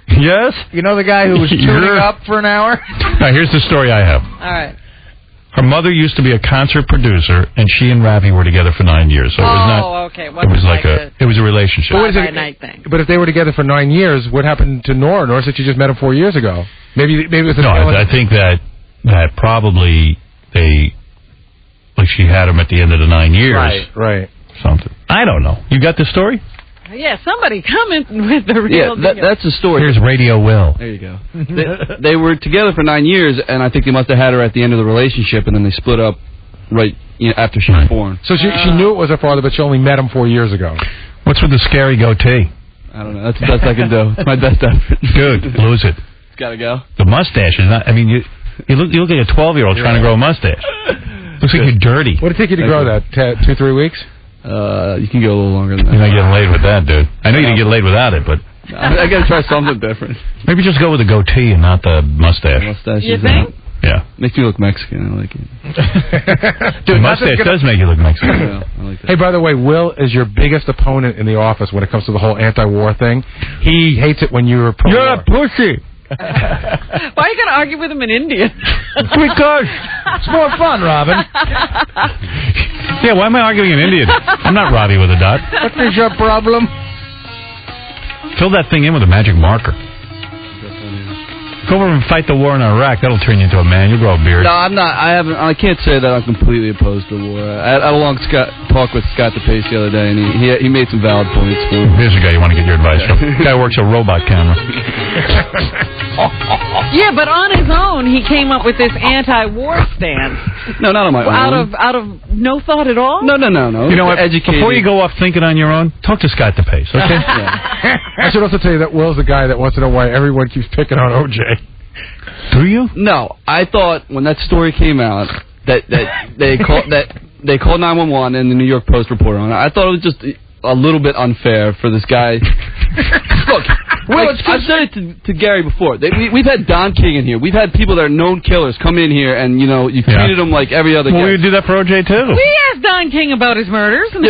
A: Yes?
C: You know the guy who was tuning up for an hour?
A: Now, here's the story I have.
B: All right.
A: Her mother used to be a concert producer, and she and Ravi were together for 9 years. So it was not...
B: okay.
A: It was like it was a relationship.
B: Night thing.
E: But if they were together for 9 years, what happened to Nora? Nora said she just met him 4 years ago. Maybe it was...
A: No, I think that probably she had him at the end of the 9 years.
E: Right.
A: Something. I don't know. You got the story?
B: Yeah, somebody comment with the real deal.
K: That's the story.
A: Here's Radio Will.
K: There you go. They were together for 9 years, and I think they must have had her at the end of the relationship, and then they split up after she was born.
E: So she knew it was her father, but she only met him 4 years ago.
A: What's with the scary goatee?
K: I don't know. That's the best I can do. It's my best effort.
A: Dude, lose it.
K: It's got to go.
A: The mustache is not... I mean, you look like a 12-year-old trying to grow a mustache. Looks like you're dirty.
E: What did it take you to grow that? 2-3 weeks?
K: You can go a little longer than that.
A: You're not getting laid with that, dude. I know you didn't get laid without it, but...
K: I got to try something different.
A: Maybe just go with the goatee and not the mustache.
B: You think?
A: Yeah.
K: Makes me look Mexican. I like it.
A: Dude, the mustache does make you look Mexican.
K: Yeah, I like that.
E: Hey, by the way, Will is your biggest opponent in the office when it comes to the whole anti-war thing. He hates it when you're pro-war.
A: You're a pussy.
B: Why are you going to argue with him in Indian?
A: Because
C: it's more fun, Robin.
A: Yeah, why am I arguing in Indian? I'm not Robbie with a dot.
C: What is your problem?
A: Fill that thing in with a magic marker. Go over and fight the war in Iraq. That'll turn you into a man. You'll grow a beard.
K: No, I'm not. I can't say that I'm completely opposed to war. I had a long talk with Scott DePace the other day, and he made some valid points for me.
A: Here's a guy you want to get your advice from. The guy works a robot camera.
B: Yeah, but on his own, he came up with this anti-war stance.
K: No, not on my own.
B: Out of no thought at all?
K: No.
A: You know what? Before you go off thinking on your own, talk to Scott DePace, okay?
E: I should also tell you that Will's the guy that wants to know why everyone keeps picking on O.J.
A: Do you?
K: No, I thought when that story came out that they called 911 and the New York Post reported on it. I thought it was just a little bit unfair for this guy. Look, I've said it to Gary before. We've had Don King in here. We've had people that are known killers come in here, and you treated them like every other guy.
A: Well, we would do that for O.J. too.
B: We asked Don King about his murders and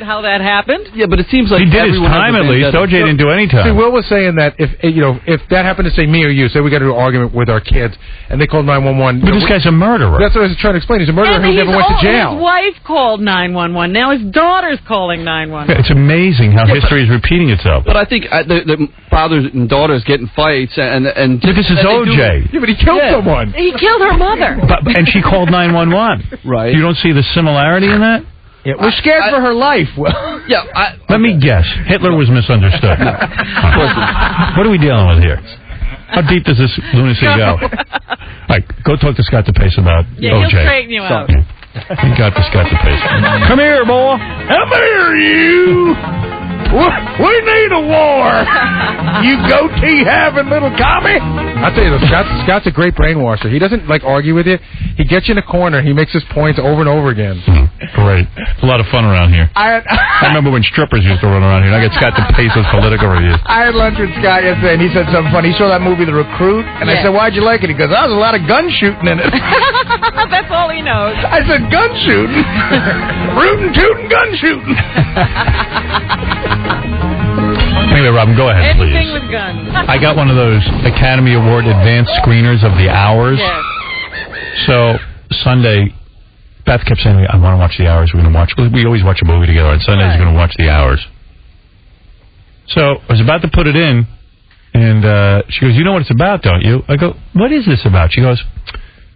B: how that happened.
K: Yeah, but it seems like
A: he did his time at least. O.J. didn't do any time.
E: See, Will was saying that if that happened to say me or you, say we got into an argument with our kids, and they called 911.
A: But this guy's a murderer.
E: That's what I was trying to explain. He's a murderer who never went to jail.
B: His wife called 911. Now his daughter's calling 911.
A: It's amazing how history is repeating itself.
K: But I think the fathers and daughters get in fights, and
A: but this is O.J.
E: Yeah, but he killed someone.
B: He killed her mother.
A: And she called 911.
K: Right.
A: You don't see the similarity in that?
C: Yeah, we're scared for her life.
A: Let me guess. Hitler was misunderstood.
K: No, of course not.
A: What are we dealing with here? How deep does this lunacy go? All right, go talk to Scott DePace about O.J.
B: He'll straighten you out.
A: He got the Scott DePace. Come here, boy.
C: Come here, you. We need a war. You goatee-having little commie.
E: I'll tell you, Scott's a great brainwasher. He doesn't, argue with you. He gets you in a corner. He makes his points over and over again.
A: Great. It's a lot of fun around here. I remember when strippers used to run around here. I got Scott DePace's political reviews.
C: I had lunch with Scott yesterday, and he said something funny. He saw that movie, The Recruit, and I said, why'd you like it? He goes, there was a lot of gun shooting in it.
B: That's all he knows.
C: I said, gun shooting? Rootin' tootin' gun shooting.
A: Anyway, Robin, go ahead, please.
B: Anything with guns.
A: I got one of those Academy Award advanced screeners of The Hours.
B: Yes.
A: So, Sunday, Beth kept saying, I want to watch The Hours. We're going to watch. We always watch a movie together. On Sundays, we're going to watch The Hours. So, I was about to put it in, and she goes, you know what it's about, don't you? I go, what is this about? She goes,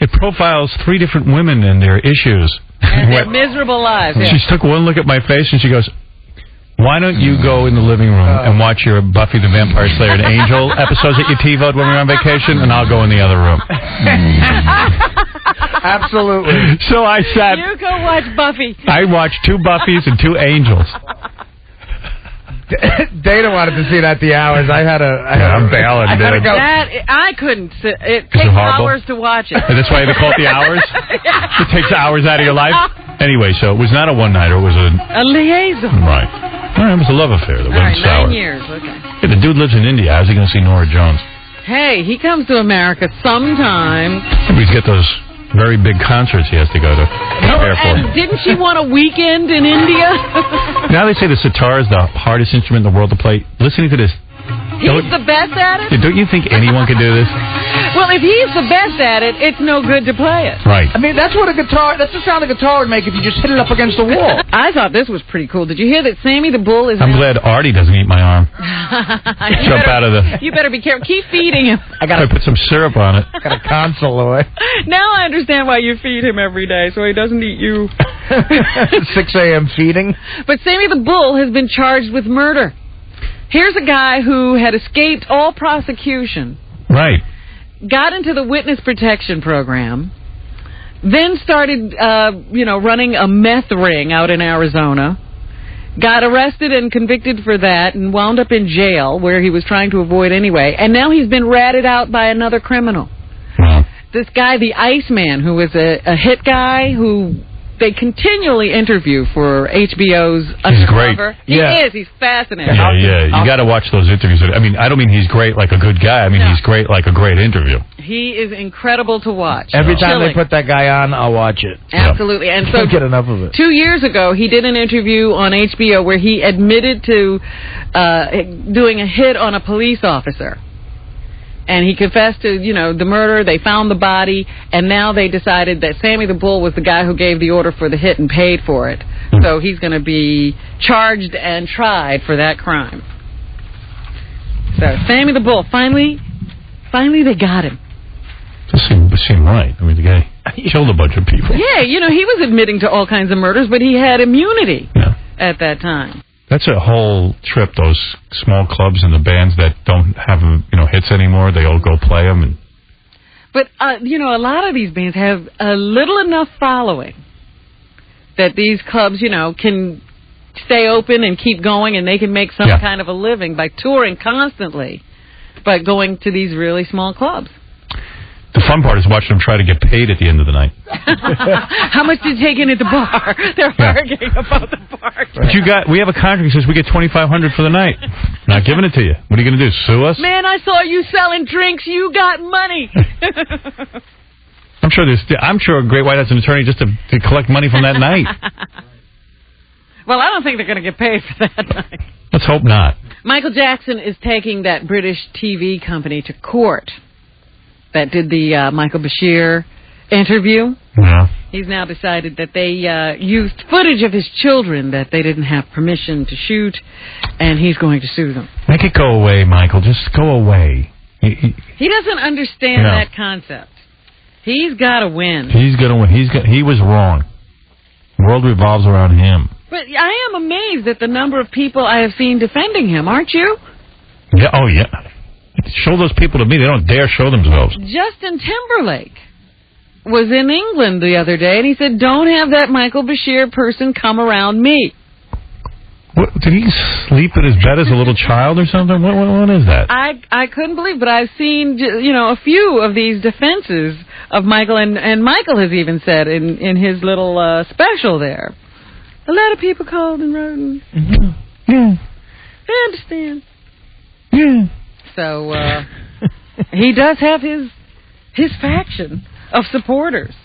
A: it profiles 3 different women and their issues.
B: And their miserable lives.
A: She took one look at my face, and she goes, why don't you go in the living room and watch your Buffy the Vampire Slayer and Angel episodes that you TiVo'd when we were on vacation, and I'll go in the other room.
C: Absolutely.
A: So I sat...
B: You go watch Buffy.
A: I watched 2 Buffys and 2 Angels.
C: Dana wanted to see that The Hours.
A: I'm bailing, dude.
B: I couldn't. It takes hours to watch it.
A: And that's why they call it The Hours? It takes hours out of your life? Anyway, so it was not a one-nighter. It was
B: a liaison.
A: Right. All right, it was a love affair that went sour.
B: 9 years, okay.
A: Yeah, the dude lives in India. How's he going to see Norah Jones?
B: Hey, he comes to America sometime.
A: He's got those very big concerts he has to go to prepare for.
B: And didn't she want a weekend in India?
A: Now they say the sitar is the hardest instrument in the world to play. Listening to this.
B: He's the best at it?
A: Don't you think anyone could do this?
B: Well, if he's the best at it, it's no good to play it.
A: Right.
C: I mean, that's the sound a guitar would make if you just hit it up against the wall.
B: I thought this was pretty cool. Did you hear that Sammy the Bull is...
A: I'm glad Artie doesn't eat my arm. Jump out of the...
B: You better be careful. Keep feeding him.
A: I put some syrup on it.
C: Got a console away.
B: Now I understand why you feed him every day, so he doesn't eat you.
C: 6 a.m. feeding.
B: But Sammy the Bull has been charged with murder. Here's a guy who had escaped all prosecution.
A: Right.
B: Got into the witness protection program. Then started, running a meth ring out in Arizona. got arrested and convicted for that and wound up in jail where he was trying to avoid anyway. And now he's been ratted out by another criminal. This guy, the Iceman, who was a hit guy who they continually interview for HBO's Undercover.
A: He's great.
B: He is. He's fascinating.
A: Yeah. You got to watch those interviews. I mean, I don't mean he's great like a good guy. I mean, he's great like a great interview.
B: He is incredible to watch.
C: Every time they put that guy on, I'll watch it.
B: Absolutely. And so
C: Can't get enough of it.
B: 2 years ago, he did an interview on HBO where he admitted to doing a hit on a police officer. And he confessed to, the murder. They found the body, and now they decided that Sammy the Bull was the guy who gave the order for the hit and paid for it. So he's going to be charged and tried for that crime. So Sammy the Bull, finally they got him.
A: Doesn't seem right. I mean, the guy killed a bunch of people.
B: Yeah, he was admitting to all kinds of murders, but he had immunity at that time.
A: That's a whole trip, those small clubs and the bands that don't have, hits anymore. They all go play them.
B: But, a lot of these bands have a little enough following that these clubs, can stay open and keep going, and they can make some kind of a living by touring constantly, but going to these really small clubs.
A: The fun part is watching them try to get paid at the end of the night.
B: How much did you take in at the bar? They're arguing about the bar.
A: But we have a contract that says we get $2,500 for the night. Not giving it to you. What are you going to do? Sue us?
B: Man, I saw you selling drinks. You got money.
A: I'm sure Great White has an attorney just to collect money from that night.
B: Well, I don't think they're going to get paid for that night.
A: Let's hope not.
B: Michael Jackson is taking that British TV company to court that did the Michael Bashir interview.
A: Yeah.
B: He's now decided that they used footage of his children that they didn't have permission to shoot, and he's going to sue them.
A: Make it go away, Michael. Just go away.
B: He doesn't understand that concept. He's got to win.
A: He's going to win. He was wrong. The world revolves around him.
B: But I am amazed at the number of people I have seen defending him, aren't you?
A: Yeah. Oh, yeah. Show those people to me. They don't dare show themselves.
B: Justin Timberlake was in England the other day, and he said, don't have that Michael Bashir person come around me.
A: What, did he sleep in his bed as a little child or something? What is that?
B: I couldn't believe, but I've seen, a few of these defenses of Michael, and Michael has even said in his little special there, a lot of people called and wrote, and
A: yeah.
B: I understand.
A: Yeah.
B: So he does have his faction of supporters.